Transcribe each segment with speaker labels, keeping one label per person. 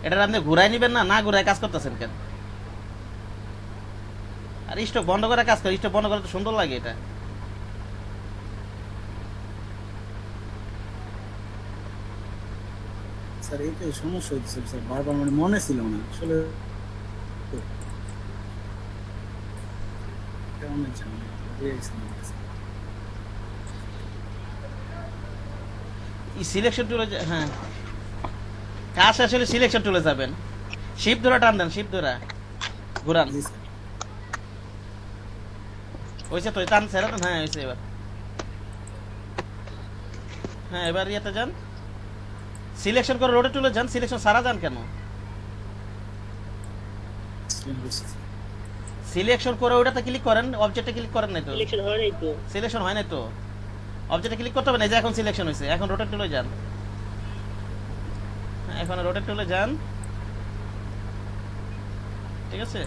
Speaker 1: এটা আপনি ঘুরাই নিবেন না, না ঘুরাই কাজ করতেছেন কেন? আর স্টক বন্ধ করে কাজ করে, স্টক বন্ধ করে তো সুন্দর লাগে এটা।
Speaker 2: স্যার এইটাই সমস্যা হচ্ছে স্যার, বারবার মানে মনে ছিল না আসলে কেমন জানি
Speaker 1: সিলেকশন টুলে, হ্যাঁ কাজ শেষ হলে সিলেকশন টুলে যাবেন, শিপ ধরে টান দেন, শিপ ধরে ঘুরান।
Speaker 2: জি স্যার।
Speaker 1: হয়েছে তো, টান ছেড়ে দেন, হ্যাঁ হয়েছে এবার। হ্যাঁ এবার ইয়েতে যান, সিলেকশন করে রোডে টুলে যান, সিলেকশন সারা যান কেন? সিলেকশন করে ওটাতে ক্লিক করেন, অবজেক্টে ক্লিক করেন নাই তো,
Speaker 3: সিলেকশন হয় নাই তো।
Speaker 1: সিলেকশন হয় নাই তো, অবজেক্টে ক্লিক করতে হবে না, এই যে এখন সিলেকশন হয়েছে, এখন রোটেট টুলে যান। হ্যাঁ, এখন রোটেট টুলে যান, ঠিক আছে।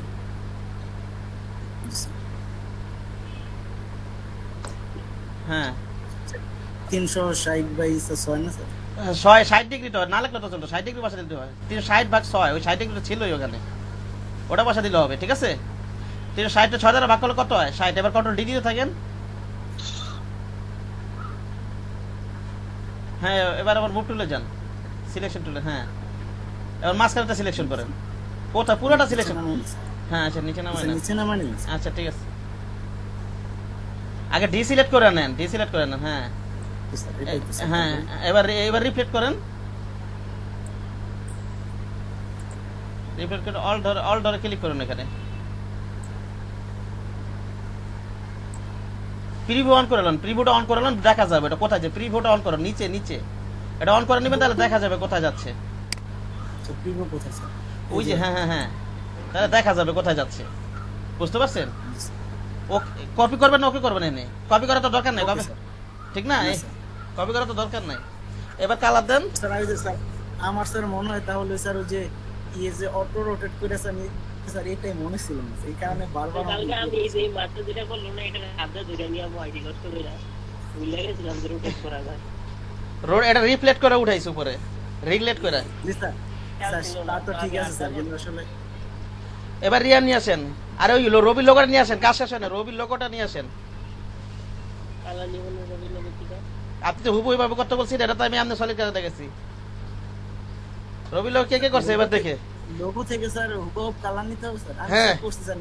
Speaker 1: হ্যাঁ
Speaker 2: 360/6 না স্যার?
Speaker 1: 60 ডিগ্রি তো না লাগলে তো চলতো, 60 ডিগ্রি বসা দিতে হয়, 360/6, ওই 60 ডিগ্রি ছিল ওখানে, ওটা বসা দিলে হবে, ঠিক আছে। 360 6 দ্বারা ভাগ করলে কত হয়? 60। এবার কন্ট্রোল ডি দিয়ে থাকেন। হ্যাঁ এবার আবার মুভ টুলে যান, সিলেকশন টুলে, হ্যাঁ এবার মাঝখানেটা সিলেকশন করেন, কোথায় পুরোটা সিলেকশন। হ্যাঁ আচ্ছা নিচে নামাই না,
Speaker 2: নিচে নামানি
Speaker 1: আচ্ছা ঠিক আছে। আগে ডি সিলেক্ট করে নেন, ডি সিলেক্ট করে নেন, হ্যাঁ হ্যাঁ এবার এবার রিফ্লেক্ট করেন, রিফ্লেক্ট করে অল ধরে ক্লিক করুন এখানে, প্রিভিউ অন করে নেন, প্রিভিউটা অন করে নেন, দেখা যাবে এটা কোথায় যে, প্রিভিউটা অন করুন, নিচে নিচে এটা অন করে নেবেন, তাহলে দেখা যাবে কোথায় যাচ্ছে।
Speaker 2: কোথায় স্যার?
Speaker 1: ওই যে হ্যাঁ হ্যাঁ হ্যাঁ, তাহলে দেখা যাবে কোথায় যাচ্ছে, বুঝতে পারছেন? ও কপি করবেন না ওকে করবেন, এনে কপি করা তো দরকার নাই, কপি ঠিক না, কপি করা তো দরকার নাই। এবার কালার দেন
Speaker 2: স্যার। আমি যে স্যার আমার স্যার মনে হয় তাহলে স্যার ওই যে ইয়ে যে অটো রোটেট করে স্যার স্যার এটাই মনে ছিল না, এই কারণে বারবার
Speaker 3: কালকে আমি এই যে মাত্র যেটা বললাম না, এটা হাতে ধরে নিয়ে আমি আইডি কষ্ট কইরা ভুলে গেছিলাম যে রোটেট করা যায়।
Speaker 1: রোড এটা রিফ্লেক্ট করে উঠাইছে উপরে, রিগ্লেট করে।
Speaker 2: জি স্যার। স্যার তা তো ঠিক আছে স্যার, কিন্তু আসলে
Speaker 1: এবার রিয়া নিয়ে আসেন, আর ওই রবির লোগোটা নিয়ে আসেন, কাজ শেষ হয় না, রবির লোগোটা নিয়ে আসেন।
Speaker 3: কালা নিবন রবি লোক কিটা
Speaker 1: আপনি তো হুবহু ভাবে করতে বলছেন, এটা তো আমি আপনার সলিড কাজে দেখেছি। রবির লোক কে কে করছে এবার দেখে,
Speaker 2: লোগো থেকে স্যার হুবহু কালার নিতে হবে স্যার? আমি
Speaker 1: হ্যাঁ।
Speaker 2: স্যার করছি স্যার,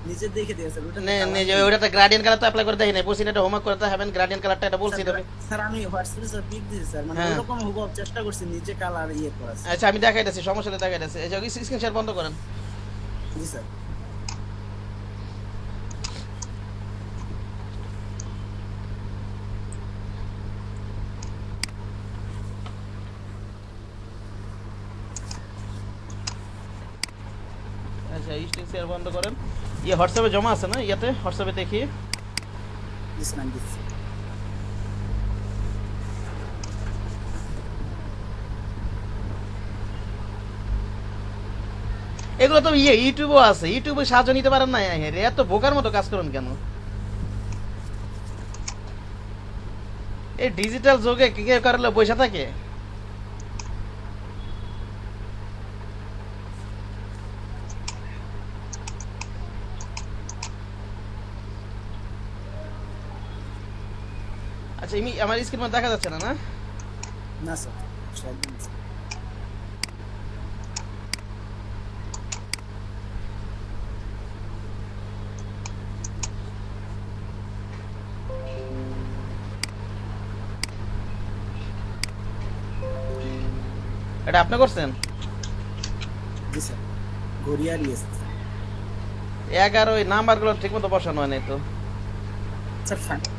Speaker 2: নিচে দেখে দিয়ে স্যার ওটা
Speaker 1: ওটাতে গ্রাডিয়েন্ট কালার তো অ্যাপ্লাই করে দেখি নাই, বলছি এটা হোমওয়ার্ক করতে হবেন, গ্রাডিয়েন্ট কালারটা এটা বলছি তবে।
Speaker 2: স্যার আমি হোয়াটসঅ্যাপে স্যার পিক দিয়েছি স্যার, মানে
Speaker 1: হ্যাঁ।
Speaker 2: ওরকম হুবহু চেষ্টা করছি নিচে কালার ইয়ে করা স্যার।
Speaker 1: আচ্ছা আমি দেখাইতেছি, সমস্যা নেই দেখাইতেছি, এই যে স্ক্রিন শেয়ার বন্ধ করেন।
Speaker 2: জি স্যার।
Speaker 1: আচ্ছা স্ক্রিন শেয়ার বন্ধ করেন। ইয়ে হোয়াটসঅ্যাপে জমা আছে না, ইয়াতে হোয়াটসঅ্যাপে দেখি।
Speaker 2: জি স্যার আমি দিচ্ছি।
Speaker 1: এগুলো তো ইয়ে ইউটিউবও আছে, ইউটিউবে সাহায্য নিতে পারেন না, রে এত বোকার মতো কাজ করেন কেন? এই ডিজিটাল যুগে কি কেউ করলে পয়সা থাকে? আচ্ছা আমার স্ক্রিন মধ্যে দেখা যাচ্ছে না, না
Speaker 2: না স্যার, স্যার একদম না, স্যার।
Speaker 1: এটা আপনি করছেন?
Speaker 2: জি স্যার, গড়িয়ার ইয়ে স্যার।
Speaker 1: 11 ওই নাম্বারগুলো ঠিক মতো বসানো হয় নাই তো।
Speaker 2: স্যার ফাইনাল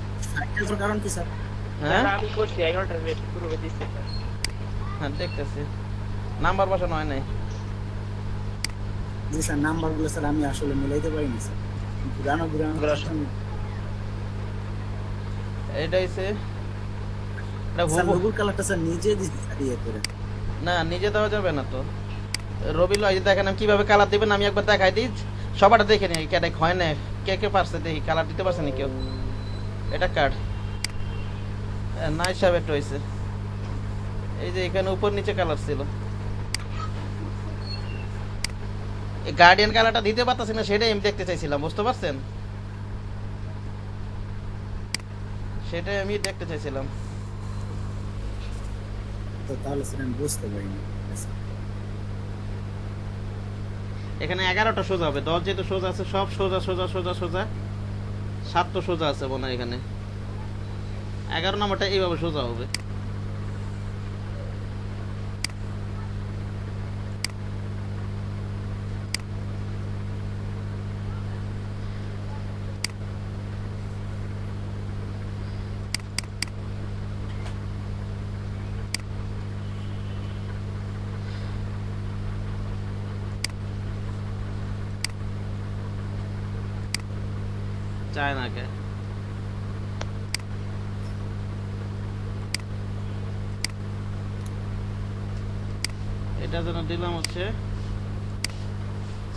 Speaker 2: কারণ কি স্যার?
Speaker 1: হ্যাঁ
Speaker 3: আমি করছি 11টা বেশ পুরো দিচ্ছি স্যার।
Speaker 1: হ্যাঁ দেখতেছি, নাম্বার বসানো হয় নাই।
Speaker 2: জি স্যার, নাম্বারগুলো স্যার আমি আসলে মিলাইতে পারিনি স্যার, ঘুরানো
Speaker 1: এটা হইছে এটা
Speaker 2: স্যার।
Speaker 1: হুবহু
Speaker 2: লোগোর কালারটা স্যার নিজে দিতে ইয়ে করে।
Speaker 1: না, নিজে দেওয়া যাবে না তো। রবি লয় দেখেন আমি কিভাবে কালার দিবেন, আমি একবার দেখাই দিই, সবাটা দেখে নিই কেটে হয় না, কে কে পারছে দেখি, কালার দিতে পারছে না কেউ। এটা কার্ড নাইস সাহেব একটু হয়েছে, এই যে এখানে উপর নিচে কালার ছিল, গার্ডিয়ান কালারটা দিতে পারতেছি না, সেটাই আমি দেখতে চাইছিলাম, বুঝতে পারছেন? সেটাই আমি দেখতে চাইছিলাম।
Speaker 2: তো তাহলে স্যার আমি বুঝতে পারিনি।
Speaker 1: এখানে 11টা সোজা হবে, 10 যেহেতু সোজা আছে, সব সোজা সোজা সোজা সোজা, 7 তো সোজা আছে মনে হয় এখানে, 11 নম্বরটা এইভাবে সোজা হবে। চায় না কে? এটা যেন দিলাম হচ্ছে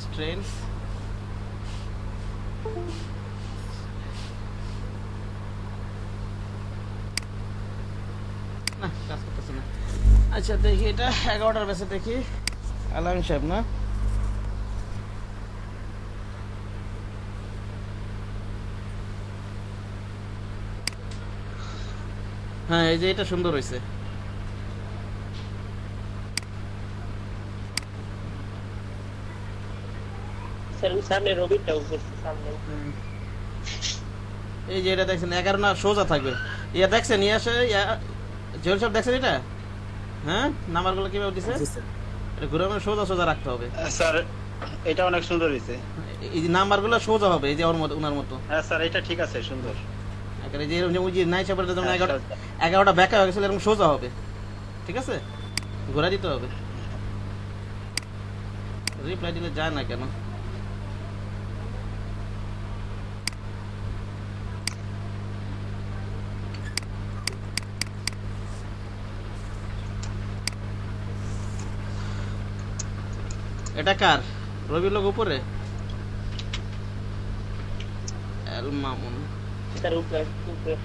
Speaker 1: স্ট্রেন্থ, না কাজ করতেছে না। আচ্ছা দেখি এটা 11টার বেসে দেখি। আলামিন সাহেব না, হ্যাঁ এই যে এটা সুন্দর হয়েছে।
Speaker 3: স্যার সামনে রবিটাও করছে সামনে।
Speaker 1: এই যে এটা দেখছেন 11 না সোজা থাকবে, ইয়া দেখছেন ইয়া আসে জেল সব দেখছেন এটা, হ্যাঁ নাম্বারগুলো কিভাবে দিছে,
Speaker 2: জি স্যার।
Speaker 1: এটা ঘুরে সোজা সোজা রাখতে হবে।
Speaker 4: স্যার এটা অনেক সুন্দর হয়েছে।
Speaker 1: এই যে নাম্বারগুলো সোজা হবে, এই যে ওর মতো ওনার মতো।
Speaker 4: হ্যাঁ স্যার এটা ঠিক আছে, সুন্দর।
Speaker 1: এই যে এরকম ওই যে নাই চাপড়ে যেমন
Speaker 4: হ্যাঁ,
Speaker 1: 11টা ব্যাকা হয়ে গেছিল, এরকম সোজা হবে, ঠিক আছে? ঘোরা দিতে হবে। রিপ্লাই দিলে যায় না কেন? এটা কার? রবির লোক উপরে, এল মামুন।
Speaker 3: স্যার উপরে উপরে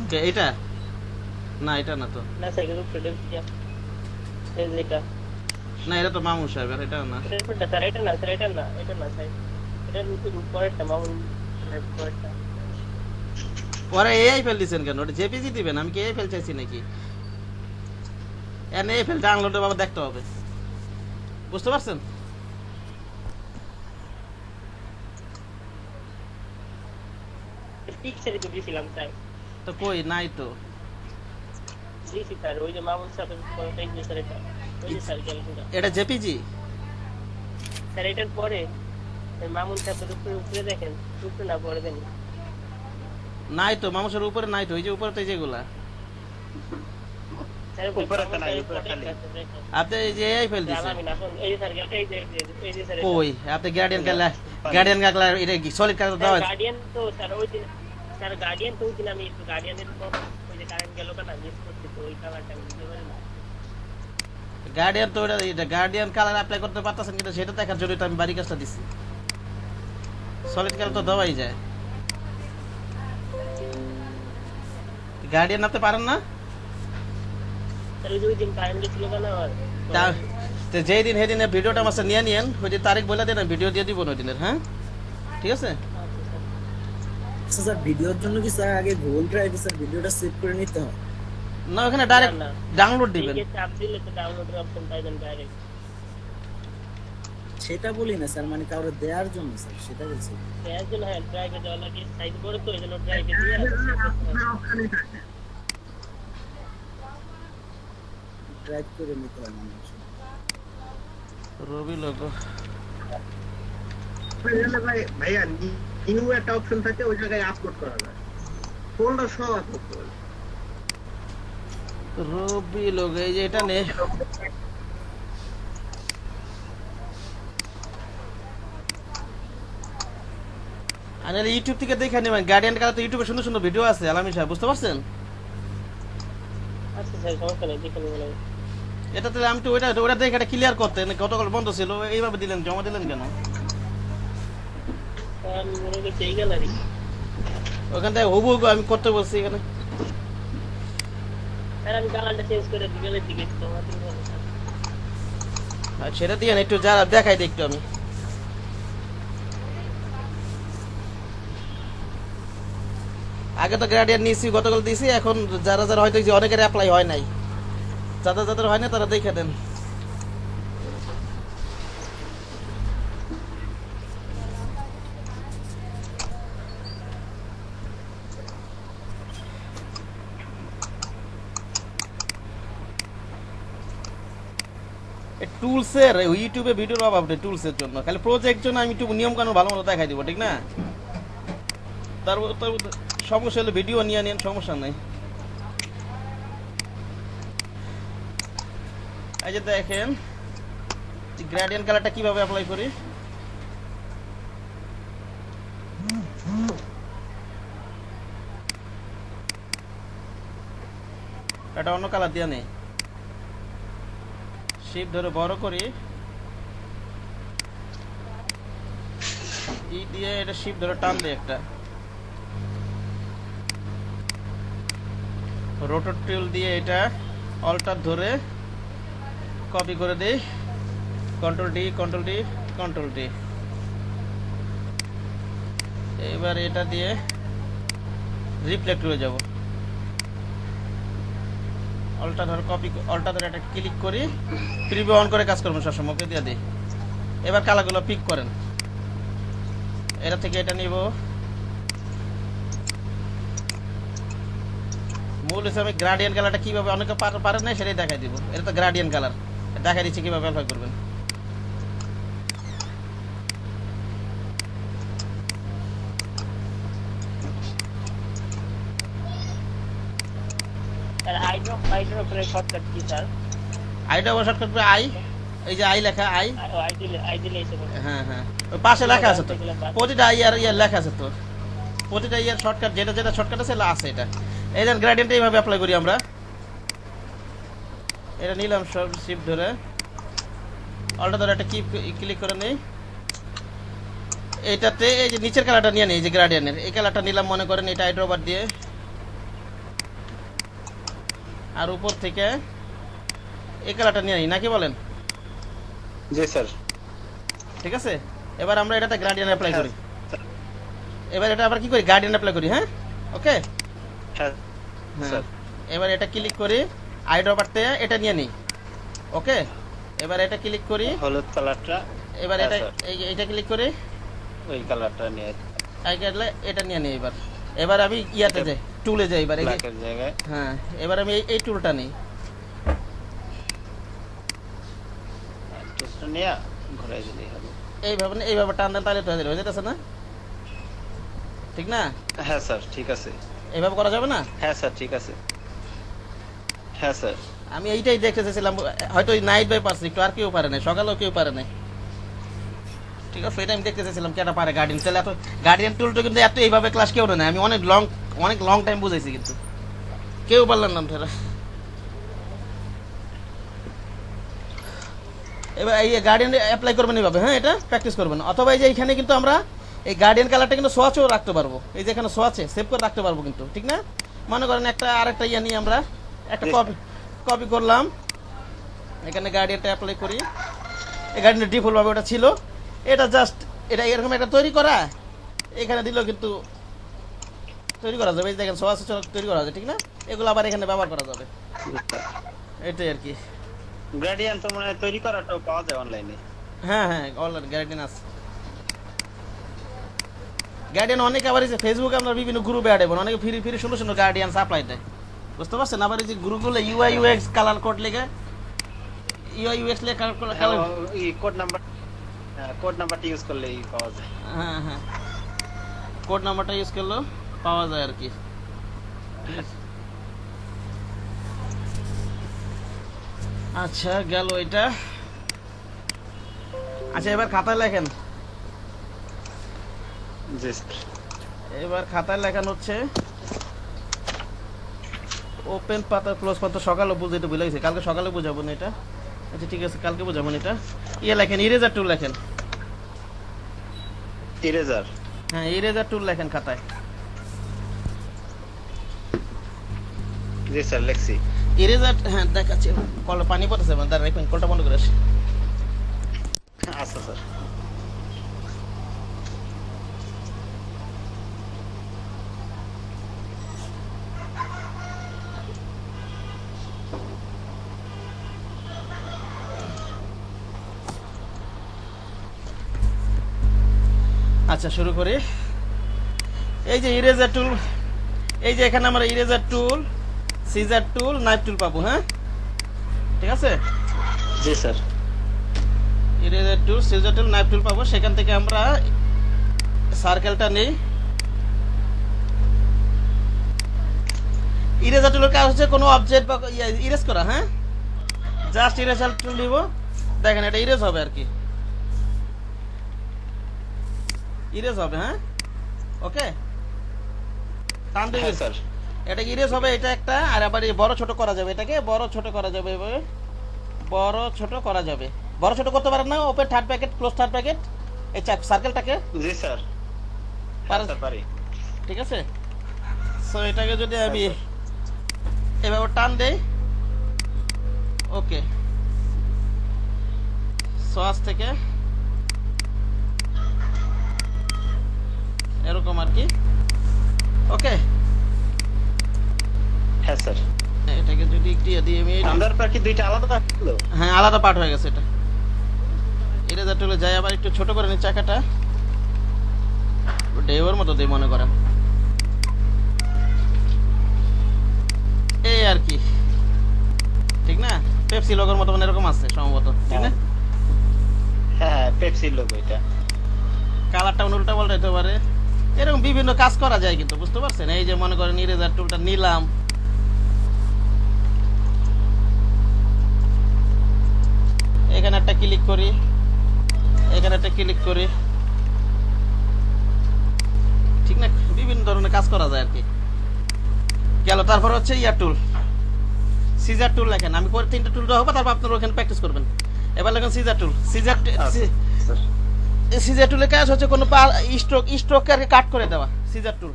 Speaker 1: কে এটা? না এটা না তো,
Speaker 3: না স্যার উপরে দেখছি এই যে এটা
Speaker 1: না এটা তো মামুন সাহেব, আর এটা না।
Speaker 3: এটা স্যার এটা না স্যার এটা না এটা না স্যার এটা উপরেরটা মামুন উপরেরটা।
Speaker 1: পরে এআই ফেল দিছেন কেন? ওটা জেপিজি দিবেন, আমি কি এআই ফেল চাইছি নাকি? এন এআই ফেল ডাউনলোডে বাবা দেখতে হবে, বুঝতে পারছেন?
Speaker 3: পিকচারে তো দিয়েছিলাম স্যার।
Speaker 1: তো কই নাই তো।
Speaker 3: দিয়েছি স্যার ওই যে মামুন সাহেবের ফটোটা এই যে স্যার এটা ওই যে স্যার ক্যালকুলেটর
Speaker 1: এটা জেপিজি
Speaker 3: স্যার এটার পরে মামুন সাহেবের উপরে উপরে দেখেন উপরে না পরে দেন
Speaker 1: নাই তো, মানুষের উপরে নাই তো, এই যে উপরে তো এই যেগুলা।
Speaker 3: স্যার
Speaker 4: উপরেরটা নাই, উপরেরটা নেই।
Speaker 1: আপনি এই যে এআই ফেল দিছেন
Speaker 3: আমি না এই যে স্যার এই যে স্যার
Speaker 1: কই? আপনি গার্ডিয়ান কালা এটা সলিড কালার দাও।
Speaker 3: গার্ডিয়ান তো স্যার ওই দিন স্যার গার্ডিয়ান তো ওই দিন আমি একটু গার্ডিয়ানের ওই যে কারেন্ট গেল না মিস করছি তো ওই কালারটা আমি দিতে পারি না।
Speaker 1: গার্ডিয়ান তো এটা গার্ডিয়ান কালার অ্যাপ্লাই করতে পারতেছেন, কিন্তু সেটা দেখার জন্য তো আমি বাড়ি কাজটা দিছি। সলিড কালার তো দেওয়াই যায়। গার্ডিয়ান আপনি পারেন না?
Speaker 3: স্যার ওই যে ওই দিন কারেন্ট গেছিল না আমার
Speaker 1: তো যেই দিন সেদিন ভিডিওটা আমার নিয়ে নিয়েন, ওই দিন তারিখ বলে দেন, ভিডিও দিয়ে দিব ওই দিনের। হ্যাঁ ঠিক আছে।
Speaker 2: আচ্ছা স্যার, ভিডিওর জন্য কি স্যার আগে গুগল ড্রাইভে স্যার ভিডিওটা সেভ করে নিতে হয়?
Speaker 1: না ওখানে ডাইরেক্ট
Speaker 3: না, না।
Speaker 1: ডাউনলোড দিবেন।
Speaker 3: ঠিক আছে চাপ দিলে তো ডাউনলোডের অপশন পাইবেন ডাইরেক্ট।
Speaker 2: সেটা বলি না স্যার, মানে কাউরে দেওয়ার জন্য স্যার, সেটা বলছি।
Speaker 3: এর জন্য হ্যাঁ ড্রাইভে দেওয়া লাগে সাইজ বড় তো এই জন্য ড্রাইভে দিয়ে
Speaker 2: ড্রাইভ করে নিতে হয় মানে।
Speaker 1: রবি লোগো
Speaker 5: ভাইয়া নিউ একটা অপশন থাকে, ওই জায়গায় আপলোড করা যায়, ফোল্ডার সহ আপলোড করা যায়।
Speaker 1: রবি লোগো এই যে এটা নে, আর ইউটিউব থেকে দেখে নেবেন। গার্ডিয়ান কালার তো ইউটিউবে সুন্দর সুন্দর ভিডিও আছে আলামিন সাহেব, বুঝতে পারছেন?
Speaker 3: আচ্ছা স্যার সমস্যা নেই দেখে নেব।
Speaker 1: এটাতে আমি তো ওটা দেখে এটা ক্লিয়ার করতেন, গতকাল বন্ধ ছিল, এইভাবে দিলেন, জমা দিলেন কেন?
Speaker 3: আমি মনে করছি এই গ্যালারি
Speaker 1: ওখান থেকে হুবহু আমি করতে বলছি এখানে।
Speaker 3: স্যার আমি কালারটা চেঞ্জ করে বিকেলের দিকে জমা দিই।
Speaker 1: আর সেটা দিয়ে একটু যারা দেখাই দিই একটু আমি। আগে তো গ্রাডিয়ান নিয়েছি, গতকাল দিয়েছি, এখন যারা যারা হয়তো এই যে অনেকের অ্যাপ্লাই হয় নাই, যাদের যাদের হয় না তারা দেখে দেন। টুলসের ইউটিউবে ভিডিওর অভাব নেই টুলসের জন্য, খালি প্রজেক্ট জন্য আমি একটু নিয়ম কানুন ভালো মতো দেখাই দিব, ঠিক না? তারপর সমস্যা হলে ভিডিও নিয়ে নেন, সমস্যা নাই। এই যে দেখেন গ্রেডিয়েন্ট কালারটা কিভাবে অ্যাপ্লাই করি। এটা অন্য কালার দিয়ে নেই, শিপ ধরে বড় করি, ই দিয়ে এটা শিপ ধরে টান দিই, একটা রোটর টুল দিয়ে এটা অল্টার ধরে কপি করে দিই, control D control D control D. এবার এটা দিয়ে রিফ্লেক্ট করে যাব, অল্টার ধরে কপি, অল্টার ধরে এটা ক্লিক করি, প্রিভিউ অন করে কাজ করবেন সবসময়, ওকে দিয়ে দিই। এবার কালারগুলো পিক করেন, এটা থেকে এটা নিব। মূল হিসাবে গ্রাডিয়েন্ট কালারটা কিভাবে অনেকে পারে না সেটাই দেখাই দিব। এটা তো গ্রাডিয়েন্ট কালার, দেখাই দিচ্ছি কিভাবে অ্যাপ্লাই করবেন।
Speaker 3: স্যার আইড্রপ উপরে শর্টকাট কি স্যার?
Speaker 1: আইটা শর্টকাট করবে আই, এই যে আই লেখা, আই,
Speaker 3: আই দিলে এসে বলুন।
Speaker 1: হ্যাঁ হ্যাঁ, ওই পাশে লেখা আছে তো, প্রতিটা আই আর ইয়ার লেখা আছে তো, প্রতিটা ইয়ার শর্টকাট যেটা যেটা শর্টকাট আছে আছে এটা। এই যেন গ্রেডিয়েন্টটা এইভাবে অ্যাপ্লাই করি আমরা। এটা নিলাম সব শিফট ধরে, অল্টা ধরে একটা ক্লিক করে নেই, এইটাতে এই যে নিচের কালারটা নিয়ে নেই, এই যে গ্রেডিয়েন্টের এই কালারটা নিলাম মনে করেন, এটা আইড্রোবার দিয়ে, আর উপর থেকে এই কালারটা নিয়ে নিই, নাকি বলেন?
Speaker 4: জি স্যার।
Speaker 1: ঠিক আছে, এবার আমরা এটাতে গ্রেডিয়েন্ট অ্যাপ্লাই করি। এবার এটা আবার কি করি, গ্রেডিয়েন্ট অ্যাপ্লাই করি। হ্যাঁ, ওকে,
Speaker 4: হ্যাঁ
Speaker 1: হ্যাঁ।
Speaker 4: স্যার।
Speaker 1: এবার এটা ক্লিক করি, আইড্রোবারতে এটা নিয়ে নিই, ওকে। এবার এটা ক্লিক করি,
Speaker 4: হলুদ কালারটা,
Speaker 1: এবার
Speaker 4: হ্যাঁ,
Speaker 1: এটা
Speaker 4: স্যার।
Speaker 1: এটা ক্লিক করি,
Speaker 4: ওই কালারটা নিয়ে
Speaker 1: এটা নিয়ে নিই। এবার আমি ইয়াতে যাই, টুলে যাই, এবার এই যে,
Speaker 4: ব্ল্যাকের জায়গায়।
Speaker 1: হ্যাঁ, এবার আমি এই টুলটা নিই,
Speaker 4: টুলসটা নিয়ে ঘুরাই দিলেই হবে।
Speaker 1: এইভাবে টান দেন, তাহলে তো হয়ে যেতেছে না, ঠিক না?
Speaker 4: হ্যাঁ স্যার, ঠিক আছে।
Speaker 1: এইভাবে করা যাবে না?
Speaker 4: হ্যাঁ স্যার, ঠিক আছে। হ্যাঁ স্যার।
Speaker 1: আমি এইটাই দেখতে চাইছিলাম, হয়তো নাইট বাই পারছি একটু, আর কেউ পারে না, সকালেও কেউ পারে না, ঠিক আছে। এটা আমি দেখতে চাইছিলাম কেটা পারে গার্ডিয়ান। তাহলে এত গার্ডিয়ান টুলটা কিন্তু এত এইভাবে ক্লাস কেউ নেয়, আমি অনেক লং টাইম বুঝাইছি, কিন্তু কেউ পারলেন না ধরা। এবার এই গার্ডিয়ান অ্যাপ্লাই করবেন এইভাবে, হ্যাঁ, এটা প্র্যাকটিস করবেন। অথবা এই যে এখানে কিন্তু আমরা এই গার্ডিয়ান কালারটা কিন্তু সোয়াচেও রাখতে পারবো, এই যে এখানে সোয়াচে সেভ করে রাখতে পারবো কিন্তু, ঠিক না? মনে করেন একটা আরেকটা ইয়ে নিয়ে আমরা একটা কপি করলাম, এখানে গার্ডিয়ানটা অ্যাপ্লাই করি। এই গার্ডিয়ান ডিফল্ট ভাবে ওটা ছিল, এটা জাস্ট এটা এরকম একটা তৈরি করা, এখানে দিলেও কিন্তু তৈরি করা যাবে। এই দেখেন সোয়াচ তৈরি করা যাবে, ঠিক না? এগুলো আবার এখানে ব্যবহার করা যাবে, এটাই আর কি।
Speaker 4: গ্রেডিয়েন্ট তো মনে হয় তৈরি করাটাও পাওয়া যায় অনলাইনে।
Speaker 1: হ্যাঁ হ্যাঁ, অনলাইন গার্ডিয়ান আছে। গার্ডিয়ান অনেকে আবার ফেসবুকে আমরা বিভিন্ন গ্রুপে অ্যাড হবেন, অনেকে ফ্রি ফ্রি সুন্দর সুন্দর গার্ডিয়ান সাপ্লাই দেয়, বুঝতে পারছেন? আবার এই যে গ্রুপগুলো ইউআই ইউএক্স কালার কোড লেগে, ইউআই ইউএক্স লেগে কালার,
Speaker 4: এই কোড নাম্বারটা ইউজ করলেই পাওয়া যায়।
Speaker 1: হ্যাঁ হ্যাঁ, কোড নাম্বারটা ইউজ করলেও পাওয়া যায় আর কি। আচ্ছা, গেল এটা। আচ্ছা, এবার খাতায় লেখেন।
Speaker 4: জি স্যার।
Speaker 1: এবার খাতায় লেখানো হচ্ছে ওপেন পাতা ক্লোজ পাতা, সকালে বুঝাইতে ভুলে গেছি, কালকে সকালে বুঝাবো না এটা। আচ্ছা ঠিক আছে, কালকে বুঝাবো না এটা। ইয়ে লেখেন, ইরেজার টুল লেখেন।
Speaker 4: ইরেজার?
Speaker 1: হ্যাঁ, ইরেজার টুল লেখেন খাতায়।
Speaker 4: জি স্যার, লেখছি।
Speaker 1: ইরেজার, হ্যাঁ দেখাচ্ছি, কলটা পানি পড়তেছে, দাঁড়া রাখবেন, কলটা বন্ধ করে আসি।
Speaker 4: আচ্ছা স্যার।
Speaker 1: আচ্ছা শুরু করি। এই যে ইরেজার টুল, এই যে এখানে আমরা ইরেজার টুল, সিজার টুল, নাইফ টুল পাবো। হ্যাঁ ঠিক আছে,
Speaker 4: জি স্যার।
Speaker 1: ইরেজার টুল, সিজার টুল, নাইফ টুল পাবো। সেখান থেকে আমরা সার্কেলটা নেই। ইরেজার টুলের কাজ হচ্ছে কোনো অবজেক্ট বা ইরেজ করা। হ্যাঁ জাস্ট ইরেজার টুল দিব, দেখেন এটা ইরেজ হবে আর কি, ইরেজ হবে। হ্যাঁ ওকে, টান দিয়ে
Speaker 4: হ্যাঁ স্যার।
Speaker 1: এটা ইরেজ হবে, এটা একটা। আর আবার এই বড় ছোট করা যাবে, এটাকে বড় ছোট করা যাবে, এভাবে বড় ছোট করা যাবে। বড় ছোট করতে পারেন না? Open third packet, close third packet, এই সার্কেলটাকে
Speaker 4: জি স্যার।
Speaker 1: পারেন?
Speaker 4: স্যার পারি।
Speaker 1: ঠিক আছে, সো এটাকে যদি আমি এভাবে টান দেই, ওকে, সস থেকে এরকম আর কি। ওকে,
Speaker 4: হ্যাঁ স্যার।
Speaker 1: এটাকে যদি একটু দিয়ে আমি
Speaker 4: আন্ডার পার্ট কি দুইটা আলাদা পার্ট হলো?
Speaker 1: হ্যাঁ আলাদা পার্ট হয়ে গেছে এটা। ইরেজার টুলে যাই, আবার একটু ছোট করে নি চাকাটা, ডেওয়ার মতো দিয়ে মনে করেন, এই আর কি। ঠিক না? পেপসি লোগোর মতো মানে এরকম আছে সম্ভবত, ঠিক না?
Speaker 4: হ্যাঁ পেপসির লোগো এটা।
Speaker 1: কালারটা উল্টা পাল্টা হতে পারে, এরকম বিভিন্ন কাজ করা যায় কিন্তু, বুঝতে পারছেন? এই যে মনে করেন ইরেজার টুলটা নিলাম, এখানে একটা ক্লিক করি, এখানে একটা ক্লিক করি, ঠিক না? বিভিন্ন ধরনের কাজ করা যায় আর কি। গেল। তারপর হচ্ছে ইয়ার টুল, সিজার টুল লেখেন। আমি পরে তিনটা টুল দেওয়া হবে, তারপর আপনারা ওখানে প্র্যাকটিস করবেন। এবার লেখেন সিজার টুল। সিজার টুলের কাজ হচ্ছে কোনো স্ট্রোককে কাট করে দেওয়া। সিজার টুল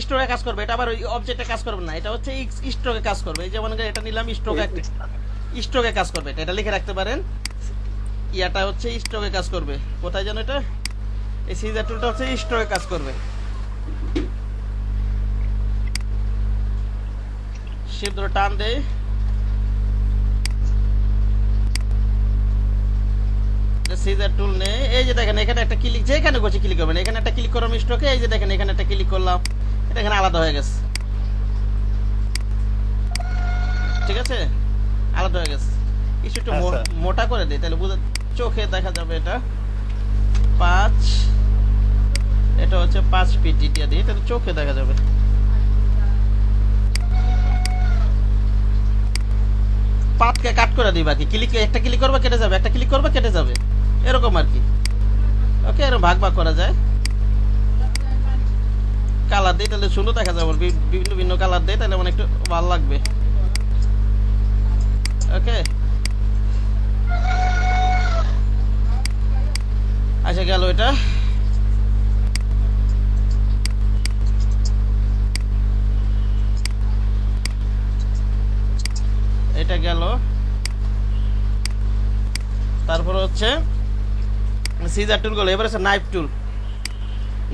Speaker 1: স্ট্রোকে কাজ করবে, এটা আবার ওই অবজেক্টে কাজ করবে না, এটা হচ্ছে স্ট্রোকে কাজ করবে। এই যেমন এটা নিলাম, স্ট্রোকে কাজ করবে, এটা লিখে রাখতে পারেন। ইয়াটা হচ্ছে স্ট্রোকে কাজ করবে। কোথায় যেন এটা, এই সিজার টুলটা হচ্ছে স্ট্রোকে কাজ করবে। শিপ ধরে টান দেই, সিজার টুল নেই। এই যে দেখেন এখানে একটা ক্লিক, যেখানে করছি ক্লিক করবেন, এখানে একটা ক্লিক করলাম স্ট্রোকে, এই যে দেখেন এখানে একটা ক্লিক করলাম, এটা এখানে আলাদা হয়ে গেছে। ঠিক আছে, আলাদা হয়ে গেছে। কিছু একটু মোটা করে দিই, তাহলে বুঝে চোখে দেখা যাবে। এটা 5, এটা হচ্ছে 5 ফিট ইটিয়া দিই, তাহলে চোখে দেখা যাবে। পাতকে কাট করে দিই, বাকি ক্লিক, একটা ক্লিক করবে কেটে যাবে, একটা ক্লিক করবে কেটে যাবে, এরকম আর কি। ওকে, এরকম ভাগ ভাগ করা যায়। কালার দিই, তাহলে সুন্দর দেখা যাবে। বিভিন্ন ভিন্ন কালার দিই, তাহলে মানে একটু ভালো লাগবে। ওকে, আচ্ছা গেল এটা। এটা গেল। তারপর হচ্ছে সিজার টুল গুলো। এবার হচ্ছে নাইফ টুল।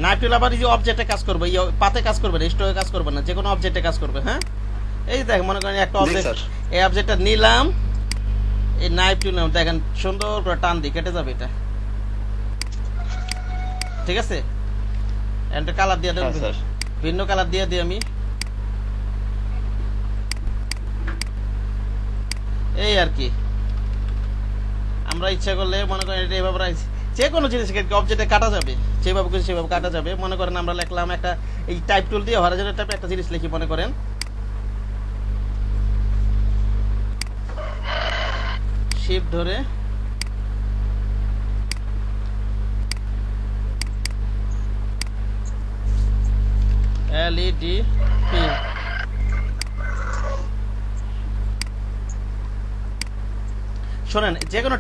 Speaker 1: নাইফ টুল আবার এই যে অবজেক্টে কাজ করবে, পাতে কাজ করবে না, স্ট্রোকে কাজ করবে না, যে কোনো অবজেক্টে কাজ করবে। হ্যাঁ, এই দেখ মনে করেন একটা অবজেক্ট, এই অবজেক্টটা নিলাম, এই নাইফ টুল দেখেন সুন্দর করে টান দিই, কেটে যাবে এটা। ঠিক আছে, একটা কালার দিয়ে দেব, ভিন্ন কালার দিয়ে দিই আমি। এই আর কি। আমরা ইচ্ছা করলে মনে করেন এটা এভাবে যে কোনো জিনিস অবজেক্টে কাটা যাবে, যেভাবে খুশি সেভাবে কাটা যাবে। মনে করেন আমরা লিখলাম একটা, এই টাইপ টুল দিয়ে হরাইজন্টাল টাইপে একটা জিনিস লিখি, মনে করেন শিফট ধরে LED P, শোনেন, যে কোনো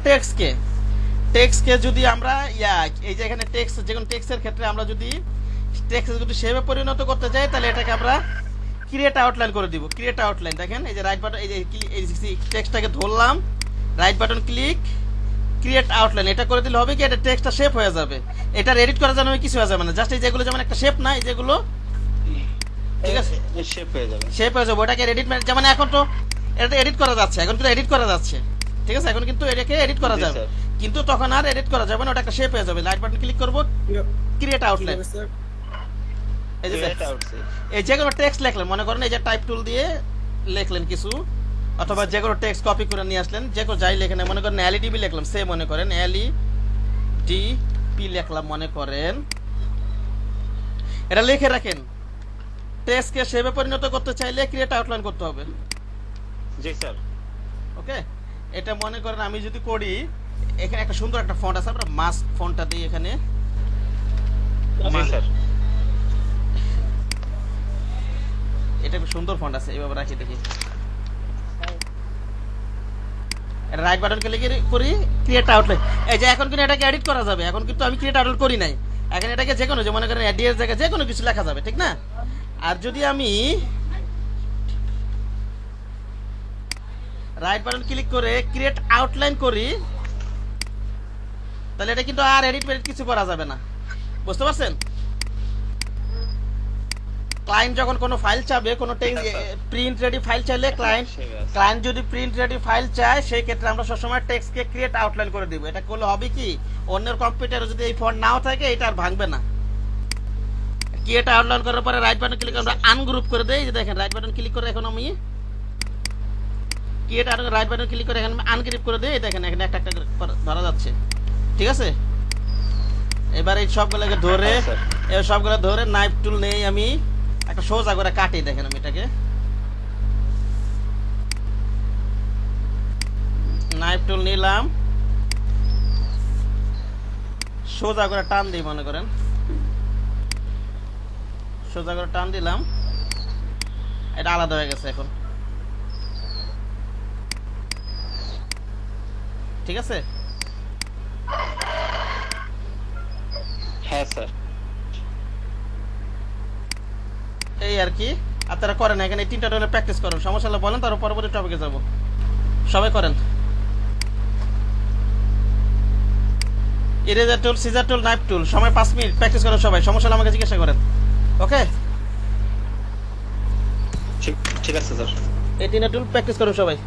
Speaker 1: টেক্সটকে যদি আমরা এই যে এখানে টেক্সট, যে কোনো টেক্সটের ক্ষেত্রে আমরা যদি টেক্সট যদি সেভাবে পরিণত করতে চাই, তাহলে এটাকে আমরা ক্রিয়েট আউটলাইন করে দিব। ক্রিয়েট আউটলাইন দেখেন, এই যে রাইট বাটন, এই যে টেক্সটটাকে ধরলাম, right button click, create outline, এটা করে দিলে হবে কি এটা টেক্সটটা শেপ হয়ে যাবে। এটা এডিট করার জন্য কিছু হয়ে যাবে না, জাস্ট এই যেগুলো যেমন একটা শেপ না, এই যেগুলো ঠিক আছে
Speaker 4: শেপ হয়ে যাবে।
Speaker 1: শেপ হয়ে যাবে, ওটাকে এডিট যেমন এখন তো এটা এডিট করা যাচ্ছে, এখন কিন্তু এডিট করা যাচ্ছে, ঠিক আছে, এখন কিন্তু এটাকে এডিট করা
Speaker 4: জি,
Speaker 1: যাবে,
Speaker 4: স্যার।
Speaker 1: কিন্তু তখন আর এডিট করা যাবে না, ওটা একটা শেপ হয়ে যাবে। লাইট বাটন ক্লিক করব, ক্রিয়েট আউটলাইন,
Speaker 2: কিভাবে স্যার?
Speaker 1: এই যে
Speaker 4: Create outset।
Speaker 1: এই যে কোনো টেক্সট লিখলেন, মনে করেন এই যে টাইপ টুল দিয়ে লিখলেন কিছু, অথবা যে কোনো টেক্সট কপি করে নিয়ে আসলেন, যে কোনো যাই লেখেন, মনে করেন এলইডিবি লিখলাম, সে মনে করেন এলইডিপি লিখলাম, মনে করেন এটা লিখে রাখেন। টেক্সটকে শেপে পরিণত করতে চাইলে ক্রিয়েট আউটলাইন করতে হবে।
Speaker 4: জি স্যার।
Speaker 1: ওকে, এটা মনে করেন আমি যদি করি, এখানে একটা সুন্দর একটা ফন্ট আছে, আমরা মাস্ক ফন্টটা দিই এখানে,
Speaker 4: জি স্যার।
Speaker 1: এটা একটা সুন্দর ফন্ট আছে, এইভাবে রাখি দেখি, এটা রাইট বাটন ক্লিক করি, ক্রিয়েট আউটলাইন। এই যে এখন কিন্তু এটাকে এডিট করা যাবে, এখন কিন্তু আমি ক্রিয়েট আউটলাইন করি নাই, এখন এটাকে যে কোনো, যে মনে করেন এডি এর জায়গায় যে কোনো কিছু লেখা যাবে, ঠিক না? আর যদি আমি রাইট বাটন ক্লিক করে ক্রিয়েট আউটলাইন করি, তাহলে এটা কিন্তু আর এডিট মেডিট কিছু করা যাবে না, বুঝতে পারছেন? ক্লায়েন্ট যখন কোনো ফাইল চাবে, কোনো প্রিন্ট রেডি ফাইল চাইলে, ক্লায়েন্ট যদি প্রিন্ট রেডি ফাইল চায়, সেই ক্ষেত্রে আমরা সবসময় টেক্সটকে ক্রিয়েট আউটলাইন করে দিব। এটা করলে হবে কি, অন্যের কম্পিউটারে যদি এই ফন্ট নাও থাকে, এটা আর ভাঙবে না। ক্রিয়েট আউটলাইন করার পরে রাইট বাটন ক্লিক করে আমরা আনগ্রুপ করে দেই, যে দেখেন রাইট বাটন ক্লিক করে এখন আমি create outline, right button click করে এখানে আনগ্রুপ করে দেই, দেখেন এখানে একটা একটা ধরা যাচ্ছে, ঠিক আছে? এবার এই সবগুলোকে ধরে, এই সবগুলো ধরে নাইফ টুল নেই, আমি একটা সোজা করে কাটি, দেখেন আমি এটাকে নাইফ টুল নিলাম, সোজা করে টান দিই, মনে করেন সোজা করে টান দিলাম, এটা আলাদা হয়ে গেছে এখন, ঠিক আছে?
Speaker 4: হ্যাঁ স্যার।
Speaker 1: এই আর কি, আপনারা করেন, এখানে এই তিনটা টুলে প্র্যাকটিস করেন, সমস্যা হলে বলেন, তারপর পরবর্তী টপিকে যাব। সবাই করেন, ইরেজার টুল, সিজার টুল, নাইফ টুল, সময় 5 মিনিট প্র্যাকটিস করেন সবাই, সমস্যা হলে আমাকে জিজ্ঞাসা করেন। ওকে,
Speaker 4: ঠিক আছে স্যার।
Speaker 1: এই তিনটা টুল প্র্যাকটিস করুন সবাই।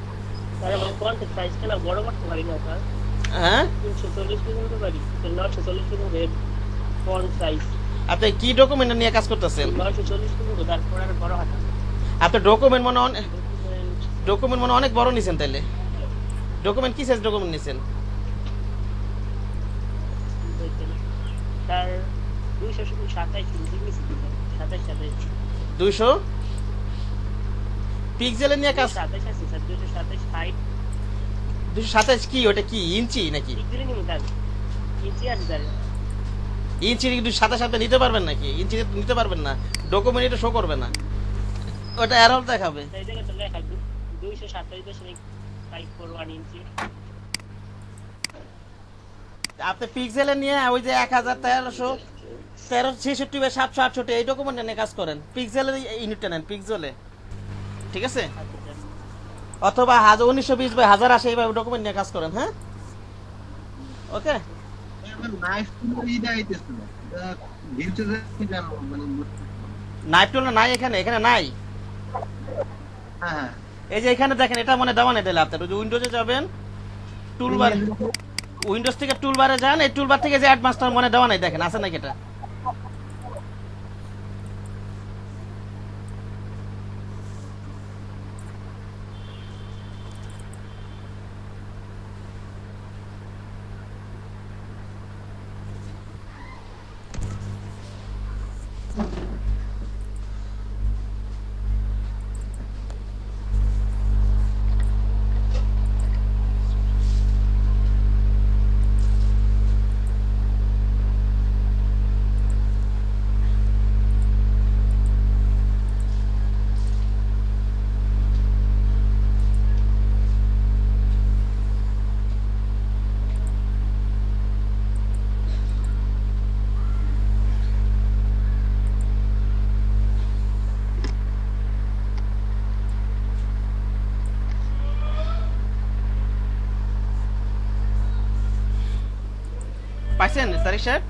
Speaker 3: স্যার আমার ফন্টের সাইজটা না বড় করতে পারি না স্যার,
Speaker 1: হ্যাঁ
Speaker 3: 340 পর্যন্ত পারি, 940 পর্যন্ত ফন্ট সাইজ,
Speaker 1: আপনি কি ডকুমেন্ট নিয়ে কাজ করতেছেন?
Speaker 3: 940 পর্যন্ত, তারপর আর বড় হাত
Speaker 1: আপনি ডকুমেন্ট মনে অনেক বড় নিছেন, তাইলে ডকুমেন্ট কি সাইজ ডকুমেন্ট নিছেন?
Speaker 3: স্যার 227 ইঞ্চি নিছি, 27
Speaker 1: 200 পিক্সেলের নিয়ে কাজ,
Speaker 3: 27 আছে স্যার, 227 হাইট
Speaker 1: 227 কি, ওটা কি ইঞ্চি নাকি?
Speaker 3: পিক্সেল নিমু স্যার, ইঞ্চি আছে স্যার,
Speaker 1: ইঞ্চি 227 আপনি নিতে পারবেন নাকি? ইঞ্চি নিতে পারবেন না, ডকুমেন্ট এটা শো করবে না, ওটা এরর দেখাবে।
Speaker 3: এই জায়গায় তো লেখা 227.541 ইঞ্চি।
Speaker 1: আপনি পিক্সেলে নিয়ে ওই যে 1366/768 এই ডকুমেন্ট নিয়ে কাজ করেন, পিক্সেলের ইউনিটটা নেন, পিক্সেলে, ঠিক আছে? অথবা 1920/1080 এইভাবে ডকুমেন্ট নিয়ে কাজ করেন। হ্যাঁ, ওকে।
Speaker 5: নাইফ টুল এইটা আইতেছে না, ভিউতে কি জানো মানে,
Speaker 1: নাইফ টুল নাই এখানে, এখানে নাই।
Speaker 5: হ্যাঁ
Speaker 1: এই যে এখানে দেখেন, এটা মনে দেওয়া নেই, তাহলে আপনার ওই যে উইন্ডোজে যাবেন, টুলবার, উইন্ডোজ থেকে টুলবারে যান, এই টুলবার থেকে যে অ্যাড মাস্টার মনে দেওয়া নাই, দেখেন আছে নাকি এটা? পাইছেন তারিক সাহেব?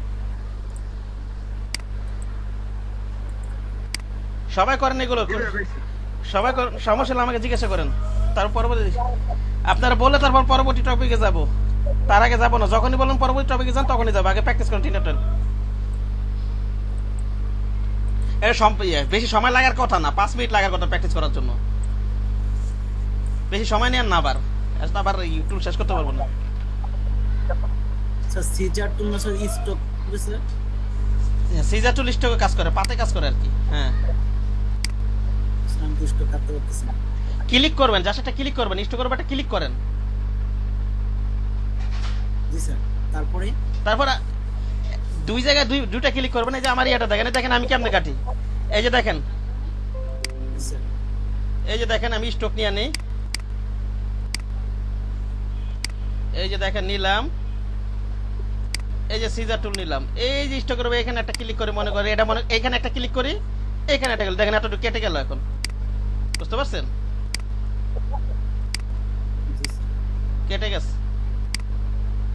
Speaker 1: সবাই করেন এগুলো, সবাই সমস্যা হলে আমাকে জিজ্ঞাসা করেন, তারপর পরবর্তী আপনারা বললে তারপর পরবর্তী টপিকে যাব। তার আগে যাব না, যখনই বলেন পরবর্তী টপিকে যান তখনই যাবো, আগে প্র্যাকটিস করেন 3টা টার্ন। বেশি সময় লাগার কথা না, 5 মিনিট লাগার কথা প্র্যাকটিস করার জন্য। বেশি সময় নেন না, আবার ইউটিউব শেষ করতে পারবো না।
Speaker 2: স্যার সিজার টুল না স্যার স্টক করেছে
Speaker 1: সিজার টুল স্টকে কাজ করে, পাতে কাজ করে আর কি। হ্যাঁ,
Speaker 2: আমি তো স্টক করতে পারতেছি না।
Speaker 1: ক্লিক করবেন, জাস্ট একটা ক্লিক করবেন, স্টক করবেন, একটা ক্লিক করেন।
Speaker 2: জি স্যার,
Speaker 1: তারপর দুই জায়গায় দুইটা ক্লিক করবেন। এই যে আমার ইয়াটা দেখেন, দেখেন আমি কেমনে কাটি। এই যে দেখেন,
Speaker 2: জি স্যার,
Speaker 1: এই যে দেখেন আমি স্টক নিয়ে নেই। এই যে দেখেন নিলাম, এই যে সিজার টুল নিলাম, এই যে স্টক করবে, এখানে একটা ক্লিক করে মনে করে এটা এখানে একটা ক্লিক করি, এখানে একটা গেল, দেখেন এতটুকু কেটে গেল। এখন বুঝতে পারছেন?
Speaker 2: জি স্যার।
Speaker 1: কেটে গেছে।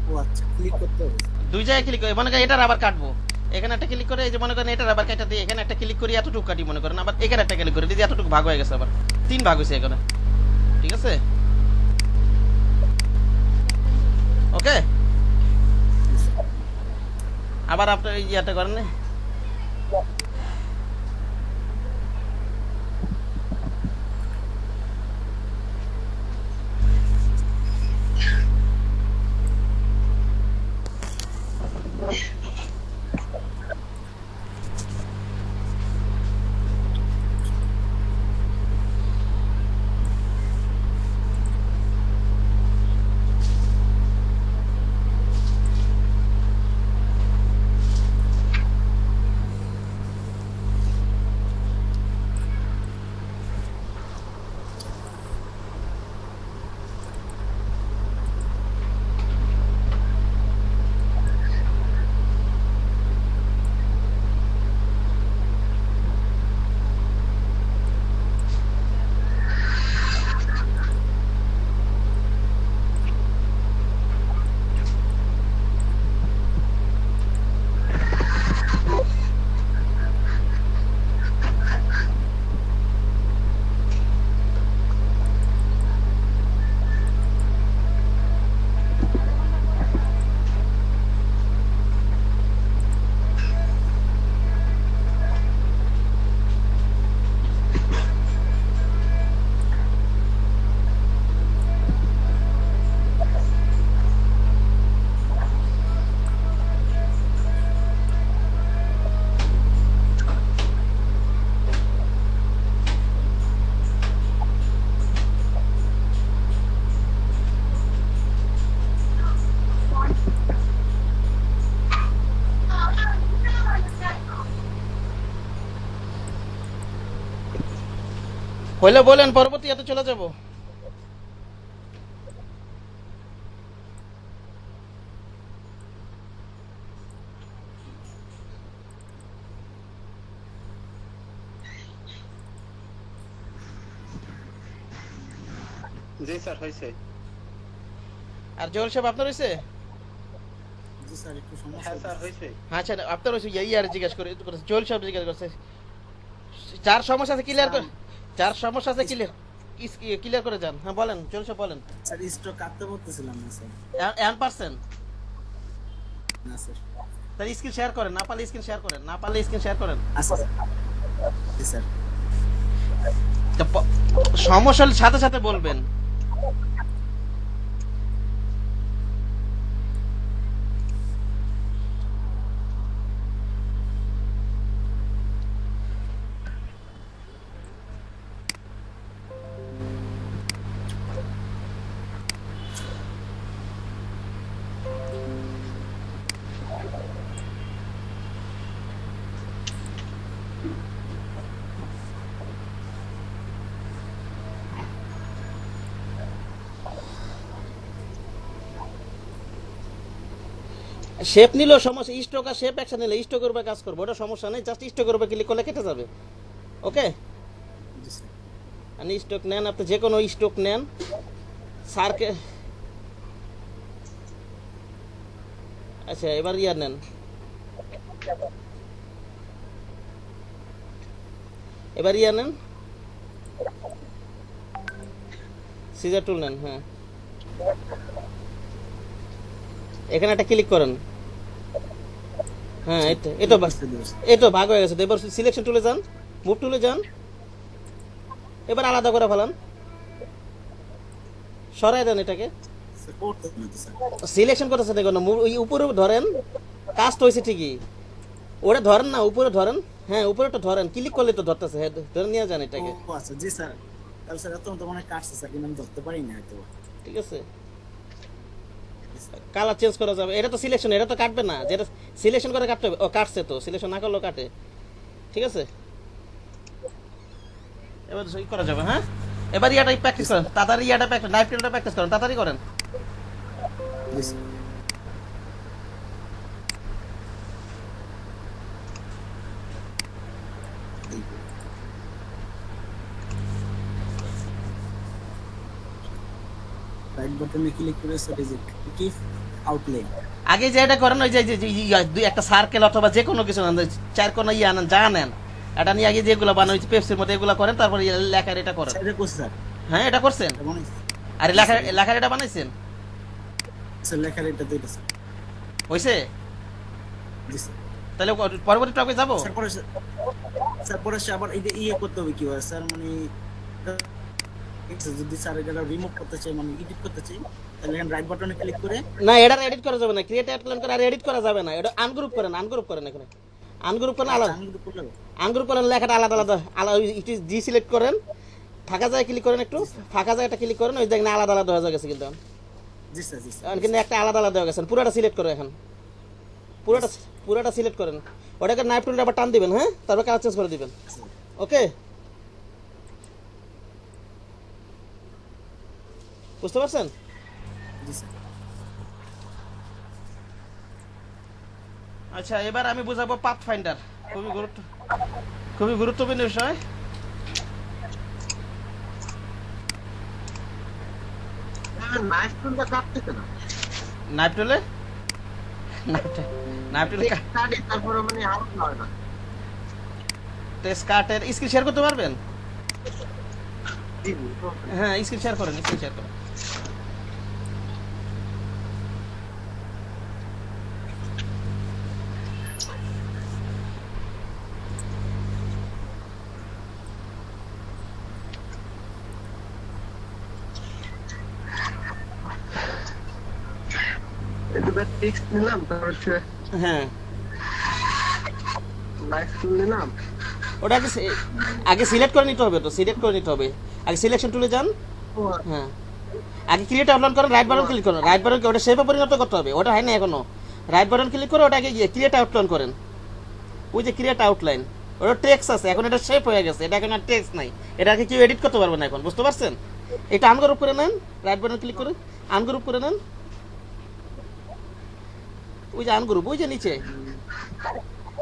Speaker 2: ও আচ্ছা, ক্লিক করতে হবে।
Speaker 1: দুই জায়গায় ক্লিক করে মনে করেন এটার আবার কাটবো, এখানে একটা ক্লিক করে, এই যে মনে করেন এটার আবার কাটা দিয়ে এখানে একটা ক্লিক করি, এতটুকু কাটি মনে করেন, আবার এখানে একটা ক্লিক করে দিদি, এতটুকু ভাগ হয়ে গেছে, আবার 3 ভাগ হয়েছে এখানে। ঠিক আছে, ওকে। আবার আপনার ইয়াটা করেন না, হইলে বলেন, পরবর্তী ইয়াতে চলে যাব।
Speaker 4: জি স্যার, হয়েছে।
Speaker 1: আর জল সাহেব আপনার হয়েছে?
Speaker 2: জি স্যার, একটু সমস্যা
Speaker 4: হ্যাঁ স্যার, হয়েছে।
Speaker 1: আচ্ছা, আপনার হয়েছে, ইয়ার জিজ্ঞাসা করে জল সাহেব জিজ্ঞাসা করছে। যার সমস্যা আছে ক্লিয়ার করে, যার সমস্যা আছে ক্লিয়ার করে যান। হ্যাঁ বলেন জল সাহেব, বলেন।
Speaker 2: স্যার স্টক কাটতে পারতেছিলাম না স্যার।
Speaker 1: এন পারছেন?
Speaker 2: না স্যার।
Speaker 1: তার স্ক্রিন শেয়ার করেন, না পারলে স্ক্রিন শেয়ার করেন, না পারলে স্ক্রিন শেয়ার করেন।
Speaker 2: আচ্ছা জি স্যার।
Speaker 1: সমস্যা হলে সাথে সাথে বলবেন। শেপ নিলেও সমস্যা, স্টক আর শেপ একসাথে নিলে স্টকের উপরে কাজ করবো, ওটা সমস্যা নেই, জাস্ট স্টকের উপরে ক্লিক করলে কেটে যাবে। ওকে,
Speaker 2: জি স্যার।
Speaker 1: আপনি স্টক নেন, আপনি যে কোনো স্টক নেন, স্যারকে আচ্ছা এবার ইয়া নেন, এবার ইয়া নেন, সিজার টুল নেন। হ্যাঁ এখানে একটা ক্লিক করেন। হ্যাঁ এটা ভাগ হয়ে গেছে। এবার সিলেকশন টুলে যান, মুভ টুলে যান, এবার আলাদা করে ফেলান, সরাই দেন এটাকে।
Speaker 2: স্যার করতে না তো স্যার।
Speaker 1: সিলেকশন করতেছে দেখুন, ওই উপরে ধরেন, কাজটা হয়েছে ঠিকই, ওটা ধরেন না, উপরে ধরেন। হ্যাঁ উপরেটা ধরেন, ক্লিক করলে তো ধরতেছে। হ্যাঁ ধরে নিয়ে যান এটাকে।
Speaker 2: ও আচ্ছা জি স্যার। তাহলে স্যার এত তো মনে হয় কাটছে স্যার, কিন্তু আমি ধরতে পারি না হয়তো।
Speaker 1: ঠিক আছে, কালার চেঞ্জ করা যাবে। এটা তো সিলেকশন, এটা তো কাটবে না, যেটা সিলেকশন করে কাটতে হবে। ও কাটছে তো, সিলেকশন না করলেও কাটে। ঠিক আছে, এবার সই করা যাবে। হ্যাঁ এবার ইয়াটাই প্র্যাকটিস করেন, তাড়াতাড়ি ইয়াটা প্র্যাকটিস, নাইফ টেলটা প্র্যাকটিস করেন, তাড়াতাড়ি করেন।
Speaker 2: জি স্যার। রাইট বাটনে ক্লিক করে স্যার এই যে ক্রিয়েটিভ আউটলাইন।
Speaker 1: আগে যে এটা করেন, ওই যে দুই একটা সার্কেল অথবা যে কোনো কিছু নেন, চার কোনো ইয়ে আনেন, যা নেন, এটা নিয়ে আগে যেগুলো বানানো হয়েছে পেপসির মধ্যে এগুলো করেন, তারপর লেখার এটা করেন।
Speaker 2: স্যার এটা করছি স্যার।
Speaker 1: হ্যাঁ এটা করছেন,
Speaker 2: এবং
Speaker 1: আর লেখার এটা বানাইছেন,
Speaker 2: স্যার লেখার এটা তো এটা স্যার।
Speaker 1: হয়েছে?
Speaker 2: জি স্যার।
Speaker 1: তাহলে পরবর্তী টপিকে যাবো।
Speaker 2: স্যার পরে স্যার পরে সে আবার এটা ইয়ে করতে হবে কি হয় স্যার, মানে যদি স্যার এটা রিমুভ করতে চাই, মানে এডিট করতে চাই, তাহলে এখানে রাইট বাটনে ক্লিক করে
Speaker 1: না এটা এডিট করা যাবে না, ক্রিয়েট আউটলাইন করে আর এডিট করা যাবে না, এটা আনগ্রুপ করেন, আনগ্রুপ করেন। এখানে আনগ্রুপ করেন, আলাদা আনগ্রুপ করেন, লেখাটা আলাদা আলাদা আলাদা জি সিলেক্ট করেন, ফাঁকা জায়গায় ক্লিক করেন, একটু ফাঁকা জায়গাটা ক্লিক করেন, ওই দেখেন আলাদা আলাদা হয়ে গেছে। কিন্তু
Speaker 2: জি স্যার জি স্যার।
Speaker 1: এখন কিন্তু একটা আলাদা আলাদা হয়ে গেছে। পুরোটা সিলেক্ট করে এখন পুরোটা সিলেক্ট করেন, ওটাকে নাইফ টুলটা আবার টান দিবেন। হ্যাঁ তারপর কালার চেঞ্জ করে দিবেন। ওকে বুঝতে পারছেন?
Speaker 2: জি স্যার।
Speaker 1: আচ্ছা এবার আমি বুঝাবো পাথ ফাইন্ডার, খুবই গুরুত্বপূর্ণ বিষয়।
Speaker 5: নাইফ টুলটা কাটতেছে না।
Speaker 1: নাইফ টুলে
Speaker 5: কাটে তারপরে মানে আউট হয় না।
Speaker 1: স্কার্টের স্ক্রিন শেয়ার করতে পারবেন?
Speaker 5: জি জি।
Speaker 1: হ্যাঁ স্ক্রিন শেয়ার করেন, স্ক্রিন শেয়ার করেন।
Speaker 5: এটা টেক্সট নিলাম, তারপর হচ্ছে
Speaker 1: হ্যাঁ
Speaker 5: নাইফ টুল নিলাম।
Speaker 1: ওটা আগে সিলেক্ট করে নিতে হবে, তো সিলেক্ট করে নিতে হবে। আগে সিলেকশন টুলে যান। হ্যাঁ আগে ক্রিয়েট আউটলাইন করেন, রাইট বাটন ক্লিক করেন, রাইট বাটন ওটা শেপে পরিণত করতে হবে, ওটা হয় না এখনো। রাইট বাটন ক্লিক করে ওটাকে গিয়ে ক্রিয়েট আউটলাইন করেন, ওই যে ক্রিয়েট আউটলাইন, ওটা টেক্সট আছে, এখন এটা শেপ হয়ে গেছে, এটা এখন আর টেক্সট নাই, এটাকে কেউ এডিট করতে পারবে না এখন। বুঝতে পারছেন? এটা আনগ্রুপ করে নেন, রাইট বাটন ক্লিক করে আনগ্রুপ করে নেন, ওই যে আনগ্রুপ, ওই যে নিচে।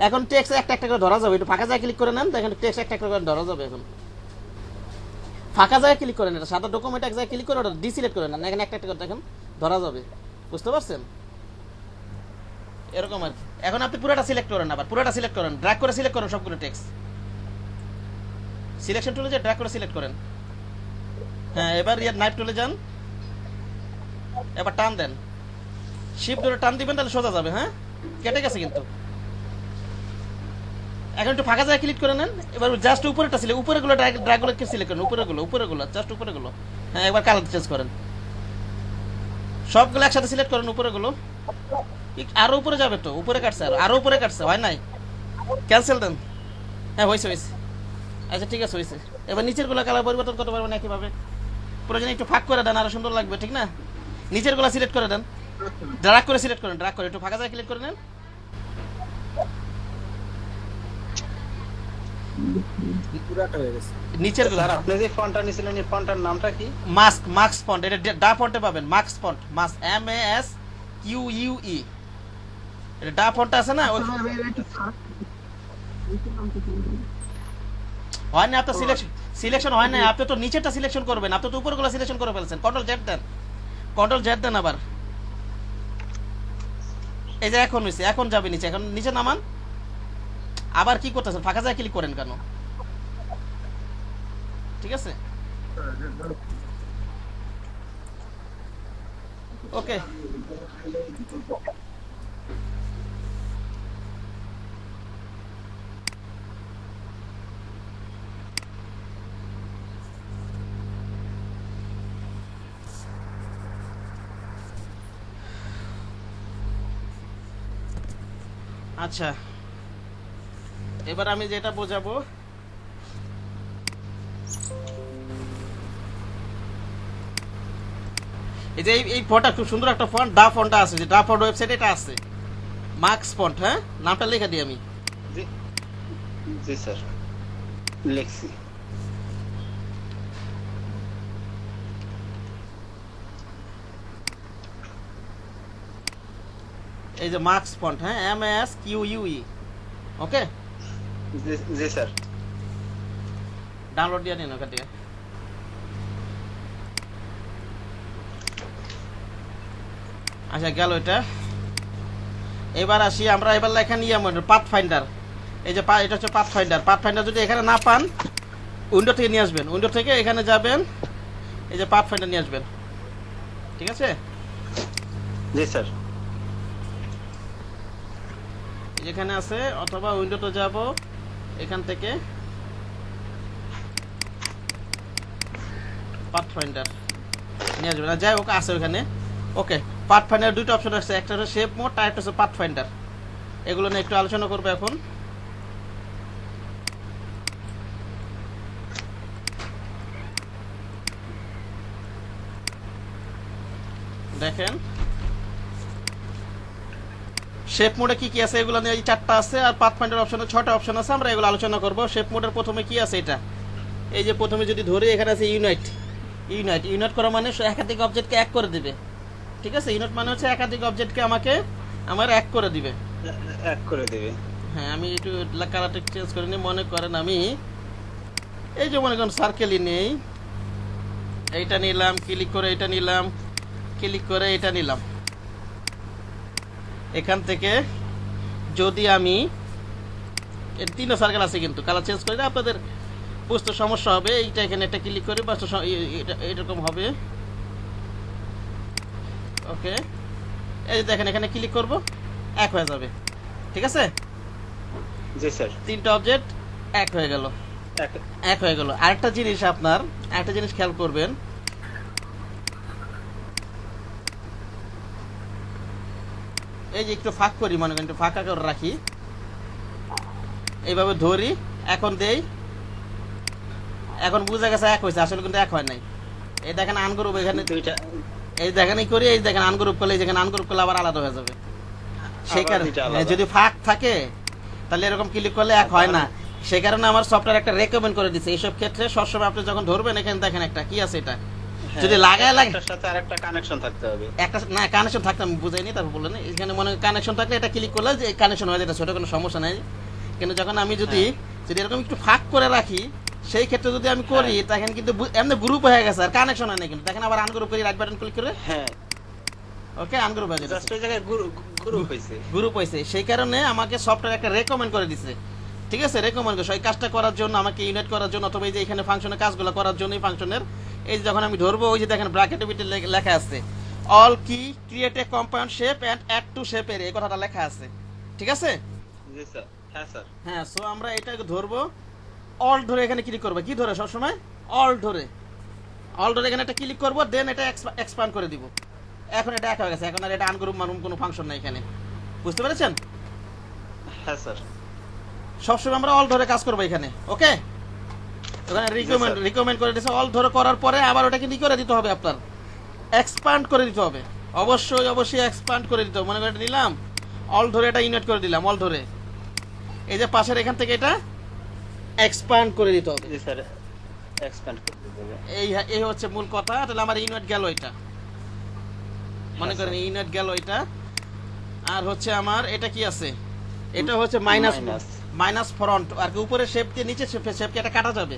Speaker 1: এখন টেক্সট একটা একটা করে ধরা যাবে, একটু ফাঁকা জায়গায় ক্লিক করে নেন, দেখেন টেক্সট একটা একটা করে ধরা যাবে। এখন ফাঁকা জায়গায় ক্লিক করেন, এটা সাদা ডকুমেন্ট এক জায়গায় ক্লিক করে ওটা ডিসিলেক্ট করে নেন, এখানে একটা একটা করে দেখেন ধরা যাবে। বুঝতে পারছেন? এরকম আর কি। এখন আপনি পুরোটা সিলেক্ট করেন, আবার পুরোটা সিলেক্ট করেন, ড্র্যাগ করে সিলেক্ট করেন সবগুলো টেক্সট। সিলেকশন টুলে যে ড্র্যাগ করে সিলেক্ট করেন। হ্যাঁ এবার ইয়ার নাইফ টুলে যান, এবার টান দেন, শিফট ধরে টান দিবেন, তাহলে সোজা যাবে। হ্যাঁ কেটে গেছে কিন্তু। এখন একটু ফাঁকা জায়গায় ক্লিক করে নেন, এবার জাস্ট উপরেটা সিলেক্ট, উপরেগুলো ড্র্যাগগুলো সিলেক্ট করেন, উপরেগুলো জাস্ট উপরেগুলো। হ্যাঁ এবার কালার চেঞ্জ করেন, সবগুলো একসাথে সিলেক্ট করেন, উপরেগুলো। আরো উপরে যাবে তো, উপরে কাটছে, আরো উপরে কাটছে, হয় নাই, ক্যান্সেল দেন। হ্যাঁ হয়েছে। আচ্ছা ঠিক আছে হয়েছে। এবার নিচের গুলো কালার পরিবর্তন করতে পারবেন একইভাবে, প্রয়োজনে একটু ফাঁক করে দেন, আরো সুন্দর লাগবে, ঠিক না? নিচের গুলো সিলেক্ট করে দেন, ড্র্যাগ করে সিলেক্ট করেন, ড্র্যাগ করে একটু ফাঁকা জায়গায় ক্লিক করে নেন।
Speaker 2: পুরাটা হয়ে গেছে।
Speaker 1: নিচের গুলো
Speaker 4: স্যার আপনি যে ফন্টটা নিছিলেন এই ফন্টটার নামটা কি?
Speaker 1: মাস্ক ফন্ট, এটা ডা ফন্টে পাবেন, মাস্ক ফন্ট, MASQUE, এটা ডা ফন্ট আছে না, হয় না আপনার সিলেকশন হয় না, আপনি তো নিচেরটা সিলেকশন করবেন, আপনি তো উপরগুলো সিলেকশন করে ফেলছেন। কন্ট্রোল জেড দেন, আবার এই যে এখন হয়েছে, এখন যাবে নিচে, এখন নিচে নামান। আবার কি করতেছেন, ফাঁকা জায়গায় ক্লিক করেন কেন? ঠিক আছে, ওকে। আচ্ছা, এবার আমি যেটা বোঝাবো, এই যে এই ফন্টটা খুব সুন্দর একটা ফন্ট, ডা ফন্টটা আছে, যে ডা ফন্ট ওয়েবসাইটে এটা আছে, মার্কস ফন্ট। হ্যাঁ, নামটা লেখা দিই আমি।
Speaker 4: জি জি স্যার, লিখছি।
Speaker 1: এই যে মার্কস ফন্ট, হ্যাঁ, MASQUE, ওকে।
Speaker 4: জি স্যার।
Speaker 1: ডাউনলোড দিয়ে নিন ওখান থেকে। আচ্ছা, গেল এটা। এবার আসি আমরা, এবার লেখা নিয়ে পাথ ফাইন্ডার। এই যে এটা হচ্ছে পাথ ফাইন্ডার। পাথ ফাইন্ডার যদি এখানে না পান, উইন্ডো থেকে নিয়ে আসবেন, উইন্ডো থেকে এখানে যাবেন, এই যে পাথ ফাইন্ডার নিয়ে আসবেন। ঠিক আছে,
Speaker 4: জি স্যার।
Speaker 1: যেখানে আছে, অথবা উইন্ডোতে যাব, এখান থেকে পাথ ফাইন্ডার নিয়ে আসবেন। যাই হোক, আছে ওখানে, ওকে। পাথ ফাইন্ডার দুটো অপশন আছে, একটা হচ্ছে শেপ মোড, আর একটা হচ্ছে পাথ ফাইন্ডার। এগুলো নিয়ে একটু আলোচনা করবো এখন। দেখেন শেপ মোডে কি কি আছে, এগুলো নিয়ে এই 4টা আছে, আর পাথ ফাইন্ডার অপশনে 6টা অপশন আছে। আমরা এগুলো আলোচনা করব। শেপ মোডের প্রথমে কি আছে, এটা এই যে প্রথমে যদি ধরি, এখানে আছে ইউনাইট। ইউনাইট করা মানে একাধিক অবজেক্টকে এক করে দিবে। ঠিক আছে, ইউনিট মানে হচ্ছে একাধিক অবজেক্টকে আমার এক করে দিবে,
Speaker 4: এক করে দেবে।
Speaker 1: হ্যাঁ, আমি একটু কালারটা চেঞ্জ করে নিই। মনে করেন আমি এই যে মনে করেন সার্কেলই নেই, এইটা নিলাম, ক্লিক করে এটা নিলাম, ক্লিক করে এটা নিলাম। এখান থেকে যদি আমি, এর 3টা সার্কেল আছে, কিন্তু কালার চেঞ্জ করে আপনাদের বুঝতে সমস্যা হবে। এইটা এখানে একটা ক্লিক করে বাস, এরকম হবে, ওকে। এই যে দেখেন, এখানে ক্লিক করব, এক হয়ে যাবে। ঠিক আছে,
Speaker 4: জি স্যার।
Speaker 1: 3টা অবজেক্ট এক হয়ে গেল, এক হয়ে গেল। আরেকটা জিনিস, আপনার একটা জিনিস খেয়াল করবেন, এই যে একটু ফাঁক করি, মনে করেন একটু ফাঁকা করে রাখি, এইভাবে ধরি, এখন দেই, এখন বুঝা গেছে এক হয়েছে, আসলে কিন্তু এক হয় নাই। এই দেখেন আনগ্রুপ, এখানে
Speaker 4: দুইটা,
Speaker 1: এই দেখেন এই করি, এই দেখেন আনগ্রুপ করলে, এই দেখেন আনগ্রুপ করলে আবার আলাদা হয়ে যাবে। সেই কারণে যদি ফাঁক থাকে, তাহলে এরকম ক্লিক করলে এক হয় না। সেই কারণে আমার সফটওয়্যার একটা রেকমেন্ড করে দিচ্ছে, এইসব ক্ষেত্রে সবসময় আপনি যখন ধরবেন, এখানে দেখেন একটা কি আছে, এটা যদি লাগায়
Speaker 4: একটার সাথে আরেকটা কানেকশন থাকতে হবে।
Speaker 1: একটা না কানেকশন থাকতে, আমি বুঝাইনি, তারপর বললেন এখানে মনে কানেকশন থাকলে এটা ক্লিক করলে যে কানেকশন হয়ে যেটা, সেটা কোনো সমস্যা নাই। কিন্তু যখন আমি যদি এরকম একটু ফাঁক করে রাখি, সেই ক্ষেত্রে যদি আমি করি, তখন কিন্তু এমনি গ্রুপ হয়ে গেছে, আর কানেকশন হয় না। কিন্তু দেখেন আবার আনগ্রুপ করি, রাইট বাটন ক্লিক করে,
Speaker 4: হ্যাঁ,
Speaker 1: ওকে, আনগ্রুপ হয়ে যাচ্ছে,
Speaker 4: জাস্ট ওই জায়গায় গ্রুপ হইছে,
Speaker 1: গ্রুপ হয়েছে। সেই কারণে আমাকে সফটওয়্যার একটা রেকমেন্ড করে দিচ্ছে। ঠিক আছে, রেকমেন্ড করে এই কাজটা করার জন্য, আমাকে ইউনিট করার জন্য, অথবা এই যে এখানে ফাংশনের কাজগুলো করার জন্য, এই ফাংশনের এই যে যখন আমি ধরবো, ওই যে দেখেন ব্র্যাকেটের ভিতরে লেখা আছে অল কি create a compound shape and add to shape, এর এই কথাটা লেখা আছে। ঠিক আছে,
Speaker 4: জি স্যার। হ্যাঁ স্যার।
Speaker 1: হ্যাঁ, সো আমরা এটাকে ধরবো, অল ধরে এখানে ক্লিক করবো। কি ধরে সবসময়? অল ধরে, অল ধরে এখানে একটা ক্লিক করবো, দেন এটা এক্সপ্যান্ড করে দিব। এখন এটা এক হয়ে গেছে, এখন আর এটা আনগ্রুপ মারুম কোনো ফাংশন নাই এখানে। বুঝতে পেরেছেন?
Speaker 4: হ্যাঁ স্যার।
Speaker 1: সবসময় আমরা অল ধরে কাজ করবো এখানে, ওকে। ওখানে রিকমেন্ড করে দিয়েছে, অল ধরে করার পরে আবার ওটাকে কি করে দিতে হবে, আপনার এক্সপ্যান্ড করে দিতে হবে। অবশ্যই এক্সপ্যান্ড করে দিতে হবে। মনে করে নিলাম অল ধরে এটা ইউনিট করে দিলাম, অল ধরে এই যে পাশের এখান থেকে এটা এক্সপ্যান্ড করে দিতে হবে।
Speaker 4: জি স্যার, এক্সপ্যান্ড করে দিতে হবে।
Speaker 1: এই হচ্ছে মূল কথা। তাহলে আমার ইউনিট গেল এটা, মনে করেন ইউনিট গেল এটা। আর হচ্ছে আমার এটা কি আছে, এটা হচ্ছে মাইনাস ফ্রন্ট, আর কি উপরে শেপ দিয়ে নিচে শেপকে এটা কাটা যাবে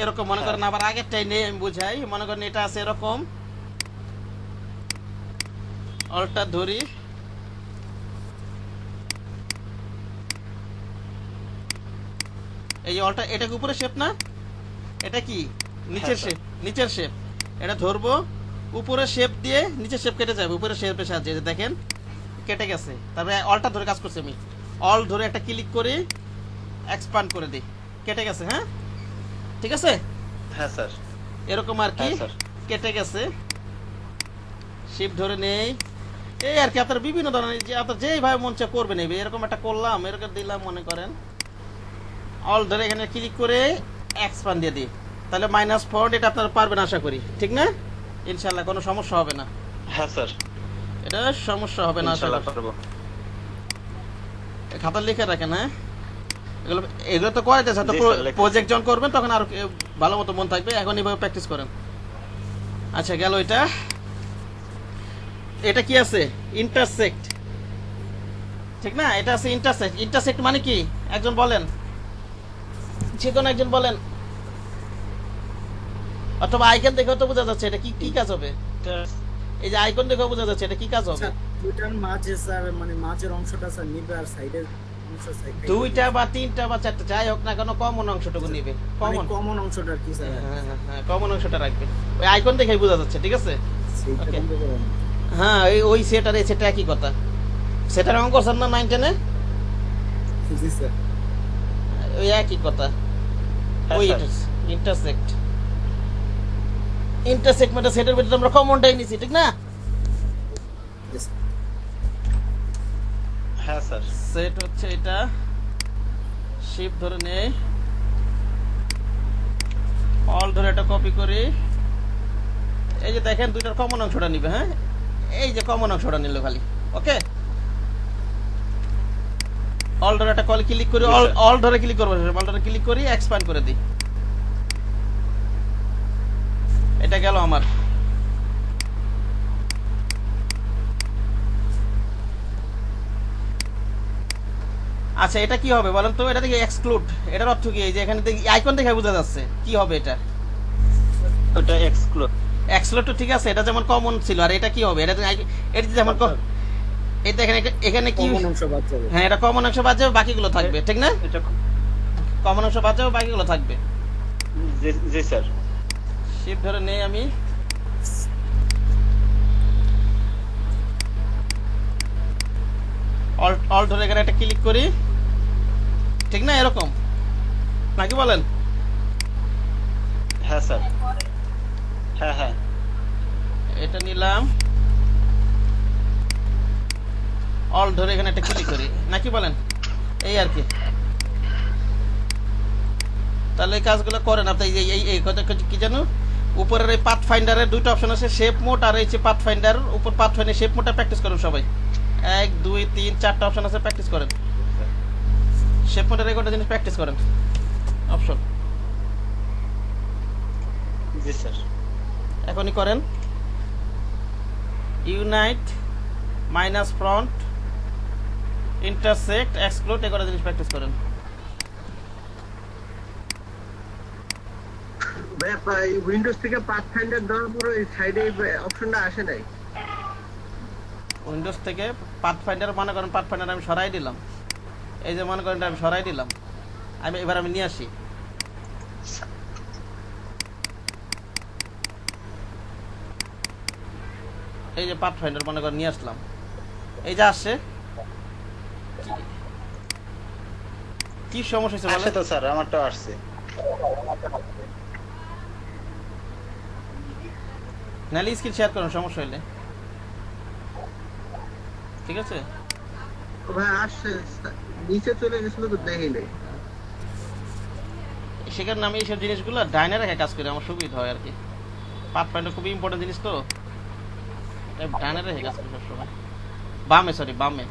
Speaker 1: এরকম। মনে করেন আবার আগেরটাই নেই, আমি বুঝাই। মনে করেন এটা আছে এরকম, অলটা ধরি, এই অলটা, এটা কি উপরে শেপ না? এটা কি নিচের
Speaker 4: হ্যাঁ,
Speaker 1: শেপ? নিচের শেপ। এটা ধরবো, উপরে শেপ দিয়ে নিচের শেপ কেটে যাবে, উপরে শেপের সাহায্যে। এই যে দেখেন কেটে গেছে। তারপরে অলটা ধরে কাজ করছি আমি, অল ধরে একটা ক্লিক করে এক্সপান্ড করে দিই, কেটে গেছে। হ্যাঁ ঠিক আছে,
Speaker 4: হ্যাঁ স্যার।
Speaker 1: এরকম আর কি
Speaker 4: হ্যাঁ, স্যার।
Speaker 1: কেটে গেছে। শিফট ধরে নেই, এই আর কি। আপনার বিভিন্ন ধরনের যে আপনার যেইভাবে মন চায় করবে নেবে। এরকম একটা করলাম, এরকম দিলাম মনে করেন, অল ধরে এখানে ক্লিক করে এক্সপান্ড দিয়ে দিই, তাহলে মাইনাস ফন্ট। এটা আপনারা পারবেন আশা করি, ঠিক না? ইনশাল্লাহ কোনো সমস্যা হবে না,
Speaker 4: হ্যাঁ স্যার,
Speaker 1: এটা সমস্যা হবে না আশা
Speaker 4: ইনশাআল্লাহ
Speaker 1: করি।
Speaker 4: পারবো।
Speaker 1: খাতা লিখে রাখেন। হ্যাঁ, এগুলো এগুলো তো করাইতেছে, তো
Speaker 4: জি স্যার, লিখতেছি।
Speaker 1: প্রজেক্ট যখন করবেন তখন আরো ভালো মতো মন থাকবে। এখন এইভাবে প্র্যাকটিস করেন। আচ্ছা গেল এটা। এটা কি আছে? ইন্টারসেক্ট, ঠিক না? এটা আছে ইন্টারসেক্ট। ইন্টারসেক্ট মানে কি একজন বলেন, যে কোনো একজন বলেন, অথবা আইকন দেখেও তো বোঝা যাচ্ছে এটা কি কি কাজ হবে। এই যে আইকন দেখেও বোঝা যাচ্ছে এটা কি কাজ হবে।
Speaker 2: স্যার, দুইটার মাঝে স্যার মানে মাঝের অংশটা স্যার নিবে আর সাইডের অংশ সাইড
Speaker 1: দুইটা বা তিনটা বা চারটা যাই হোক না কেন, কমন অংশটুকু নিবে। কমন
Speaker 2: কমন অংশটা আর কি স্যার
Speaker 1: কমন অংশটা রাখবে। ওই আইকন দেখেই বোঝা যাচ্ছে, ঠিক আছে?
Speaker 2: সেইটা
Speaker 1: Okay.
Speaker 2: বন্ধ করুন।
Speaker 1: হ্যাঁ, ওই সেট আর এই সেটা একই কথা। সেটার অঙ্ক করছেন না 9 10-এ?
Speaker 2: জি স্যার।
Speaker 1: ওই একই কথা।
Speaker 4: হ্যাঁ,
Speaker 1: ওই
Speaker 4: স্যার।
Speaker 1: ইন্টারসেক্ট। ইন্টারসেক্ট মানে সেটের ভিতরে আমরা কমনটাই নিছি, ঠিক না?
Speaker 2: Yes, sir.
Speaker 4: হ্যাঁ স্যার।
Speaker 1: সেট হচ্ছে এটা, শিফট ধরে নেই, অল ধরে এটা কপি করি। এই যে দেখেন দুইটার কমন অংশটা নিবে। হ্যাঁ, এই যে কমন অংশটা নিল খালি। ওকে, অল ধরে একটা কল ক্লিক করি,
Speaker 4: জি,
Speaker 1: অল
Speaker 4: স্যার।
Speaker 1: অল ধরে ক্লিক করবো, অল ধরে ক্লিক করি এক্সপ্যান্ড করে দিই। এটা গেল আমার। আচ্ছা এটা কি হবে বলেন তো? এটা দেখি এক্সক্লুড, এটার অর্থ কি? এই যে এখানে আইকন দেখে বোঝা যাচ্ছে কি হবে এটা।
Speaker 4: ওটা এক্সক্লুড।
Speaker 1: এক্সক্লুড তো ঠিক আছে, এটা যেমন কমন ছিল। আর এটা কি হবে? এটা এটা যেমন এটা এখানে এখানে কি,
Speaker 2: কমন অংশ বাদ যাবে।
Speaker 1: হ্যাঁ এটা কমন অংশ বাদ যাবে, বাকিগুলো থাকবে, ঠিক না?
Speaker 4: এটা
Speaker 1: কমন অংশ বাদ যাবে, বাকিগুলো থাকবে।
Speaker 4: জি জি স্যার।
Speaker 1: শিফট ধরে নেই আমি, অল ধরে এখানে একটা ক্লিক করি, ঠিক না? এরকম নাকি বলেন?
Speaker 4: হ্যাঁ স্যার। হ্যাঁ হ্যাঁ।
Speaker 1: এটা নিলাম, অল ধরে এখানে একটা ক্লিক করি, নাকি বলেন? এই আর কি। তাহলে এই কাজগুলো করেন আপনি। এই এই এই কথা কি জানো, উপরের এই পাথ ফাইন্ডারের দুইটা অপশন আছে, শেপ মোড আর এই যে পাথ ফাইন্ডার। উপর পাথ ফাইন্ডার শেপ মোডটা প্র্যাকটিস করুন সবাই। 1 2 3 4টা অপশন আছে, প্র্যাকটিস করেন। শেপ মোডের এই কটা জিনিস প্র্যাকটিস করেন অপশন।
Speaker 4: জি স্যার।
Speaker 1: এখনই করেন। Unite, minus front, intersect, exclude, এই কটা জিনিস প্র্যাকটিস করেন।
Speaker 5: ভাই উইন্ডোজ থেকে পাথফাইন্ডার দেওয়ার পরে এই সাইডে অপশনটা আসে নাই।
Speaker 1: উইন্ডোজ থেকে পাথ ফাইন্ডার মনে করেন, পাথ ফাইন্ডার আমি সরাই দিলাম। এই যে মনে করেন এটা আমি সরাই দিলাম, এবার আমি নিয়ে আসি। এই যে পাথ ফাইন্ডার মনে করেন নিয়ে আসলাম, এই যে আসছে। কি সমস্যা হয়েছে
Speaker 4: আসে
Speaker 1: বলেন?
Speaker 4: তো স্যার, আমারটাও আসছে।
Speaker 1: নাহলে স্ক্রিন শেয়ার করুন, সমস্যা হইলে। ঠিক আছে,
Speaker 5: ভাই আসছে, নিচে চলে গেছিল তো দেখি নাই।
Speaker 1: সেখানে আমি এইসব জিনিসগুলো ডাইনে রেখে কাজ করি, আমার সুবিধা হয় আর কি। পাথ ফাইন্ডার খুবই ইম্পর্টেন্ট জিনিস তো, তাই ডাইনে রেখে কাজ করি সবসময়। বামে, সরি বামে,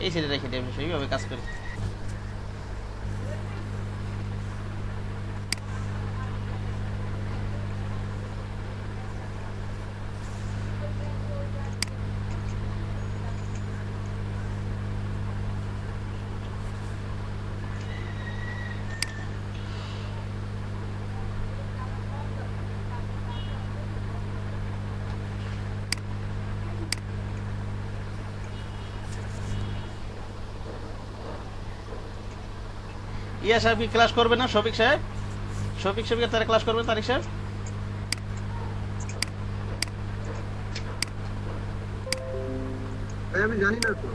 Speaker 1: এই সাইডে রেখে দিই, আমি সেইভাবে কাজ করি। ইয়া সাহেব কি ক্লাস করবে না? শফিক সাহেব তারা ক্লাস করবেন? তারিক সাহেব
Speaker 5: ভাই আমি জানি না তো।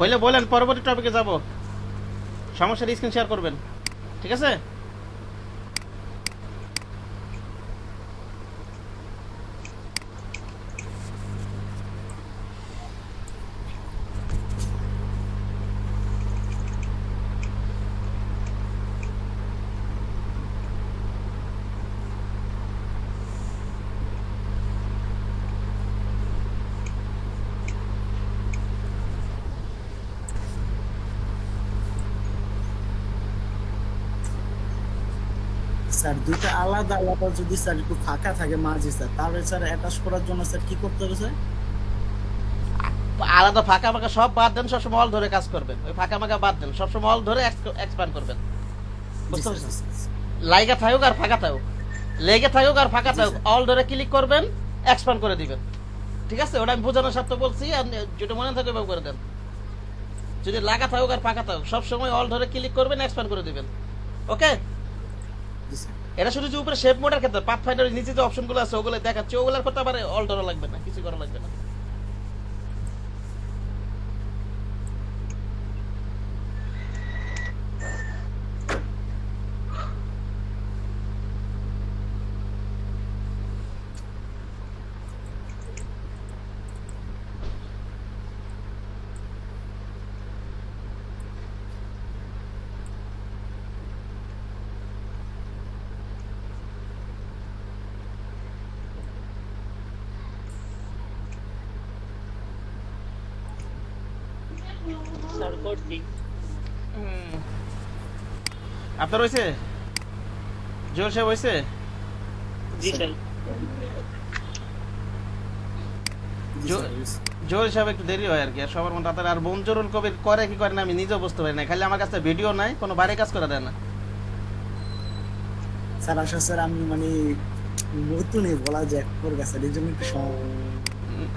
Speaker 1: বললে বলেন, পরবর্তী টপিকে যাব। সমস্যার স্ক্রিন শেয়ার করবেন, ঠিক আছে?
Speaker 2: স্যার দুইটা আলাদা আলাদা যদি স্যার একটু ফাঁকা থাকে মাঝে স্যার, তাহলে স্যার অ্যাটাচ করার জন্য স্যার কি করতে হবে স্যার?
Speaker 1: আলাদা ফাঁকা ফাঁকা সব বাদ দেন, সবসময় অল ধরে কাজ করবেন। ওই ফাঁকা ফাঁকা বাদ দেন, সবসময় অল ধরে এক্সপ্যান্ড করবেন। বুঝতে পারছেন? লাইগা থাকুক আর ফাঁকা থাকুক, লেগে থাকুক আর ফাঁকা থাকুক, অল ধরে ক্লিক করবেন, এক্সপ্যান্ড করে দিবেন। ঠিক আছে? ওটা আমি বোঝানোর স্বার্থে বলছি, আর যেটা মনে থাকে ওইভাবে করে দেন। যদি লাগা থাকুক আর ফাঁকা থাকুক, সবসময় অল ধরে ক্লিক করবেন, এক্সপ্যান্ড করে দিবেন। ওকে?
Speaker 2: জি স্যার।
Speaker 1: এটা শুধু যে উপরে শেপ মোডের ক্ষেত্রে, পাথফাইন্ডারের নিচে যে অপশনগুলো আছে ওগুলো দেখাচ্ছে, ওগুলোর করতে আবার অল ধরা লাগবে না, কিছু করা লাগবে না।
Speaker 3: স্যার করছি।
Speaker 1: আপনার হয়েছে? জোর সাহেব হয়েছে?
Speaker 3: জি স্যার।
Speaker 2: জি
Speaker 1: জো-
Speaker 2: স্যার।
Speaker 1: জোর সাহেব একটু দেরি হয় আর কি, আর সবার মন তাড়াতাড়ি। আর মঞ্জুরুল কবির করে কি করে না আমি নিজেও বুঝতে পারি না, খালি আমার কাছে ভিডিও নাই, কোনো বাইরে কাজ করে দেয় না।
Speaker 2: স্যার আসলে স্যার আমি মানে নতুনই বলা যায় ওর কাছে, এই জন্য একটু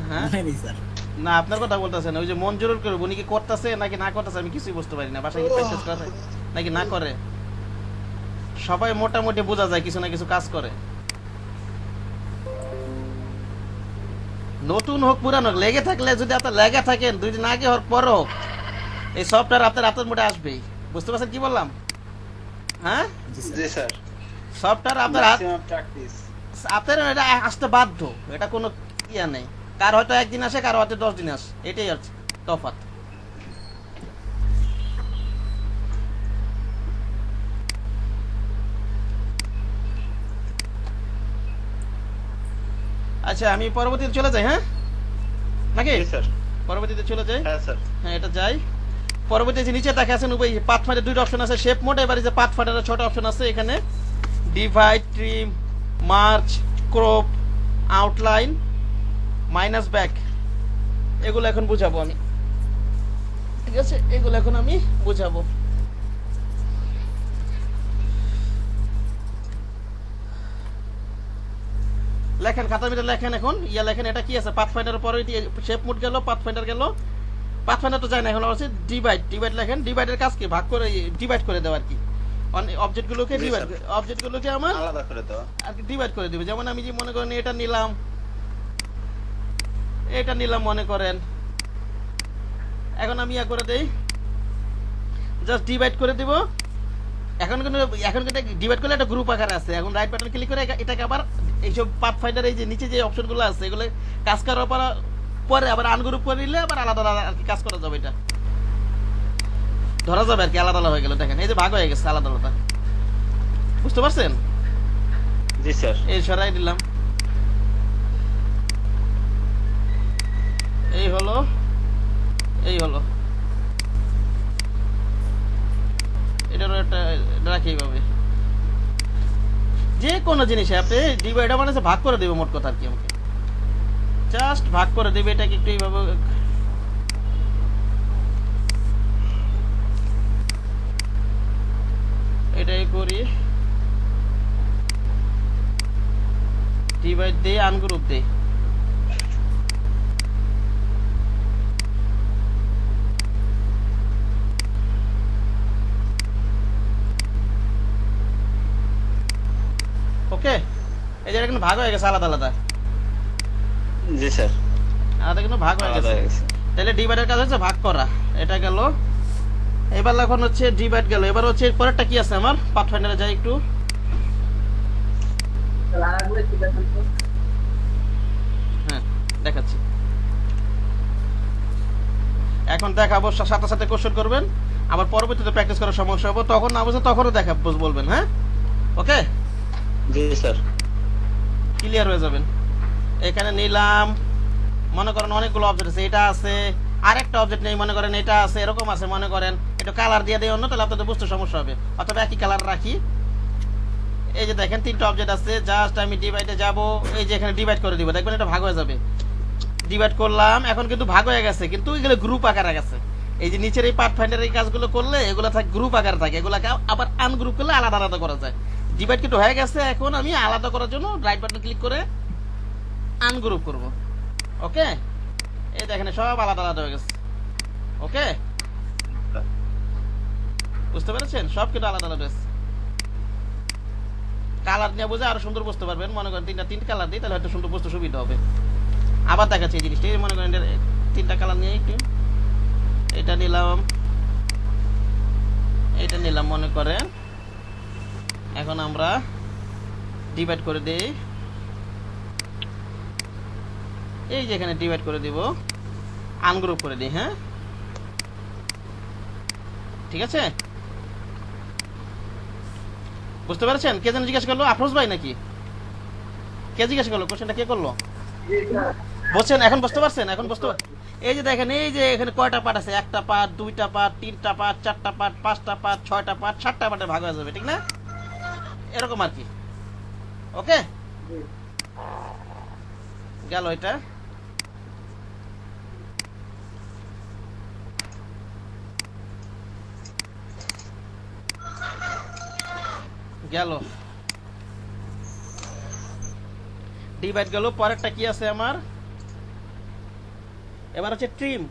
Speaker 1: হ্যাঁ,
Speaker 2: সময় নেই স্যার।
Speaker 1: না আপনার কথা বলতেছেন, ওই যে মঞ্জুরুল কবির উনি কি করতেছে নাকি না করতেছে আমি কিছুই বুঝতে পারি না। বাসায় কি প্র্যাকটিস করে নাকি না করে, সবাই মোটামুটি বোঝা যায় কিছু না কিছু কাজ করে। নতুন হোক পুরানো হোক, লেগে থাকলে যদি আপনার লেগে থাকেন 2 দিন আগে হোক পর হোক, এই সফটওয়্যার আপনার হাতের মধ্যে আসবেই। বুঝতে পারছেন কি বললাম? হ্যাঁ,
Speaker 2: জি স্যার।
Speaker 4: জি স্যার।
Speaker 1: সফটওয়্যার আপনার হাত
Speaker 4: ম্যাক্সিমাম প্র্যাকটিস।
Speaker 1: আপনার এটা আসতে বাধ্য, এটা কোনো ইয়া নেই। কার হয়তো 1 দিন আসে, কার হয়তো 10 দিন আসে, এটাই হচ্ছে তফাৎ। আচ্ছা আমি পরবর্তীতে চলে যাই, হ্যাঁ নাকি?
Speaker 4: জি স্যার।
Speaker 1: পরবর্তীতে চলে যাই।
Speaker 4: হ্যাঁ স্যার।
Speaker 1: হ্যাঁ এটা যাই। পরবর্তী যে নিচে দেখা আছেন পাথফাইন্ডার 2টা অপশন আছে, শেপ মোড। এবারে যে পাথফাইন্ডারের 6টা অপশন আছে এখানে, divide, trim, March, crop, outline, minus back, এগুলো এখন বুঝাবো আমি। ঠিক আছে, এগুলো এখন আমি বুঝাবো। লেখেন, খাতার ভিতরে লেখেন, এখন ইয়া লেখেন। এটা কি আছে? পাথফাইন্ডারের পরে শেপ মোড গেল, পাথফাইন্ডার গেল। পাথফাইন্ডার তো যায় না, এখন আছে ডিভাইড লেখেন। ডিভাইডের কাজ কি? ভাগ করে, ডিভাইড করে দেওয়া আর কি। অবজেক্টগুলোকে
Speaker 4: জি,
Speaker 1: ডিভাইড,
Speaker 4: স্যার।
Speaker 1: অবজেক্টগুলোকে আমার
Speaker 4: আলাদা করে দেওয়া।
Speaker 1: আর কি ডিভাইড করে দিবে। যেমন আমি যে মনে করেন এটা নিলাম, এটা নিলাম মনে করেন, এখন আমি ইয়া করে দেই, জাস্ট ডিভাইড করে দিব। এখন কিন্তু ডিভাইড করলে একটা গ্রুপ আকারে আছে। এখন রাইট বাটন ক্লিক করে এটাকে আবার এইসব পাথফাইন্ডার এই যে নিচে যে অপশনগুলো আছে এগুলো কাজ করার পর পরে আবার আনগ্রুপ করে নিলে আবার আলাদা আলাদা আর কি কাজ করা যাবে, এটা ধরা যাবে আর কি, আলাদা আলাদা হয়ে গেল। দেখেন এই যে ভাগ হয়ে গেছে আলাদা আলাদা, বুঝতে পারছেন?
Speaker 4: জি স্যার।
Speaker 1: এই সরাই দিলাম, এই হলো এই হলো, এটারও একটা রাখি এইভাবে। যে কোনো জিনিসে আপনি ডিভাইডার মানে ভাগ করে দেবে, মোট কথা আর কি, আমাকে জাস্ট ভাগ করে দেবে। এটাকে একটু এইভাবে এটাই করি, ডিভাইড দেই, আনগ্রুপ দেই। ওকে, এই যে কিন্তু ভাগ হয়ে গেছে আলাদা আলাদা,
Speaker 4: জি স্যার।
Speaker 1: আলাদা কিন্তু ভাগ হয়ে গেছে। তাহলে ডিভাইডের কাজ হচ্ছে ভাগ করা, এটা গেল। এবার এখন হচ্ছে ডিভাইড গেল, এবার হচ্ছে পরেরটা কি আছে আমার, পাথফাইন্ডারে যাই একটু। হ্যাঁ দেখাচ্ছি, এখন দেখাবো, সাথে সাথে কোশ্চেন করবেন, আবার পরবর্তীতে প্র্যাকটিস করার সমস্যা হবে, তখন না বুঝে তখনও দেখা বলবেন। হ্যাঁ ওকে,
Speaker 4: জি স্যার।
Speaker 1: ক্লিয়ার হয়ে যাবেন। এখানে নিলাম, মনে করেন অনেকগুলো অবজেক্ট আছে, এটা আছে, আরেকটা অবজেক্ট নেই, মনে করেন এটা আছে, এরকম আছে, মনে করেন একটু কালার দিয়ে দেয় অন্য, তাহলে আপনাদের বুঝতে সমস্যা হবে, অথবা একই কালার রাখি। এই যে দেখেন 3টা অবজেক্ট আছে, জাস্ট আমি ডিভাইডে যাব, এই যে এখানে ডিভাইড করে দিব, দেখবেন এটা ভাগ হয়ে যাবে। ডিভাইড করলাম, এখন কিন্তু ভাগ হয়ে গেছে, কিন্তু এগুলো গ্রুপ আকারে গেছে। এই যে নিচের এই পাথফাইন্ডার এই কাজগুলো করলে এগুলো থাকে গ্রুপ আকারে থাকে, এগুলোকে আবার আনগ্রুপ করলে আলাদা আলাদা করা যায়। ডিভাইড কিন্তু হয়ে গেছে, এখন আমি আলাদা করার জন্য রাইট বাটন ক্লিক করে আনগ্রুপ করব। ওকে, এই দেখেন সব আলাদা আলাদা হয়ে গেছে। ওকে, বুঝতে পেরেছেন? সব কিন্তু আলাদা আলাদা হয়েছে। কালার নিয়ে বুঝে আরো সুন্দর বুঝতে পারবেন, মনে করেন 3টা কালার দিই, তাহলে হয়তো সুন্দর বুঝতে সুবিধা হবে। আবার দেখাচ্ছি এই জিনিসটা, মনে করেন 3টা কালার নিয়ে একটু, এটা নিলাম, এটা নিলাম, মনে করেন এখন আমরা ডিভাইড করে দিই, এই যে এখানে ডিভাইড করে দিব, আনগ্রুপ করে দিই। হ্যাঁ ঠিক আছে, বুঝতে পেরেছেন? কে যেন জিজ্ঞাসা করলো, আফরোজ ভাই নাকি? কে জিজ্ঞাসা করলো, কোশ্চেনটা কে করলো? বুঝছেন? এখন বুঝতে পারছেন? এখন বুঝতে এই যে দেখেন, এই যে এখানে কয়টা পার্ট আছে, 1টা পার্ট, 2টা পার্ট, 3টা পার্ট, 4টা পার্ট, 5টা পার্ট, 6টা পার্ট, 7টা পার্টে ভাগ হয়ে যাবে, ঠিক না? এরকম আর কি। ওকে, গেল এটা। গেল ডিভাইড গেল, পরেরটা কি আছে আমার, এবার হচ্ছে ট্রিম।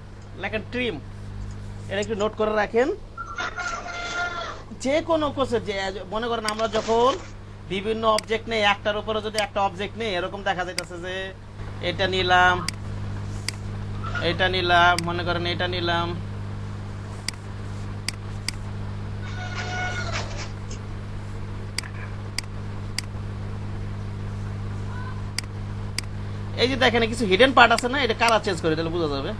Speaker 1: লেখেন ট্রিম, এটা একটু নোট করে রাখেন। যে কোনো কোর্সের, যে মনে করেন আমরা যখন বিভিন্ন অবজেক্ট নেই, একটার উপরে যদি একটা অবজেক্ট নেই, এরকম দেখা যাইতেছে যে এটা নিলাম, এটা নিলাম, মনে করেন এটা নিলাম, এই যে দেখেন কিছু হিডেন পার্ট আছে না, এটা কালার চেঞ্জ করে দিলে বোঝা যাবে।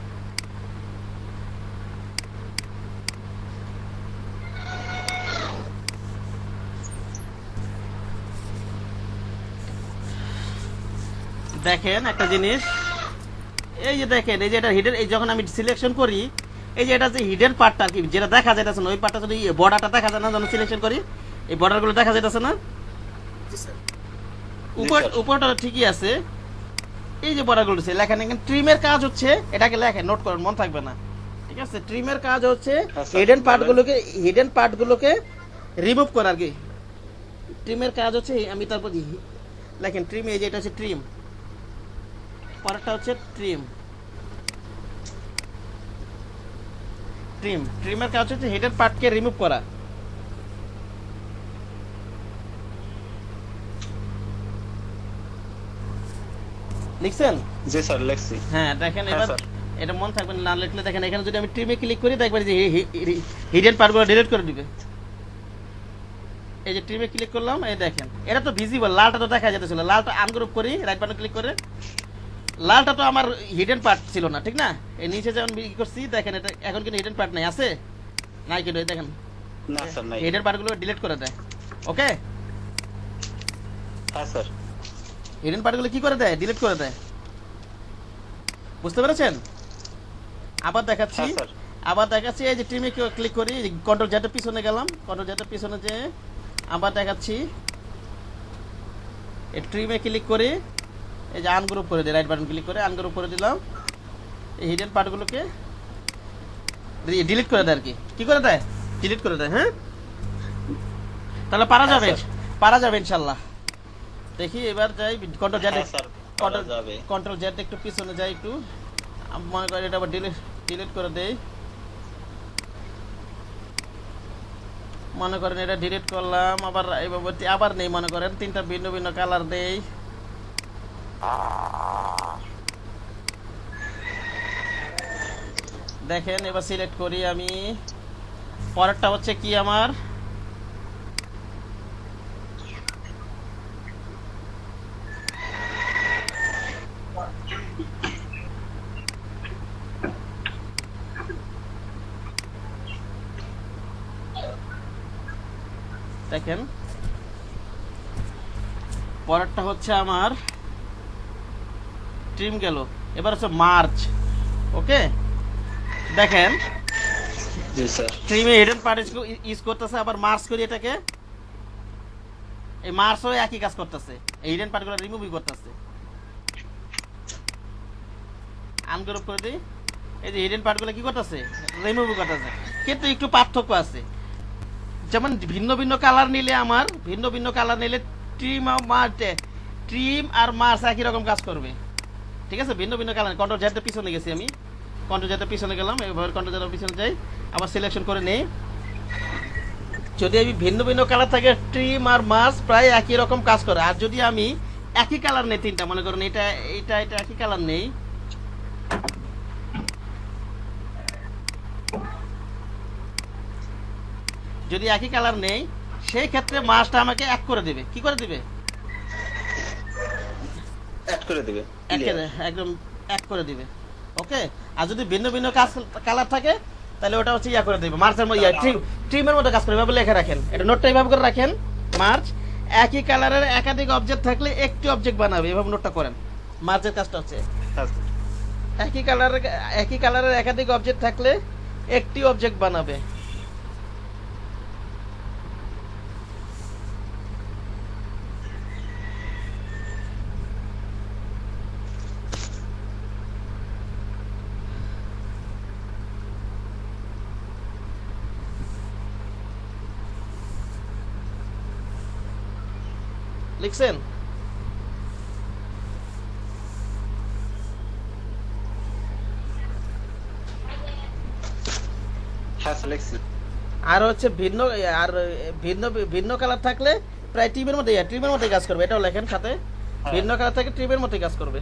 Speaker 1: দেখেন একটা জিনিস, এই যে দেখেন, এই যে এটা হিডেন, এই যখন আমি সিলেকশন করি, এই যে এটা যে হিডেন পার্টটা কি যেটা দেখা যাইতেছে না, ওই পার্টটা যদি বর্ডারটা দেখা যায় না, যখন সিলেকশন করি এই বর্ডারগুলো দেখা যাইতেছে না, উপরটা ঠিকই আছে, এই যে বর্ডারগুলো লেখেন। এখানে ট্রিমের কাজ হচ্ছে, এটাকে লেখেন, নোট করেন, মন থাকবে না, ঠিক আছে? ট্রিমের কাজ হচ্ছে হিডেন পার্টগুলোকে রিমুভ করা আর কি। ট্রিমের কাজ হচ্ছে, আমি তারপর লেখেন ট্রিম, এই যে এটা হচ্ছে ট্রিম, পরেরটা হচ্ছে ট্রিম। ট্রিমের কাজ হচ্ছে হিডেন পার্টকে রিমুভ করা। লিখছেন?
Speaker 4: জি স্যার, লিখছি।
Speaker 1: হ্যাঁ দেখেন,
Speaker 4: হ্যাঁ,
Speaker 1: এবার
Speaker 4: স্যার।
Speaker 1: এটা মন থাকবে না লিখলে, দেখেন এখানে যদি আমি ট্রিমে ক্লিক করি, দেখবেন যে হিডেন পার্টগুলো ডিলিট করে দিবে। এই যে ট্রিমে ক্লিক করলাম, এই দেখেন এটা তো ভিজিবল, লালটা তো দেখা যেতেছিল, লালটা আনগ্রুপ করি, রাইট বাটন ক্লিক করে লালটা তো আমার হিডেন পার্ট ছিল না, ঠিক না? এই নিচে যেমন ই করছি দেখেন, এটা এখন কিন্তু হিডেন পার্ট নাই, আছে নাই কিন্তু এই দেখেন
Speaker 4: না স্যার নাই।
Speaker 1: হিডেন পার্টগুলো ডিলিট করে দেয়। ওকে,
Speaker 4: হ্যাঁ স্যার।
Speaker 1: হিডেন পার্টগুলো কি করে দেয়? ডিলিট করে দেয়। বুঝতে পেরেছেন? আবার দেখাচ্ছি,
Speaker 4: হ্যাঁ স্যার।
Speaker 1: আবার দেখাচ্ছি। এই যে টিমে ক্লিক করি, কন্ট্রোল জেডের পিছনে গেলাম, কন্ট্রোল জেডের পিছনে যে আবার দেখাচ্ছি, এই ট্রিমে ক্লিক করি, এই যে আনগ্রুপ করে দিই, রাইট বাটন ক্লিক করে আনগ্রুপ করে দিলাম। এই হিডেন পার্টগুলোকে ডিলিট করে দেয় আর কি। কি করে দেয়? ডিলিট করে দেয়। হ্যাঁ, তাহলে পারা যাবে, পারা যাবে ইনশাল্লাহ। দেখি এবার যাই কন্ট্রোল জেড,
Speaker 4: হ্যাঁ স্যার, পারা যাবে।
Speaker 1: কন্ট্রোল জেড একটু পিছনে যাই একটু, আমি মনে করি এটা আবার ডিলিট করে দেই। মনে করেন এটা ডিলিট করলাম, আবার এইভাবে আবার নেই, মনে করেন তিনটা ভিন্ন ভিন্ন কালার দেই। দেখেন এবার সিলেক্ট করি আমি। পরেরটা হচ্ছে কি আমার, দেখেন পরেরটা হচ্ছে আমার ট্রিম গেল, এবার হচ্ছে মার্চ। ওকে, দেখেন
Speaker 4: জি স্যার।
Speaker 1: ট্রিমে হিডেন পার্ট ইউজ করতেছে, আবার মার্চ করি এটাকে, এই মার্চও একই কাজ করতেছে, এই হিডেন পার্টগুলো রিমুভই করতেছে। আনগ্রুপ করে দিই, এই যে হিডেন পার্টগুলো কি করতেছে? রিমুভই করতেছে, কিন্তু একটু পার্থক্য আছে। যেমন ভিন্ন ভিন্ন কালার নিলে, আমার ভিন্ন ভিন্ন কালার নিলে ট্রিম আর মার্চ একই রকম কাজ করবে, ঠিক আছে? ভিন্ন ভিন্ন কালার। কন্ট্রোল জেডের পিছনে গেছি আমি, কন্ট্রোল জেডের পিছনে গেলাম, এবার কন্ট্রোল জেডের পিছনে যাই, আবার সিলেকশন করে নেই। যদি আমি ভিন্ন ভিন্ন কালার থাকে, ট্রিম আর মার্চ প্রায় একই রকম কাজ করে। আর যদি আমি একই কালার নেই তিনটা, মনে করেন এটা এটা এটা একই কালার নেই, যদি একই কালার নেই, সেই ক্ষেত্রে মার্চটা আমাকে এক করে দিবে। কি করে দিবে?
Speaker 4: অ্যাড করে দিবে,
Speaker 1: একদম এক করে দিবে। ওকে, আর যদি ভিন্ন ভিন্ন কালার থাকে, তাহলে ওটা হচ্ছে ইয়া করে দিবে, মার্চের মধ্যে ট্রিমের মধ্যে কাজ করে। এভাবে লিখে রাখেন, এটা নোটটা এইভাবে করে রাখেন। মার্চ একই কালারের একাধিক অবজেক্ট থাকলে একটি অবজেক্ট বানাবে, এভাবে নোটটা করেন। মার্চের কাজটা হচ্ছে
Speaker 4: হ্যাঁ স্যার।
Speaker 1: একই কালারের একাধিক অবজেক্ট থাকলে একটি অবজেক্ট বানাবে। লিখছেন?
Speaker 4: হ্যাঁ স্যার লিখছি।
Speaker 1: আর হচ্ছে ভিন্ন, আর ভিন্ন ভিন্ন কালার থাকলে প্রায় ট্রিমের মধ্যে কাজ করবে, এটাও লেখেন সাথে। ভিন্ন কালার থাকে ট্রিমের মধ্যে কাজ করবে।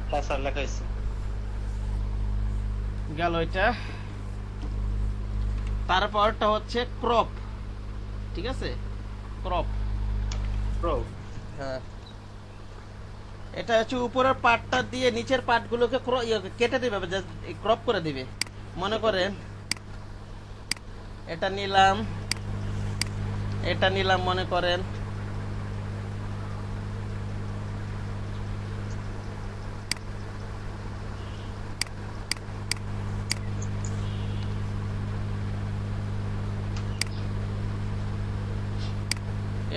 Speaker 4: হ্যাঁ স্যার লেখা হয়েছে।
Speaker 1: গেল এটা। তারপরটা হচ্ছে ক্রপ, ঠিক আছে? Crop,
Speaker 4: pro.
Speaker 1: হ্যাঁ, এটা হচ্ছে উপরের পার্টটা দিয়ে নিচের পার্টগুলোকে কেটে দিবে, ক্রপ করে দিবে। মনে করেন এটা নিলাম, এটা নিলাম, মনে করেন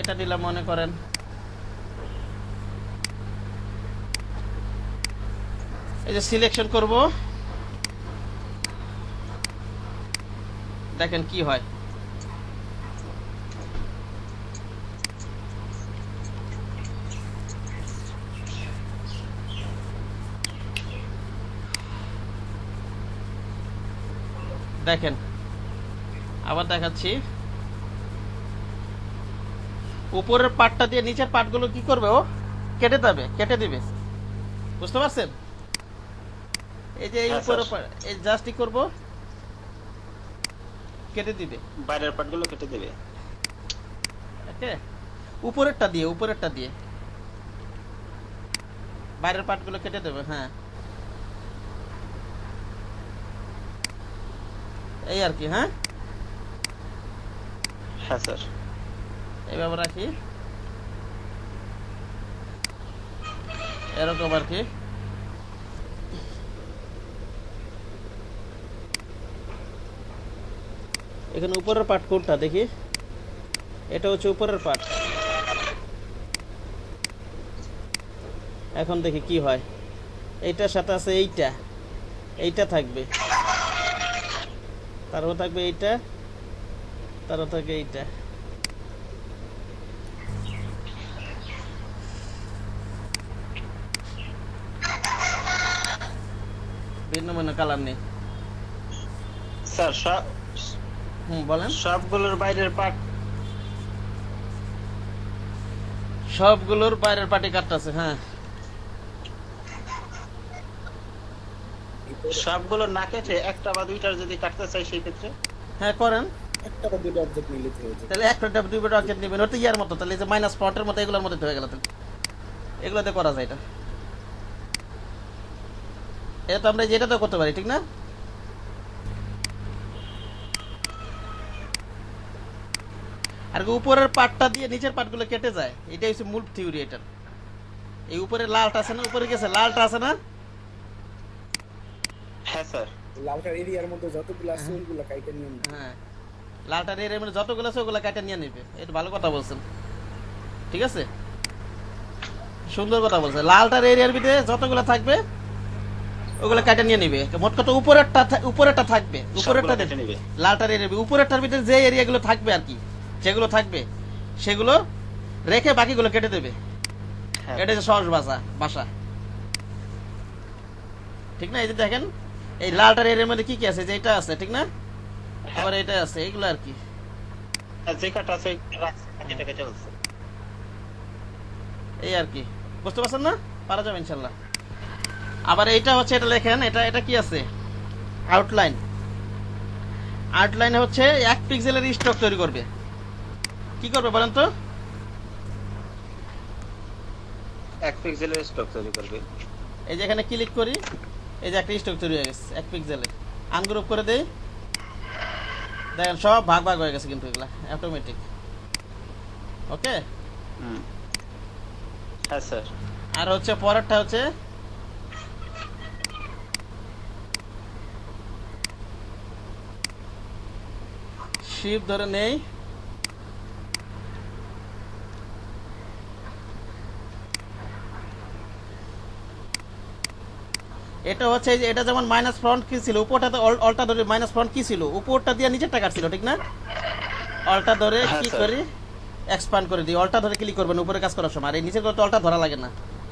Speaker 1: এটা নিলাম, মনে করেন এই যে সিলেকশন করব, দেখেন কি হয়। দেখেন আবার দেখাচ্ছি, উপরের পার্টটা দিয়ে নিচের পার্টগুলো কি করবে? ও কেটে দিবে। বুঝতে পারছেন? এই যে এই
Speaker 4: হ্যাঁ,
Speaker 1: উপরে
Speaker 4: স্যার।
Speaker 1: এই জাস্টই করব, কেটে দিবে।
Speaker 4: বাইরের পার্টগুলো কেটে দেবে।
Speaker 1: ওকে, উপরেরটা দিয়ে বাইরের পার্টগুলো কেটে দেবে। হ্যাঁ, এই আর কি। হ্যাঁ,
Speaker 4: হ্যাঁ স্যার।
Speaker 1: এইভাবে রাখি, এরকম আর কি। এখানে উপরের পার্ট কোনটা দেখি, এটা হচ্ছে উপরের পার্ট। এখন দেখি কি হয়। এইটার সাথে আছে এইটা থাকবে, তারপর থাকবে এইটা, তারপর থাকবে এইটা। ভিন্ন ভিন্ন কালার নেই।
Speaker 4: স্যার
Speaker 1: বলেন।
Speaker 4: সবগুলোর বাইরের পার্ট,
Speaker 1: সবগুলোর বাইরের পার্টি কাটতেছে। হ্যাঁ,
Speaker 4: সবগুলো না কেটে একটা বা দুইটার যদি কাটতে চাই সেই ক্ষেত্রে?
Speaker 1: হ্যাঁ করেন।
Speaker 2: একটা বা দুটো অবজেক্ট নিলে হয়ে যাবে।
Speaker 1: তাহলে একটা দুই বেটা অর্কেট নেবেন, ওটা ইয়ার মতো। তাহলে এই যে মাইনাস ফ্রন্টের মতো এগুলোর মধ্যে হয়ে গেল। তাহলে এগুলোতে করা যায় এটা তো আমরা যেটা তো করতে পারি, ঠিক না? আর উপরের পার্টটা দিয়ে নিচের পার্টগুলো কেটে যায়, এটাই হচ্ছে মূল থিওরি এটার। এই উপরে লালটা আছে না, উপরে গেছে লালটা আছে না?
Speaker 4: হ্যাঁ স্যার।
Speaker 2: লালটার এরিয়ার মধ্যে যতগুলো আছে ওইগুলো কাইটে নিয়ে নিবে।
Speaker 1: হ্যাঁ, লালটার এর মানে যতগুলো আছে ওগুলো কাটে নিয়ে নেবে। এটা ভালো কথা বলছেন, ঠিক আছে, সুন্দর কথা বলছেন। লালটার এরিয়ার ভিতরে যতগুলো থাকবে ওগুলো কাটে নিয়ে নিবে। মোট কথা উপরেরটা থাকবে, উপরেরটা
Speaker 4: কেটে নেবে।
Speaker 1: লালটার এরিয়া উপরেরটার ভিতরে যে এরিয়াগুলো থাকবে আর কি, যেগুলো থাকবে সেগুলো রেখে বাকিগুলো কেটে দেবে।
Speaker 4: হ্যাঁ।
Speaker 1: এটা হচ্ছে সহজ ভাষা, ঠিক না? এই যে দেখেন এই লালটার এরিয়ার মধ্যে কি কি আছে, যে এটা আছে, ঠিক না? আবার এটা আছে, এগুলো আর কি।
Speaker 4: যে কাটা আছে এটা কেটে হচ্ছে।
Speaker 1: এই আর কি, বুঝতে পারছেন না? পারা যাবে ইনশাল্লাহ। আবার এইটা হচ্ছে, এটা লেখেন, এটা কি আছে, আউটলাইনে হচ্ছে 1 পিক্সেলের স্টক তৈরি করবে। কি করবে বলেন তো?
Speaker 4: 1 পিক্সেলের স্টক তৈরি করবে।
Speaker 1: এই যে এখানে ক্লিক করি, এই যে একটা স্টক তৈরি হয়ে গেছে 1 পিক্সেলে। আনগ্রুপ করে দেই, দেখেন সব ভাগ হয়ে গেছে কিন্তু এগুলা অটোমেটিক। ওকে,
Speaker 4: হ্যাঁ স্যার।
Speaker 1: আর হচ্ছে পরেরটা হচ্ছে শিপ ধরে নেই, এটা হচ্ছে যে এটা যেমন মাইনাস ফ্রন্ট কি ছিল, উপরটাতে অল্টা ধরে মাইনাস ফ্রন্ট কি ছিল, উপরটা দিয়ে নিচেরটা কাটছিল, ঠিক না? অল্টা ধরে
Speaker 4: হ্যাঁ,
Speaker 1: কি
Speaker 4: স্যার।
Speaker 1: করি, এক্সপ্যান্ড করে দিই। অল্টা ধরে ক্লিক করবেন উপরে কাজ করার সময়, আর এই নিচের করতে অল্টা ধরা লাগে না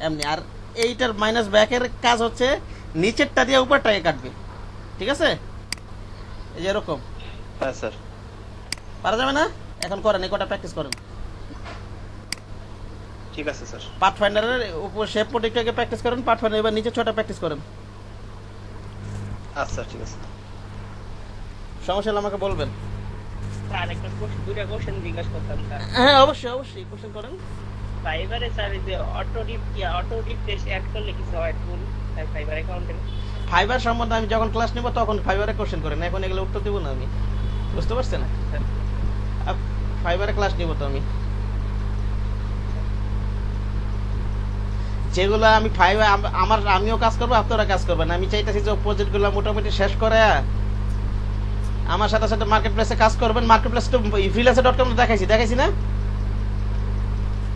Speaker 1: এমনি। আর এইটার মাইনাস ব্যাকের কাজ হচ্ছে নিচেরটা দিয়ে উপরটাকে কাটবে, ঠিক আছে? এই যে এরকম।
Speaker 4: হ্যাঁ স্যার।
Speaker 1: পারা যাবে না? এখন করেন, এই কটা প্র্যাকটিস করেন।
Speaker 4: ঠিক আছে স্যার।
Speaker 1: পাথফাইন্ডারের উপর শেপ প্রোটেক্টরকে প্র্যাকটিস করেন, পাথফাইন্ডার এবার নিচে ছটা প্র্যাকটিস করেন।
Speaker 4: আচ্ছা ঠিক আছে।
Speaker 1: সমস্যা হলে আমাকে বলবেন।
Speaker 3: স্যার একটা দুইটা কোশ্চেন জিজ্ঞাসা করতাম স্যার।
Speaker 1: হ্যাঁ অবশ্যই কোশ্চেন করেন।
Speaker 3: ফাইবারে স্যার এই যে অটো রিফ্রেশ অ্যাড করলে কিছু হয় টুল ফাইবার অ্যাকাউন্টে?
Speaker 1: ফাইবার সম্বন্ধে আমি যখন ক্লাস নেব তখন ফাইবারে কোশ্চেন করেন, এখন এগুলো উত্তর দেবো না আমি, বুঝতে পারছেন? ফাইবারে ক্লাস নিব তো আমি, যেগুলো আমি ফাইবার আমিও কাজ করবো, আপনারা কাজ করবেন। আমি চাইতেছি যে প্রজেক্ট গুলো মোটামুটি শেষ করে আমার সাথে সাথে মার্কেট প্লেসে কাজ করবেন। মার্কেট প্লেস তো freelancer.com দেখাইছি না?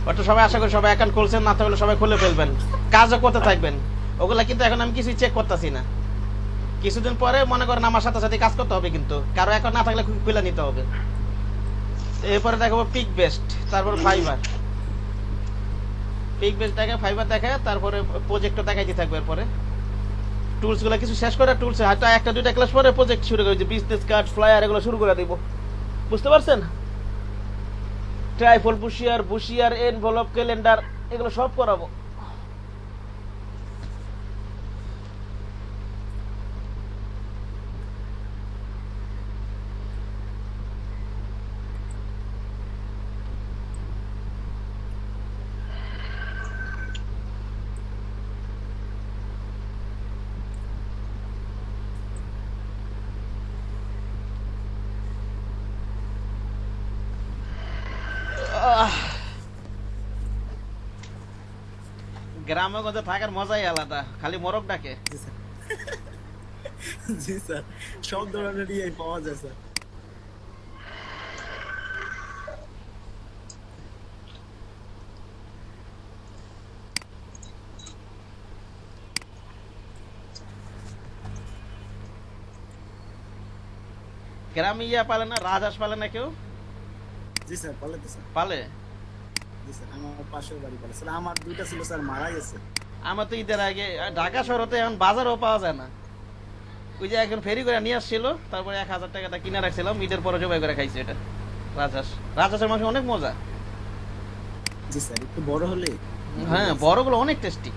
Speaker 1: ওটা সবাই আশা করি সবাই অ্যাকাউন্ট খুলছেন, না থাকলে সবাই খুলে ফেলবেন, কাজও করতে থাকবেন। ওগুলা কিন্তু এখন আমি কিছুই চেক করতেছি না। কিছুদিন পরে মনে করেন আমার সাথে সাথে কাজ করতে হবে, কিন্তু কারো অ্যাকাউন্ট না থাকলে খুলে নিতে হবে। এরপরে দেখাবো পিক বেস্ট, তারপর ফাইবার। পিক বেস্ট দেখে, ফাইবার দেখে, তারপরে প্রজেক্টও দেখাইতে থাকবে। এরপরে টুলস গুলো কিছু শেষ করে, টুলস হয়তো একটা দুইটা ক্লাস পরে প্রজেক্ট শুরু করে, বিজনেস কার্ড, ফ্লায়ার এগুলো শুরু করে দিব, বুঝতে পারছেন? ট্রাইফল, বুশিয়ার, এনভেলপ, ক্যালেন্ডার এগুলো সব করাবো। আহ, গ্রামে গঞ্জে থাকার মজাই আলাদা, খালি মোরগ ডাকে।
Speaker 2: জি স্যার। জি স্যার, সব ধরনের ইয়ে পাওয়া যায় স্যার।
Speaker 1: গ্রামে ইয়া পালে না, রাজহাঁস পালে না কেউ?
Speaker 2: জি স্যার, পালে তো স্যার।
Speaker 1: পালে।
Speaker 2: জি স্যার, আমার পাশের বাড়ি পালে স্যার। আমার দুইটা ছিল স্যার, মারা গেছে।
Speaker 1: আমার তো ঈদের আগে ঢাকা শহরতে এখন বাজারও পাওয়া যায় না। ওই যে একজন ফেরি করে নিয়ে আসছিল, তারপরে 1000 টাকাটা কিনে রাখছিলাম, ঈদের পরে জবাই করে খাইছি এটা। রাজহাঁস, রাজহাঁসের মাংস অনেক মজা।
Speaker 2: জি স্যার, একটু বড় হলে।
Speaker 1: হ্যাঁ, বড়গুলো অনেক টেস্টি।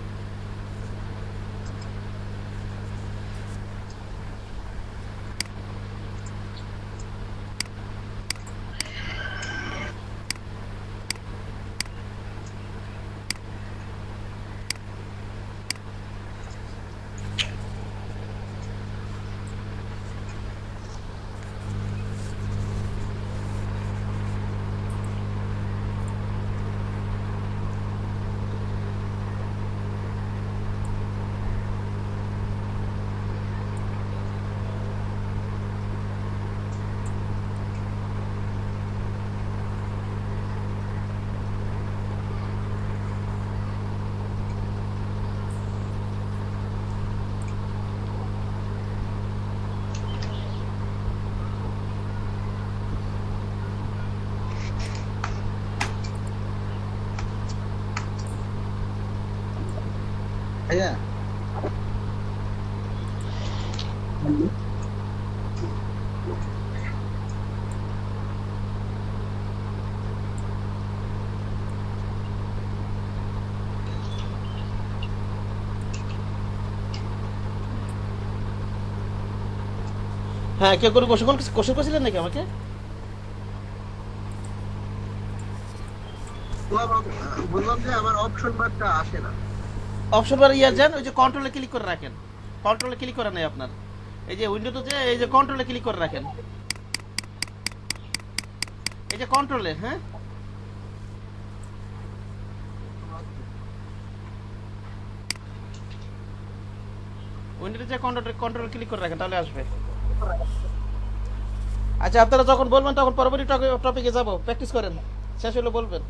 Speaker 2: ভাইয়া,
Speaker 1: হ্যাঁ, কেউ করে কোশ্চেন করছিলেন নাকি আমাকে?
Speaker 5: বললাম যে আমার অপশন বারটা আসে না।
Speaker 1: অপশন বার ইয়া যান, ওই যে কন্ট্রোলে ক্লিক করে রাখেন। কন্ট্রোলে ক্লিক করে নেই আপনার, এই যে উইন্ডোতে যে এই যে কন্ট্রোলে ক্লিক করে রাখেন, এই যে কন্ট্রোলে। হ্যাঁ, উইন্ডোতে যে কন্ট্রোলে ক্লিক করে রাখেন, তাহলে আসবে। আচ্ছা, আপনারা যখন বলবেন তখন পরবর্তী টপিকে যাব, প্র্যাকটিস করেন, শেষ হলে বলবেন।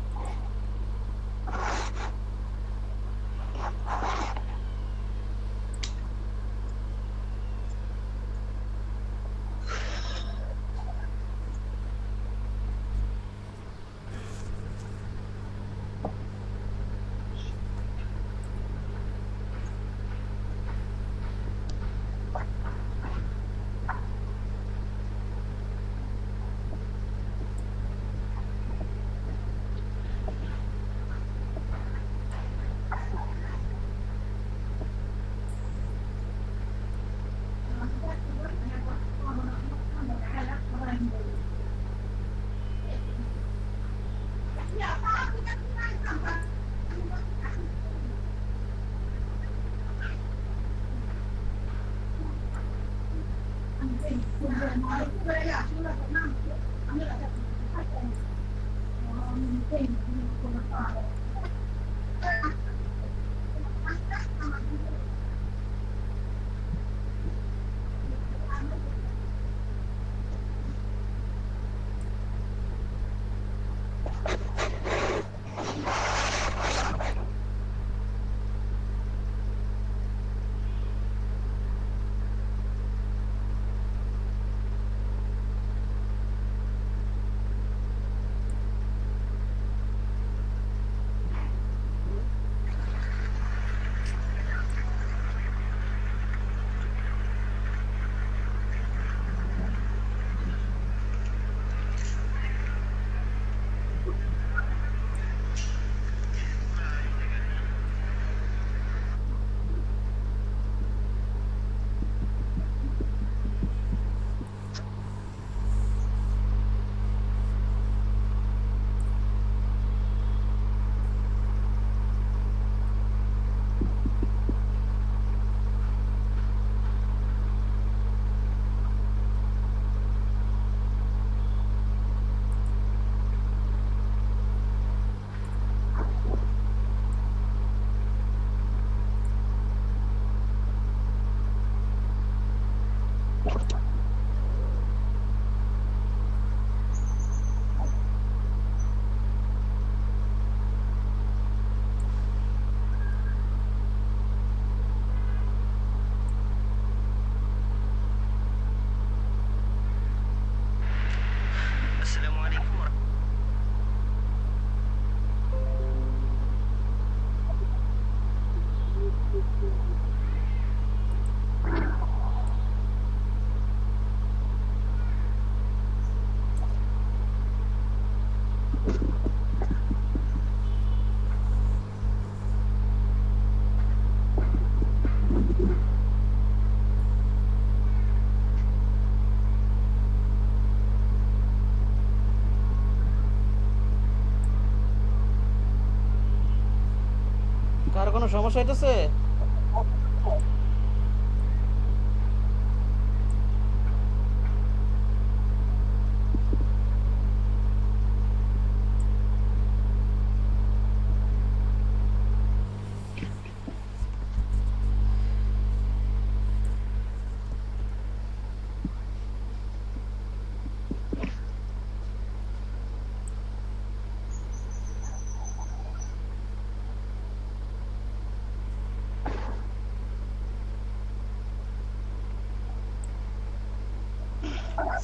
Speaker 1: কার কোনো সমস্যা হইতেছে?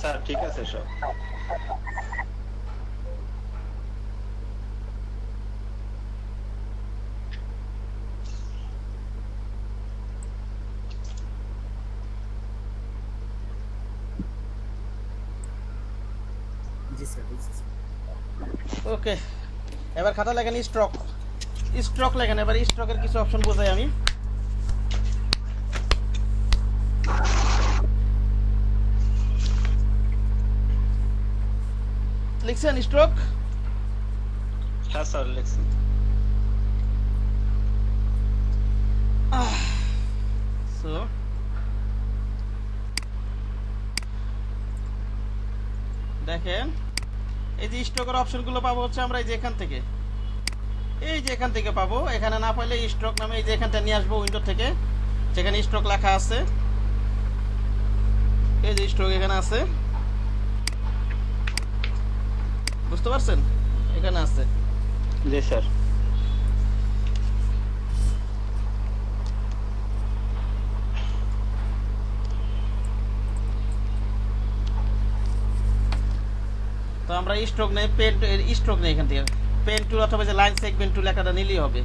Speaker 4: স্যার ঠিক আছে সব।
Speaker 2: জি স্যার বুঝছি।
Speaker 1: ওকে, এবার খাতা লেখেন স্ট্রোক। স্ট্রোক লেখেন। এবার স্ট্রোকের কিছু অপশন বোঝাই আমি। লিখছেন স্ট্রোক?
Speaker 4: হ্যাঁ স্যার লিখছি।
Speaker 1: সো দেখেন, এই যে স্ট্রোকের অপশনগুলো পাবো হচ্ছে আমরা এই যে এখান থেকে, এই যে এখান থেকে পাবো। এখানে না পাইলে স্ট্রোক নামে এই যে এখানটা নিয়ে আসবো উইন্ডো থেকে, যেখানে স্ট্রোক লেখা আছে। এই যে স্ট্রোক এখানে আছে, বুঝতে পারছেন? এখানে আছে।
Speaker 4: জি স্যার।
Speaker 1: তো আমরা স্ট্রোক নেই, পেন স্ট্রোক নেই এখান থেকে। পেন টুল অথবা যে লাইন সেগমেন্ট টুল একটা নিলেই হবে।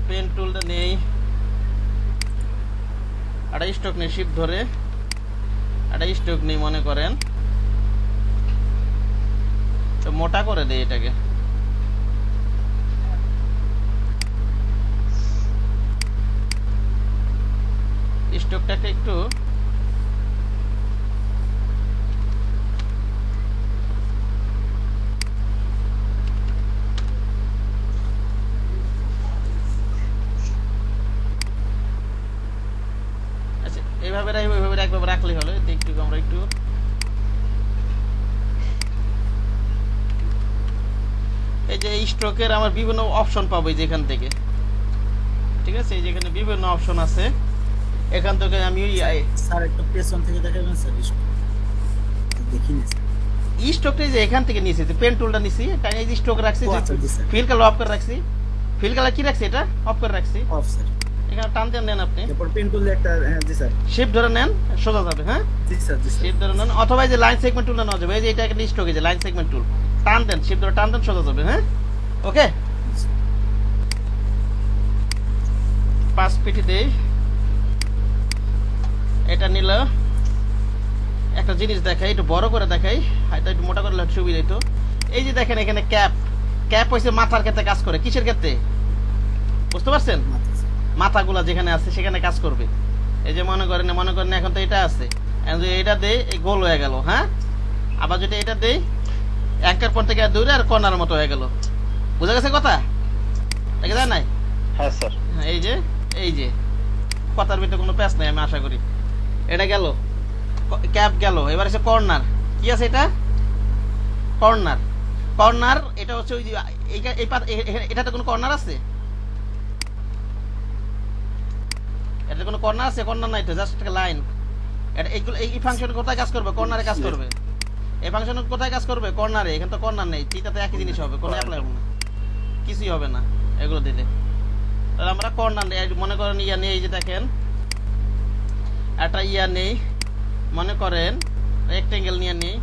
Speaker 1: পেন টুলটা নেই, একটা স্ট্রোক নেই, শিফট ধরে একটা স্ট্রোক নেই মনে করেন, তো মোটা করে দেই এটাকে। স্ট্রোকটাকে একটু এইভাবে একভাবে রাখলেই হলো। একটু আমরা একটু এই যে স্ট্রোকের আমার বিভিন্ন অপশন পাবো এই যে এখান থেকে, ঠিক আছে? এই যে এখানে বিভিন্ন অপশন আছে, এখান থেকে আমি
Speaker 2: স্যার একটু পেছন থেকে দেখাবেন স্যার, দেখি না স্যার।
Speaker 1: স্ট্রোকটা যে এখান থেকে নিয়েছি, পেন টুলটা নিয়েছি, তাই এই যে স্ট্রোক রাখছি, ফিল কালার অফ করে রাখছি। ফিল কালার কি রাখছি? এটা অফ করে রাখছি।
Speaker 2: Of sir.
Speaker 1: এখানে টান দেন, নেন আপনি
Speaker 2: এরপর পেন টুল একটা, হ্যাঁ জি স্যার।
Speaker 1: শিফট ধরে নেন, সোজা যাবে। হ্যাঁ
Speaker 2: জি স্যার, জি স্যার।
Speaker 1: শিফট ধরে নেন, অথবা এই যে লাইন সেগমেন্ট টুলটা নেওয়া যাবে। এই যে এটা একটা স্ট্রোক, এই যে লাইন সেগমেন্ট টুল, টান দেন, শিফট ধরে টান দেন, সোজা যাবে। হ্যাঁ ওকে, 5 পিটি দেই। এটা নিল, একটা জিনিস দেখাই, একটু বড় করে দেখাই, হয়তো একটু মোটা করলে সুবিধা হইতো। এই যে দেখেন এখানে ক্যাপ, ক্যাপ হইছে মাথার ক্ষেত্রে কাজ করে। কিসের ক্ষেত্রে বুঝতে পারছেন? মাথাগুলা যেখানে আছে সেখানে কাজ করবে। এই যে মনে করেন এখন তো এটা আছে, এটা দেই, এই গোল হয়ে গেল। হ্যাঁ, আবার যদি এটা দেই, অ্যাঙ্কার পয়েন্ট থেকে দূরে আর কর্নার মতো হয়ে গেল। বুঝা গেছে কথা? দেখা যায় নাই?
Speaker 4: হ্যাঁ স্যার।
Speaker 1: এই যে কথার ভিতরে কোনো প্যাচ নাই, আমি আশা করি। এটা গেল, ক্যাপ গেল। এবার এসে কর্নার, কি আছে এটা? কর্নার। কর্নার এটা হচ্ছে ওই যে এটাতে কোনো কর্নার আছে? এটা কোনো কর্নার আছে? কর্নার নাই তো, জাস্ট একটা লাইন। এটা এইগুলো এই ফাংশন কোথায় কাজ করবে? কর্নারে কাজ করবে। এই ফাংশন কোথায় কাজ করবে? কর্নারে। এখানে তো কর্নার নেই, তিনটাতে একই জিনিস হবে, কোনো অ্যাপ্লাই হবে না, কিছুই হবে না এগুলো দিলে। তাহলে আমরা কর্নার মনে করেন ইয়া নেই, এই যে দেখেন একটা ইয়া নেই, মনে করেন রেক্টেঙ্গেল নিয়ে নেই,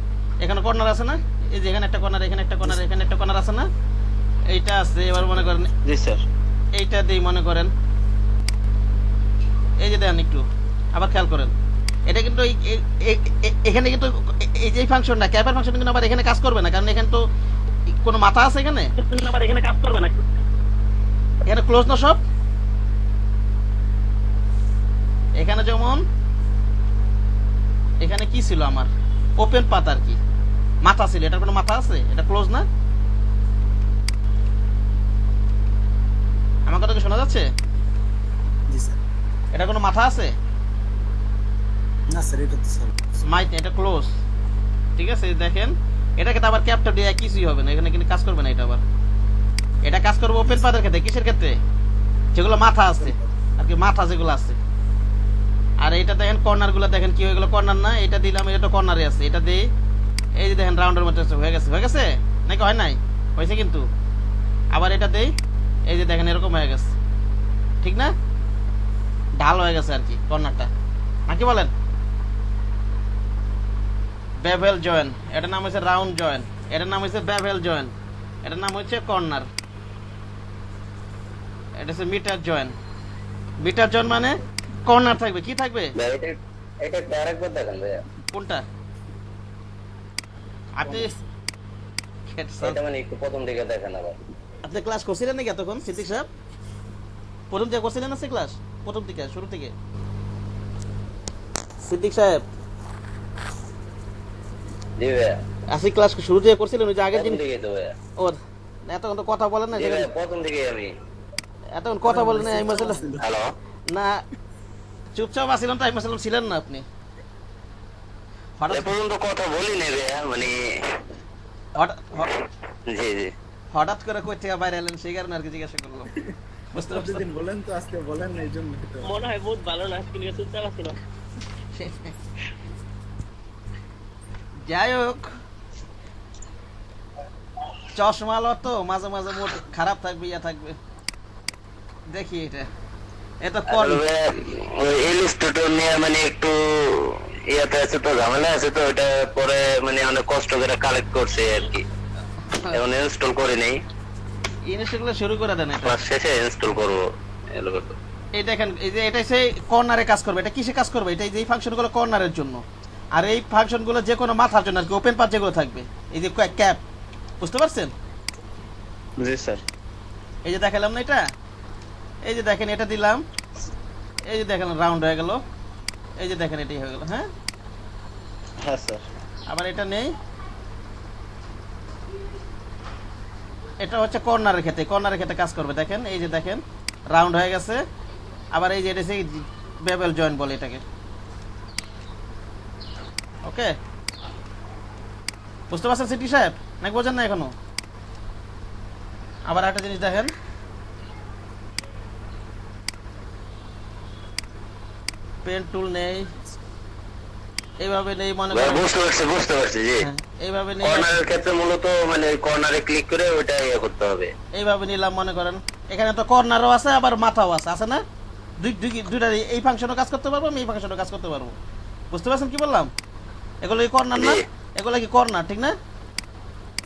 Speaker 1: এখানে কর্নার আছে না? এই যে এখানে একটা কর্নার, এখানে একটা কর্নার, এখানে একটা কর্নার আছে না? এইটা আছে। এবার মনে করেন
Speaker 4: জি স্যার,
Speaker 1: এইটা দিই, মনে করেন এই যে দেন, একটু আবার খেয়াল করেন, এটা কিন্তু এখানে কিন্তু এই যে ফাংশনটা, ক্যাপের ফাংশন কিন্তু আবার এখানে কাজ করবে না, কারণ এখানে তো কোনো মাথা আছে এখানে?
Speaker 3: আবার এখানে কাজ করবে না।
Speaker 1: এখানে ক্লোজ না সব? এখানে যেমন এখানে কি ছিল আমার ওপেন পাত আর কি, মাথা ছিল, এটার কোনো মাথা আছে? এটা ক্লোজ না? আমার কথা কি শোনা যাচ্ছে?
Speaker 2: জি স্যার।
Speaker 1: এটা কোনো মাথা আছে?
Speaker 2: না স্যার, এটা তো স্যার
Speaker 1: মাইট এটা ক্লোজ। ঠিক আছে, দেখেন এটাকে তো আবার ক্যাপটা দিয়ে কিছুই হবে না, এখানে কিন্তু কাজ করবে না। এটা আবার এটা কাজ করবে ওপেন পাতের ক্ষেত্রে। কিসের ক্ষেত্রে? যেগুলো মাথা আছে আর কি, মাথা যেগুলো আছে। আর এটা দেখেন কর্নার গুলো দেখেন কি হয়ে গেল, কর্নার না, এটা দিলাম, এটা কর্নারে আছে, এটা দিই, এই যে দেখেন রাউন্ডের মধ্যে হয়ে গেছে। হয়ে গেছে নাকি হয় নাই? হয়েছে কিন্তু। আবার এটা দেই, এই যে দেখেন এরকম হয়ে গেছে, ঠিক না? ঢাল হয়ে গেছে আর কি কর্নারটা, নাকি বলেন? বেভেল জয়েন, এটার নাম হচ্ছে রাউন্ড জয়েন, এটার নাম হচ্ছে বেভেল জয়েন, এটার নাম হচ্ছে কর্নার। এটা হচ্ছে মিটার জয়েন। মিটার জয়েন মানে কর্নার থাকবে, কি থাকবে?
Speaker 6: এটা আরেকবার দেখান ভাইয়া।
Speaker 1: কোনটা? আপনি
Speaker 6: এটা মানে একটু প্রথম দিকে দেখেন আবার।
Speaker 1: আপনি ক্লাস করছিলেন নাকি এতক্ষণ সিদ্দিক সাহেব? প্রথম থেকে করছিলেন না সে ক্লাস? প্রথম থেকে শুরু থেকে সিদ্দিক সাহেব
Speaker 6: জি ভাইয়া।
Speaker 1: আসি ক্লাস শুরু থেকে করছিলেন? ওই যে আগের দিন
Speaker 6: প্রথম দিকে তো ভাইয়া।
Speaker 1: ও এতক্ষণ তো কথা বলেন না,
Speaker 6: জি ভাইয়া, প্রথম দিকে আমি।
Speaker 1: এতক্ষণ কথা বলেন না। আমি আসলে
Speaker 6: হ্যালো।
Speaker 1: না, চুপচাপ আসছিলাম তো, আমি আসলে ছিলেন না আপনি। হঠাৎ
Speaker 6: এ পর্যন্ত কথা বলি নাই ভাইয়া, মানে জি জি।
Speaker 1: হঠাৎ করে কই থেকে বাইরে এলেন সেই কারণে আর কি জিজ্ঞাসা করলাম। বুঝতে পারছেন?
Speaker 2: প্রতিদিন বলেন তো, আজকে বলেন না, এই জন্য তো।
Speaker 3: মনে হয় বহুত ভালো না, আজকে লিগে চুপচাপ আছি না।
Speaker 1: যাই হোক, চশমালো তো মাঝে মাঝে মুড খারাপ থাকবে, ইয়া থাকবে, দেখি এটা এটা কোন
Speaker 6: আসলে ভাইয়া, ওই ইলিস্ট্রেটর নিয়ে মানে একটু ইয়াতে আছে তো, ঝামেলা আছে তো, ওটা পরে মানে অনেক কষ্ট করে কালেক্ট করছে আর কি। এখন ইনস্টল করে নেই,
Speaker 1: ইনস্টল শুরু করে দেন। এটা
Speaker 6: ক্লাস শেষে ইনস্টল করবো।
Speaker 1: এই দেখেন, এই যে এটা সেই কর্নারে কাজ করবে। এটা কিসে কাজ করবে? এটা এই যে ফাংশন গুলো কর্নারের জন্য, আর এই ফাংশন গুলো যে কোনো মাথার জন্য আর কি, ওপেন পার্ট যেগুলো থাকবে, এই যে ক্যাপ, বুঝতে পারছেন?
Speaker 4: জি স্যার।
Speaker 1: এই যে দেখালাম না এটা, এই যে দেখেন এটা দিলাম, এই যে দেখেন রাউন্ড হয়ে গেল, এই যে দেখেন এটাই হয়ে গেল। হ্যাঁ
Speaker 4: হ্যাঁ স্যার।
Speaker 1: আবার এটা নেই, এটা হচ্ছে কর্নারের ক্ষেত্রে, কর্নারের ক্ষেত্রে কাজ করবে। দেখেন এই যে দেখেন রাউন্ড হয়ে গেছে। আবার এই যে এটা সেই বেভেল জয়েন্ট বলে এটাকে। ওকে, বুঝতে পারছেন সিটি সাহেব নাকি বোঝেন না এখনো? আবার একটা জিনিস দেখেন, পেন টুল নেই, এইভাবে নেই মনে করেন।
Speaker 6: বুঝতে পারছি জি।
Speaker 1: হ্যাঁ, এইভাবে নেই,
Speaker 6: কর্নারের ক্ষেত্রে মূলত মানে কর্নারে ক্লিক করে ওটা ইয়ে করতে হবে।
Speaker 1: এইভাবে নিলাম মনে করেন। এখানে তো কর্নারও আছে আবার মাথাও আছে, আছে না? দুইটা এই ফাংশনও কাজ করতে পারবো, আমি এই ফাংশনও কাজ করতে পারবো। বুঝতে পারছেন কি বললাম? এগুলো কি কর্নার না? এগুলো কি কর্নার, ঠিক না?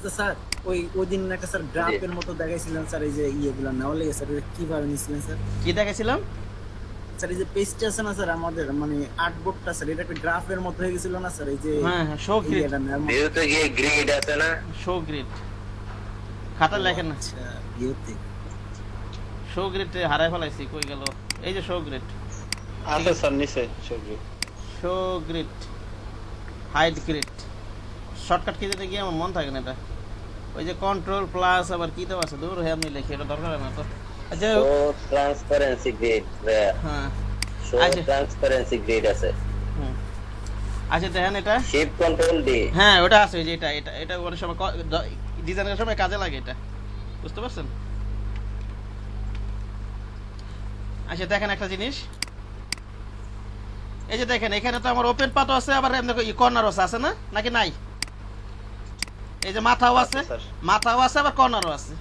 Speaker 2: তো স্যার ওই দিন একটা স্যার গ্রাফের মতো দেখাইছিলেন স্যার, এই যে ইয়েগুলো নেওয়া লেগে স্যার, এটা কিভাবে নিছিলেন স্যার?
Speaker 1: কি দেখেছিলাম
Speaker 2: স্যার এই যে পেজটা আছে না স্যার আমাদের, মানে আর্টবোর্ডটা স্যার, এটা একটা গ্রাফের মতো হয়ে গেছিল না স্যার? এই যে
Speaker 1: হ্যাঁ হ্যাঁ, শো গ্রিড,
Speaker 2: ইয়েটা নেওয়ার মতো।
Speaker 6: ভিউতে গিয়ে গ্রিড আছে না?
Speaker 1: শো গ্রিড খাতা লেখেন না,
Speaker 2: আচ্ছা, ইয়েতে
Speaker 1: শো গ্রিড হারাই ফেলাইছি, কই গেল? এই যে শো গ্রিড,
Speaker 4: আছে স্যার নিচে সবজি।
Speaker 1: Show grid, hide grid, shortcut কি দিতে গিয়ে আমার মন থাকে না এটা। ওই যে কন্ট্রোল প্লাস আবার কি দেওয়া আছে, দূর হয়ে আপনি লিখে, এটা দরকার হয় না তো। আচ্ছা
Speaker 6: শো ট্রান্সপারেন্সি গ্রিড।
Speaker 1: হ্যাঁ,
Speaker 6: শো
Speaker 1: আচ্ছা।
Speaker 6: ট্রান্সপারেন্সি গ্রিড আছে।
Speaker 1: হুম, আচ্ছা দেখেন এটা,
Speaker 6: শিফট কন্ট্রোল ডি।
Speaker 1: হ্যাঁ ওটা আছে, ওই যে এটা এটা এটা অনেক সময় ডিজাইনের সময় কাজে লাগে এটা, বুঝতে পারছেন? আচ্ছা দেখেন একটা জিনিস, এই যে দেখেন এখানে তো আমার ওপেন পাতও আছে, আবার এমনি কর্নারও আছে না, নাকি নাই? এই যে মাথাও আছে,
Speaker 4: স্যার।
Speaker 1: মাথাও আছে, আবার কর্নারও আছে,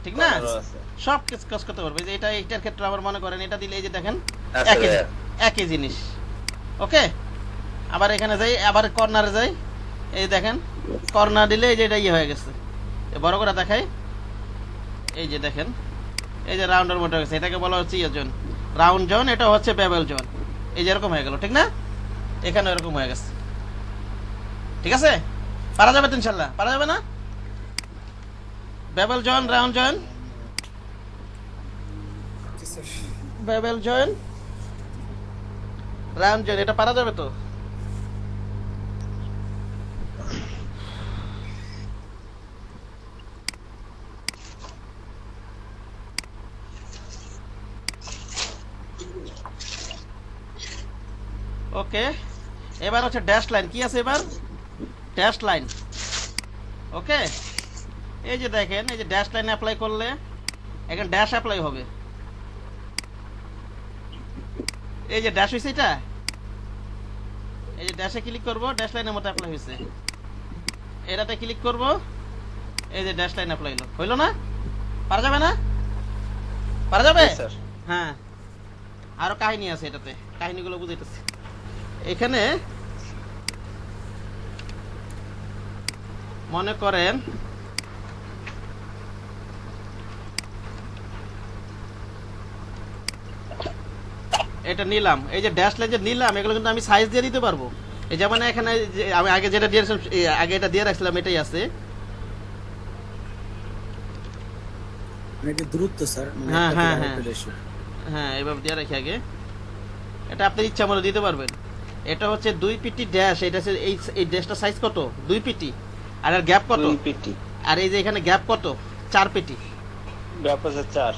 Speaker 1: ঠিক না?
Speaker 4: কর্নারও আছে।
Speaker 1: সব কিছু কাজ করতে পারবে। এই যে এটা এইটার ক্ষেত্রে আবার মনে করেন এটা দিলে এই যে দেখেন
Speaker 6: আচ্ছা
Speaker 1: একই
Speaker 6: ভাইয়া।
Speaker 1: একই জিনিস। ওকে, আবার এখানে যাই, আবার কর্নারে যাই, এই দেখেন কর্নার দিলে এই যে এটা ইয়ে হয়ে গেছে। বড় করে দেখাই, এই যে দেখেন এই যে রাউন্ডের মতো হয়ে গেছে, এটাকে বলা হচ্ছে ইয়ে জোন, রাউন্ড জোন, এটা হচ্ছে বেভেল জোন। এই যে এরকম হয়ে গেল, ঠিক না? এখানে এরকম হয়ে গেছে, ঠিক আছে? পারা যাবে তো ইনশাল্লাহ, পারা যাবে না? বেবেল জয়েন, রাউন্ড জয়েন,
Speaker 2: জি স্যার।
Speaker 1: বেবেল জয়েন, রাউন্ড জয়েন। এটা পারা যাবে তো? ওকে, এবার হচ্ছে ড্যাশ লাইন। কি আছে এবার? Dash line. ওকে, এই যে দেখেন, এই যে ড্যাশ লাইন অ্যাপ্লাই করলে এখানে ড্যাশ অ্যাপ্লাই হবে। এই যে ড্যাশ হয়েছে, এটা এই যে ড্যাশে ক্লিক করব, ড্যাশ লাইনের মতো অ্যাপ্লাই হয়েছে। এটাতে ক্লিক করব, এই যে ড্যাশ লাইন অ্যাপ্লাই হইলো না? পারা যাবে না? পারা যাবে?
Speaker 4: জি স্যার।
Speaker 1: হ্যাঁ, আরো কাহিনী আছে এটাতে, কাহিনীগুলো বুঝাইতেছি। এখানে মনে করেন এটা নিলাম, এই যে ড্যাশ লাইন যে নিলাম, এগুলো কিন্তু আমি সাইজ দিয়ে দিতে পারবো। এই যেমন এখানে যে আমি আগে যেটা দিয়েছিলাম, আগে এটা দিয়ে রাখছিলাম, এটাই আছে।
Speaker 2: মানে এটা দ্রুত স্যার, মানে
Speaker 1: হ্যাঁ,
Speaker 2: একটা
Speaker 1: হ্যাঁ,
Speaker 2: থেকে
Speaker 1: হ্যাঁ।
Speaker 2: আরেকটা ratio।
Speaker 1: হ্যাঁ, এইভাবে দিয়ে রাখি আগে। এটা আপনার ইচ্ছা মতো দিতে পারবেন। এটা হচ্ছে 2 পিটি ড্যাশ, এটা হচ্ছে এই ড্যাশটা সাইজ কত? 2 পিটি। আর এর গ্যাপ কত?
Speaker 4: 2 পিটি।
Speaker 1: আর এই যে এখানে গ্যাপ কত? 4 পিটি।
Speaker 4: গ্যাপ আছে 4।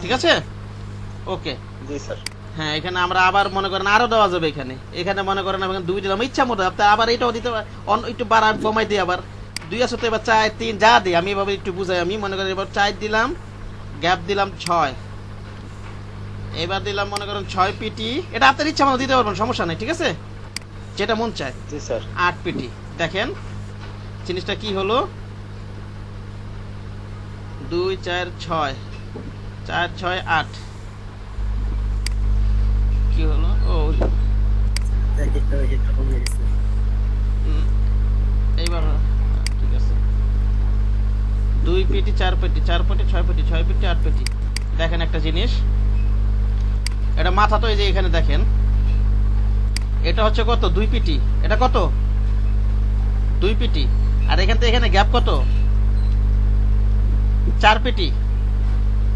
Speaker 1: ঠিক আছে, ওকে।
Speaker 4: জি স্যার।
Speaker 1: হ্যাঁ, এখানে আমরা আবার মনে করেন আরো দেওয়া যাবে। এখানে এখানে মনে করেন আমি 2 দিলাম, ইচ্ছা মতো। আপনি আবার এটাও দিতে একটু বাড়া কমাই দিই, আবার 2 আছে তো, এবার 4 3 যা দিই আমি এভাবে একটু বুঝাই। আমি মনে করেন এবার 4 দিলাম, গ্যাপ দিলাম 6, এবার দিলাম মনে করেন 6 পিটি। এটা আপনার ইচ্ছা মতো দিতে পারবেন, সমস্যা নাই, ঠিক আছে, যেটা মন চায়।
Speaker 4: জি স্যার।
Speaker 1: 8 পিটি। দেখেন জিনিসটা কি হলো, 2 4 6 4 6 8 কি হলো? ও
Speaker 2: এক একটা কমে গেছে।
Speaker 1: এইবার ঠিক আছে, 2 পেটি 4 পেটি 4 পেটি 6 পেটি 6 পেটি 8 পেটি। দেখেন একটা জিনিস, এটা মাথা তো এই যে এখানে দেখেন, এটা হচ্ছে কত? 2 পেটি। এটা কত? 2 পেটি। আর এখান থেকে এখানে গ্যাপ কত? 4 পেটি।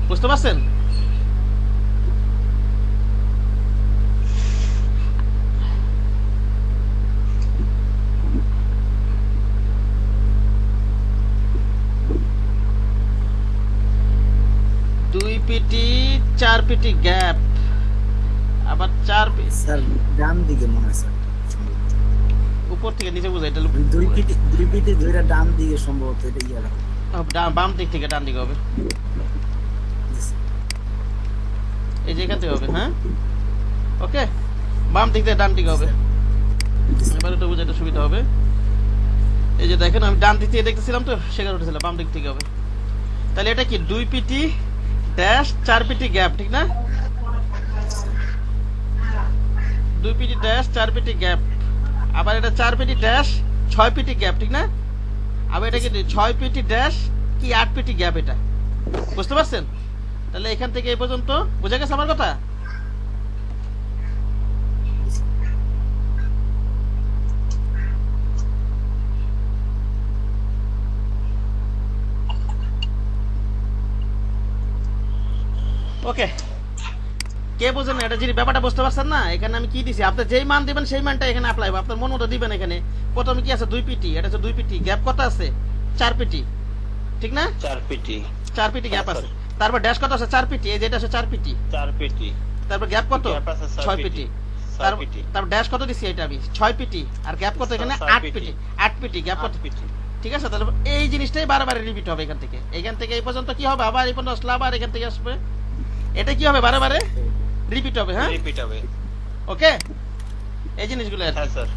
Speaker 1: বুঝতে পারছেন? দুই পিটি 4 পিটি গ্যাপ, আবার 4
Speaker 2: স্যার ডান দিকে মনে হয় স্যার,
Speaker 1: উপর থেকে নিচে বুঝাই। এটা
Speaker 2: দুই পিটি ধরে ডান দিকে সম্ভবত এটা ইয়ে হবে।
Speaker 1: বাম দিক থেকে ডান দিকে হবে, এই যে এখান থেকে হবে। হ্যাঁ, ওকে, বাম দিক থেকে ডান দিকে হবে। এবার এটা বুঝাইতে সুবিধা হবে। এই যে দেখেন আমি ডান দিক থেকে দেখতেছিলাম তো, সেখানে উঠেছিলাম, বাম দিক থেকে হবে। তাহলে এটা কি? 2 পিটি ড্যাশ 4 পিটি গ্যাপ, ঠিক না? 2 পিটি ড্যাশ 4 পিটি গ্যাপ। আবার এটা 4 পিটি ড্যাশ 6 পিটি গ্যাপ, ঠিক না? আবার এটা কি 6 পিটি ড্যাশ কি 8 পিটি গ্যাপ? এটা বুঝতে পারছেন? তাহলে এখান থেকে এই পর্যন্ত বুঝা গেছে আমার কথা? ওকে, কে বুঝেন এটা? যদি ব্যাপারটা বুঝতে পারছেন না, এখানে আমি কি দিছি, আপনি যেই মান দিবেন সেই মানটা এখানে অ্যাপ্লাই হবে। আপনার মন মতো দিবেন। এখানে প্রথমে কি আছে? 2 পিটি। এটা হচ্ছে 2 পিটি। গ্যাপ কত আছে? 4 পিটি, ঠিক না?
Speaker 4: 4 পিটি।
Speaker 1: 4 পিটি গ্যাপ আছে। তারপর ড্যাশ কত আছে? 4 পিটি। এই যেটা আছে 4 পিটি।
Speaker 4: 4 পিটি।
Speaker 1: তারপর গ্যাপ কত?
Speaker 4: গ্যাপ আছে
Speaker 1: 6 পিটি।
Speaker 4: 6 পিটি।
Speaker 1: তারপর ড্যাশ কত দিছি? এটা আমি 6 পিটি। আর গ্যাপ কত এখানে?
Speaker 4: 6
Speaker 1: 8 পিটি। 8 পিটি গ্যাপ কত?
Speaker 4: 8 পিটি।
Speaker 1: ঠিক আছে, তাহলে এই জিনিসটাই বারবার রিপিট হবে। এখান থেকে এই পর্যন্ত কি হবে? আবার এই পর্যন্ত আসলে আবার এখান থেকে আসবে। এটা কি হবে? বারে রিপিট হবে। হ্যাঁ,
Speaker 4: রিপিট হবে।
Speaker 1: ওকে, এই জিনিসগুলো আর কি।
Speaker 4: হ্যাঁ স্যার।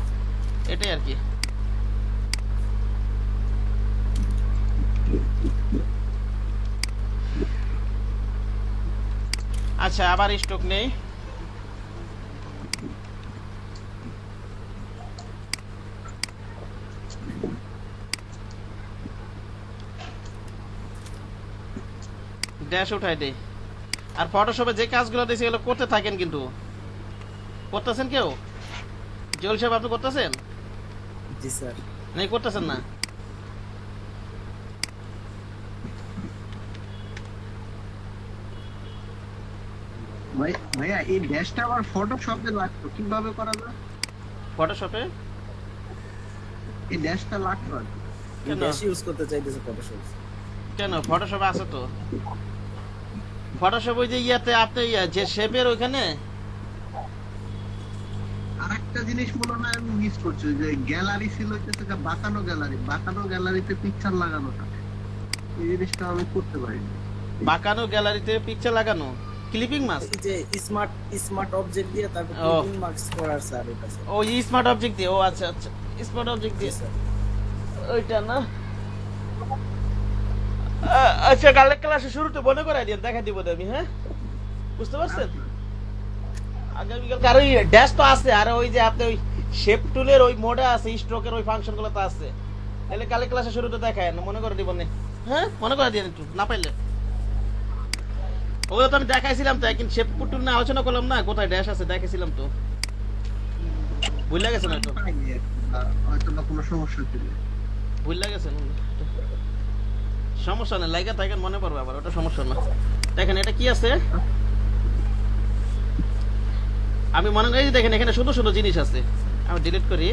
Speaker 1: এটাই আর কি। আচ্ছা, আবার স্টক নেই। ড্যাশ উঠাই দেই। আর ফটোশপে যে কাজগুলো দিয়েছি এগুলো করতে থাকেন। কিন্তু করতেছেন কেউ? জল সাহেব আপনি করতেছেন?
Speaker 2: জি স্যার।
Speaker 1: নাই করতেছেন না?
Speaker 5: ভাইয়া এই ড্যাশটা আবার ফটোশপে লাগতো, কিভাবে করা যায়?
Speaker 1: ফটোশপে
Speaker 5: এই ড্যাশটা লাগতো আর কি।
Speaker 1: কেন
Speaker 2: বেশি ইউজ করতে চাইতেছে ফটোশপ।
Speaker 1: কেন ফটোশপে আছে তো, ফটোশপ ওই যে ইয়াতে আপনি যে শেপের ওইখানে
Speaker 5: আরেকটা জিনিস মনে হয় আমি মিস করছি, ওই যে গ্যালারি ছিল হইতেছে যে বাঁকানো গ্যালারিতে পিকচার লাগানোটা, এই জিনিসটা আমি করতে পারিনি।
Speaker 1: বাঁকানো গ্যালারিতে পিকচার লাগানো, ক্লিপিং মাস্ক,
Speaker 2: এই যে স্মার্ট অবজেক্ট দিয়ে তারপর
Speaker 1: ও।
Speaker 2: ক্লিপিং মার্কস করার স্যার ওটা স্যার।
Speaker 1: ওই স্মার্ট অবজেক্ট দিয়ে, ও আচ্ছা আচ্ছা, স্মার্ট অবজেক্ট দিয়ে ওইটা না। আচ্ছা কালের ক্লাসে শুরুতে মনে করাই দিন, দেখা দিব আমি, হ্যাঁ বুঝতে পারছেন? আগামীকাল কারণ ড্যাশ তো আছে, আর ওই যে আপনি ওই শেপ টুলের ওই মোডে আছে, স্ট্রোকের ওই ফাংশন গুলো তো আছে, তাহলে কালে ক্লাসে শুরুতে দেখায় না, মনে করে দিব না, হ্যাঁ মনে করে দিন একটু না পাইলে। ওগুলো তো আমি দেখাইছিলাম তো, একদিন শেপ টুল নিয়ে আলোচনা করলাম না, কোথায় ড্যাশ আছে দেখাইছিলাম তো, ভুলে গেছেন হয়তো,
Speaker 5: পাইনি আর কি, বা হয়তো বা কোনো সমস্যা ছিল।
Speaker 1: ভুলে গেছেন, সমস্যা নেই, লাইকা থাকেন মনে পড়বে আবার, ওটা সমস্যা না। দেখেন এটা কি আছে, আমি মনে করি দেখেন এখানে শুধু শুধু জিনিস আছে, আমি ডিলিট করি,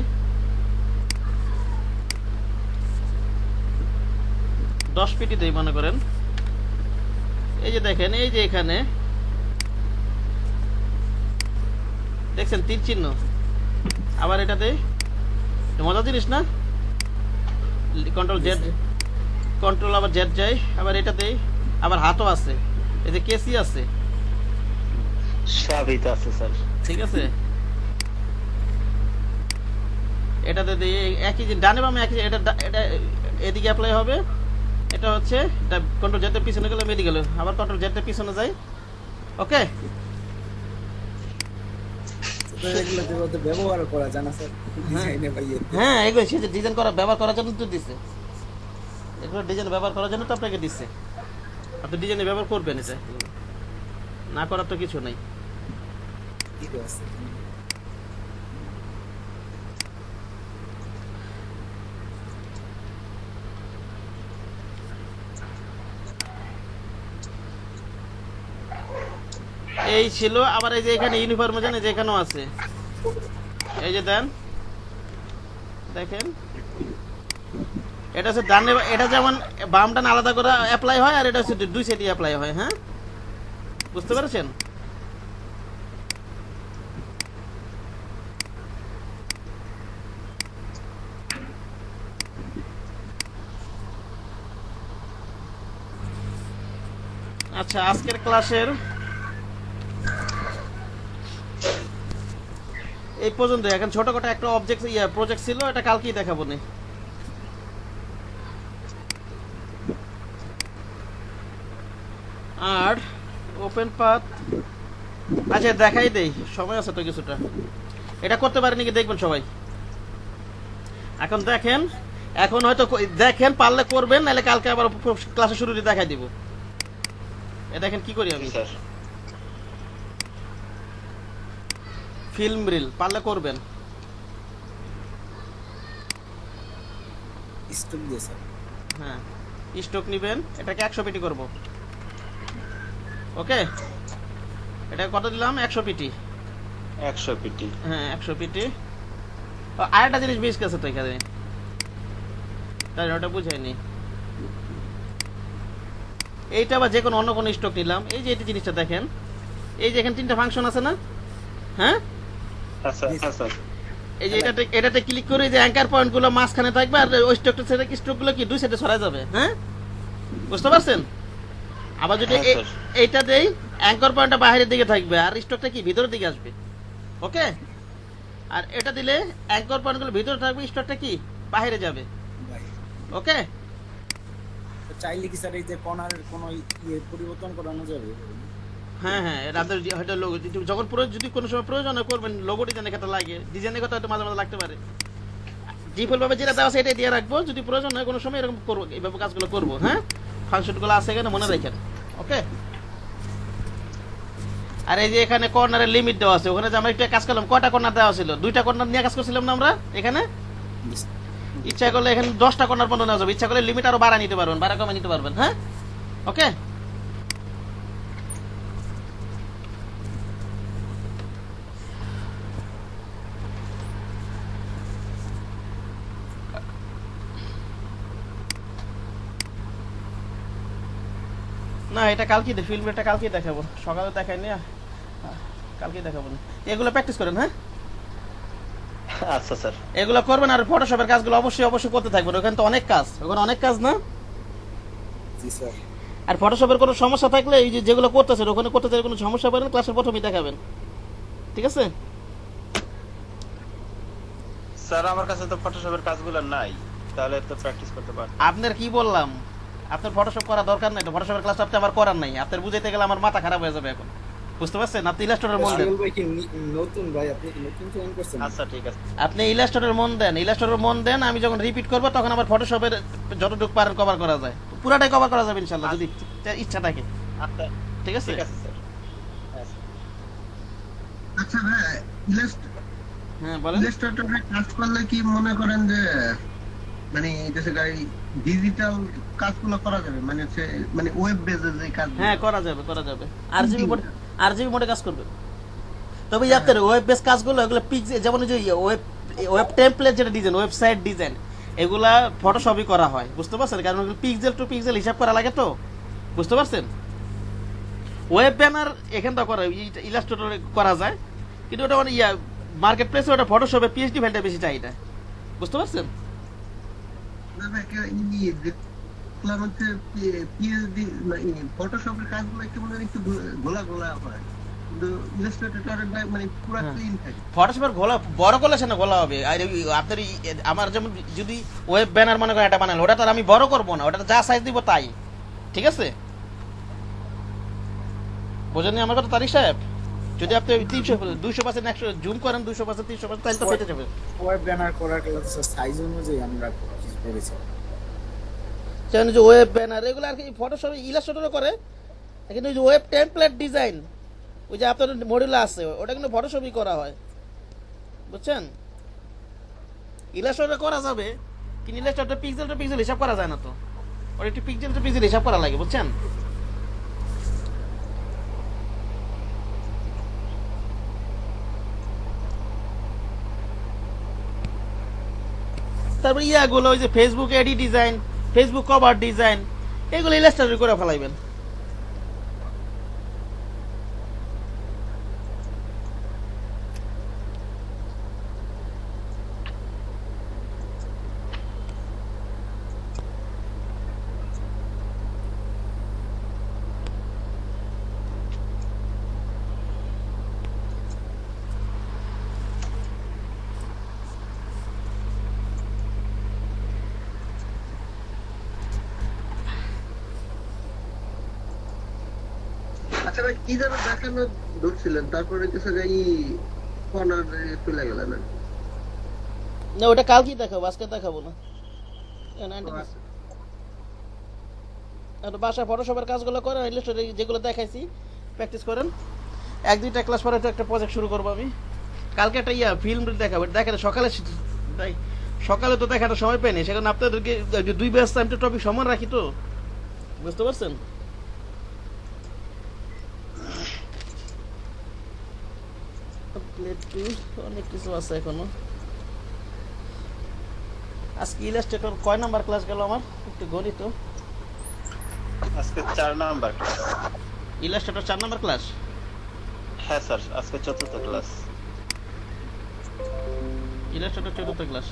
Speaker 1: 10 পিটি দেই মনে করেন, এই যে দেখেন এই যে এখানে দেখছেন তীর চিহ্ন, আবার এটা দেই, মজার জিনিস না, কন্ট্রোল জেড, কন্ট্রোল আবার জেড যাই, আবার এটা দেই, আবার হাতও আছে, এই যে কেসি আছে,
Speaker 6: সবই তো আছে স্যার।
Speaker 1: ঠিক আছে, এটাতে দিই একই যে ডানে বামে একই, এটা এটা এদিকে অ্যাপ্লাই হবে, এটা হচ্ছে এটা কন্ট্রোল জেড এর পিছনে গেলে এদিকে গেল, আবার কন্ট্রোল জেড এর পিছনে যাই, ওকে।
Speaker 2: তো এগুলো তো ব্যবহার করা জানা স্যার ডিজাইনে ভাইয়ে।
Speaker 1: হ্যাঁ এগুলো সে যে ডিজাইন করা ব্যবহার করার জন্য তো দিছে, এগুলো ডিজাইন ব্যবহার করার জন্য তো আপনাকে দিচ্ছে, আপনি ডিজাইনে ব্যবহার করবেন, এটা না করার তো কিছু নাই।
Speaker 2: ঠিক আছে।
Speaker 1: এই ছিল, আবার এই যে এখানে ইউনিফর্ম জানে যে এখানেও আছে, এই যে দেন দেখেন, এটা হচ্ছে ডানে, এটা যেমন বাম ডান আলাদা করে অ্যাপ্লাই হয়, আর এটা হচ্ছে দুই সাইডে অ্যাপ্লাই হয়, হ্যাঁ বুঝতে পেরেছেন? আচ্ছা আজকের ক্লাসের এই পর্যন্ত, এখন ছোটখাটো একটা অবজেক্ট প্রজেক্ট ছিল, এটা কালকেই দেখাবো নি। আর ওপেন পাথ, আচ্ছা দেখাই দেই, সময় আছে তো কিছুটা, এটা করতে পারি নাকি দেখবেন সবাই। এখন দেখেন, এখন হয়তো দেখেন পারলে করবেন, নাহলে কালকে আবার ক্লাসে শুরুতে দেখাই দিব। এ দেখেন কি করি আমি,
Speaker 6: স্যার
Speaker 1: ফিল্ম রিল পারলে করবেন,
Speaker 2: স্টক দিয়ে স্যার।
Speaker 1: হ্যাঁ স্টক নিবেন, এটাকে 100 পিটি করব, ওকে। এটা কত দিলাম, 100 পিটি,
Speaker 6: 100 পিটি।
Speaker 1: হ্যাঁ 100 পিটি। আরেকটা জিনিস মিস গেছে তো এখানে, তাই ওটা বুঝাইনি, এইটা আবার যে কোনো অন্য কোনো স্টক নিলাম, এই যে এই জিনিসটা দেখেন, এই যে এখানে 3টা ফাংশন আছে না, হ্যাঁ
Speaker 6: আচ্ছা স্যার,
Speaker 1: এই যে এটাতে ক্লিক করে যে অ্যাঙ্কার পয়েন্ট গুলো মাঝখানে থাকবে, আর ওই স্টকটা ছেড়ে স্টক গুলো কি দুই সাইডে সরা যাবে, হ্যাঁ বুঝতে পারছেন? আবার যদি
Speaker 6: হ্যাঁ, স্যার।
Speaker 1: এইটা দেই, অ্যাঙ্কার পয়েন্টটা বাইরের দিকে থাকবে, আর স্টকটা কি ভিতরের দিকে আসবে, ওকে। আর এটা দিলে অ্যাঙ্কার পয়েন্ট গুলো ভিতরে থাকবে, স্টকটা কি বাইরে যাবে,
Speaker 2: ভাই
Speaker 1: ওকে।
Speaker 2: তো চাইলে কি স্যার এই যে কর্নারের কোনো ইয়ে পরিবর্তন করানো যাবে?
Speaker 1: হ্যাঁ হ্যাঁ, রাতের হয়তো লোগো যখন যদি কোনো সময় প্রয়োজন হয় করবেন, লোগো ডিজাইনের ক্ষেত্রে লাগে, ডিজাইনের কথা হয়তো মাঝে মাঝে লাগতে পারে, ডিফল্ট ভাবে যেটা দেওয়া আছে এটাই দিয়ে রাখবো, যদি প্রয়োজন হয় কোনো সময় এরকম করবো, এইভাবে কাজগুলো করবো, হ্যাঁ ফাংশনগুলো আছে এখানে মনে রাখেন, ওকে। আর এই যে এখানে কর্নারের লিমিট দেওয়া আছে, ওখানে যে আমরা একটা কাজ করলাম, কয়টা কর্নার দেওয়া ছিল, 2টা কর্নার নিয়ে কাজ করছিলাম না আমরা এখানে, ইচ্ছা করলে এখানে 10টা কর্নার পর্যন্ত নেওয়া যাবে, ইচ্ছা করলে লিমিট আরো বাড়া নিতে পারবেন, বাড়া কমে নিতে পারবেন, হ্যাঁ ওকে। না এটা কালকে ফিল্মটা কালকে দেখাবো, সকালে দেখাইনি, কালকে দেখাবো না। এগুলো প্র্যাকটিস করেন, হ্যাঁ
Speaker 4: আচ্ছা স্যার।
Speaker 1: এগুলো করবেন। আর ফটোশপের কাজগুলো অবশ্যই অবশ্যই করতে থাকবেন, ওখানে তো অনেক কাজ, ওখানে অনেক কাজ না।
Speaker 2: জি স্যার।
Speaker 1: আর ফটোশপের কোনো সমস্যা থাকলে এই যে যেগুলো করতেছেন ওখানে করতে চাইলে কোনো সমস্যা পাবেন, ক্লাসের প্রথমেই দেখাবেন, ঠিক আছে?
Speaker 4: স্যার আমার কাছে তো ফটোশপের কাজগুলো নাই, তাহলে তো প্র্যাকটিস করতে পারতাম।
Speaker 1: আপনার কি বললাম, আপনার ফটোশপ করা দরকার নাই তো, ফটোশপের ক্লাস আপনি আমার করার নাই, আপনার বুঝাইতে গেলে আমার মাথা খারাপ হয়ে যাবে এখন, বুঝতে পারছেন? আপনি ইলাস্ট্রেটর মন দেন,
Speaker 2: সুহেল ভাই কি নতুন ভাই, আপনি কি নতুন জয়েন করছেন?
Speaker 4: আচ্ছা ঠিক আছে।
Speaker 1: আপনি ইলাস্ট্রেটর মন দেন, ইলাস্ট্রেটর মন দেন। আমি যখন রিপিট করবো তখন আমার ফটোশপের যতটুকু পারেন কভার করা যায়, পুরাটাই কভার করা যাবে ইনশাআল্লাহ, যদি ইচ্ছা থাকে,
Speaker 4: আচ্ছা
Speaker 1: ঠিক আছে?
Speaker 4: ঠিক আছে স্যার। হ্যাঁ স্যার।
Speaker 5: আচ্ছা ভাই,
Speaker 1: হ্যাঁ বলেন।
Speaker 5: ইলাস্ট্রেটরে কাজ করলে কি মনে করেন যে মানে ডিজিটাল কাজগুলো করা যাবে, মানে হচ্ছে মানে ওয়েব বেসে যে কাজ?
Speaker 1: হ্যাঁ করা যাবে, করা যাবে। আরজিবি মোডে কাজ করবে। তবে আপনার ওয়েব বেস কাজগুলো এগুলো পিক্সেল, যেমন যে ওয়েব টেমপ্লেট যেটা ডিজাইন, ওয়েবসাইট ডিজাইন, এগুলা ফটোশপই করা হয়, বুঝতে পারছেন? কারণ ওগুলো পিক্সেল টু পিক্সেল হিসাব করা লাগে তো, বুঝতে পারছেন? ওয়েব ব্যানার এখানটা করা ইলাস্ট্রেটরে করা যায়, কিন্তু ওটা মানে মার্কেট প্লেসে ওটা ফটোশপে পিএইচডি ফাইলটা বেশি চাহিদা, বুঝতে পারছেন?
Speaker 5: না ভাই, দেখলাম হচ্ছে পিএইচডি ফটোশপের কাজগুলো একটু মনে হয় একটু ঘোলা ঘোলা হয়, কিন্তু ইলাস্ট্রেটরে মানে পুরো ক্লিন থাকে।
Speaker 1: ফটোশপের ঘোলা বড় করলে সে না ঘোলা হবে। আর আপনার আমার যেমন যদি ওয়েব ব্যানার মনে করেন এটা বানালো, ওটা তো আর আমি বড় করবো না, ওটা যা সাইজ দিব তাই, ঠিক আছে? বোঝেননি আমার কথা তারিক সাহেব? যদি আপনি 200% 100 জুম করেন, 200% 300% তাহলে তো ফেটে যাবে।
Speaker 2: ওয়েব ব্যানার করার ক্লাস সাইজ অনুযায়ী আমরা কিছু করেছি।
Speaker 1: সেখানে যে ওয়েব ব্যানার এগুলো আর কি ফটোশপ ইলাস্ট্রেটরও করে, কিন্তু ওই যে ওয়েব টেমপ্লেট ডিজাইন ওই যে আপনার মডিউল আছে ওটা কিন্তু ফটোশপই করা হয়, বুঝছেন? ইলাস্ট্রেটর করা যাবে, কিন্তু ইলাস্ট্রেটর পিক্সেল টু পিক্সেল হিসাব করা যায় না তো, ওটা একটু পিক্সেল টু পিক্সেল হিসাব করা লাগে, বুঝছেন? তারপরে ইয়াগুলো ওই যে ফেসবুক এডি ডিজাইন, ফেসবুক কভার ডিজাইন, এগুলো ইলাস্ট্রেটর করে ফেলাইবেন।
Speaker 5: আচ্ছা ভাই, কি যেন দেখানো ধরছিলেন, তারপরে কিছু যাই কর্নার চলে গেলেন?
Speaker 1: না ওটা কালকেই দেখাবো, আজকে দেখাবো না। বাসা ফটোশপের কাজগুলো করেন, ইলাস্ট্রেটর যেগুলো দেখাইছি প্র্যাকটিস করেন। 1-2টা ক্লাস পরে তো একটা প্রজেক্ট শুরু করবো আমি। কালকে একটা ফিল্ম দেখাবো, দেখাতে সকালে সকালে তো দেখাটা সময় পাইনি, সেখানে আপনাদেরকে 2 ব্যাচ টাইমটা টপিক সমান রাখি তো, বুঝতে পারছেন? অনেক কিছু আছে এখনো। আজকে ইলাস্ট্রেটর কয় নাম্বার ক্লাস গেল আমার একটু গণিত?
Speaker 4: আজকে 4 number class.
Speaker 1: Illustrator 4 number class?
Speaker 4: হ্যাঁ স্যার, আজকে 4th class.
Speaker 1: Illustrator 4th class,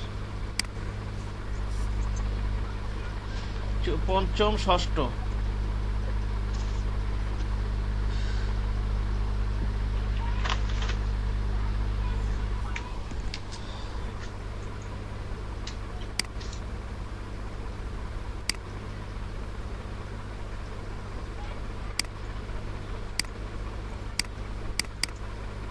Speaker 1: 5ম 6ষ্ঠ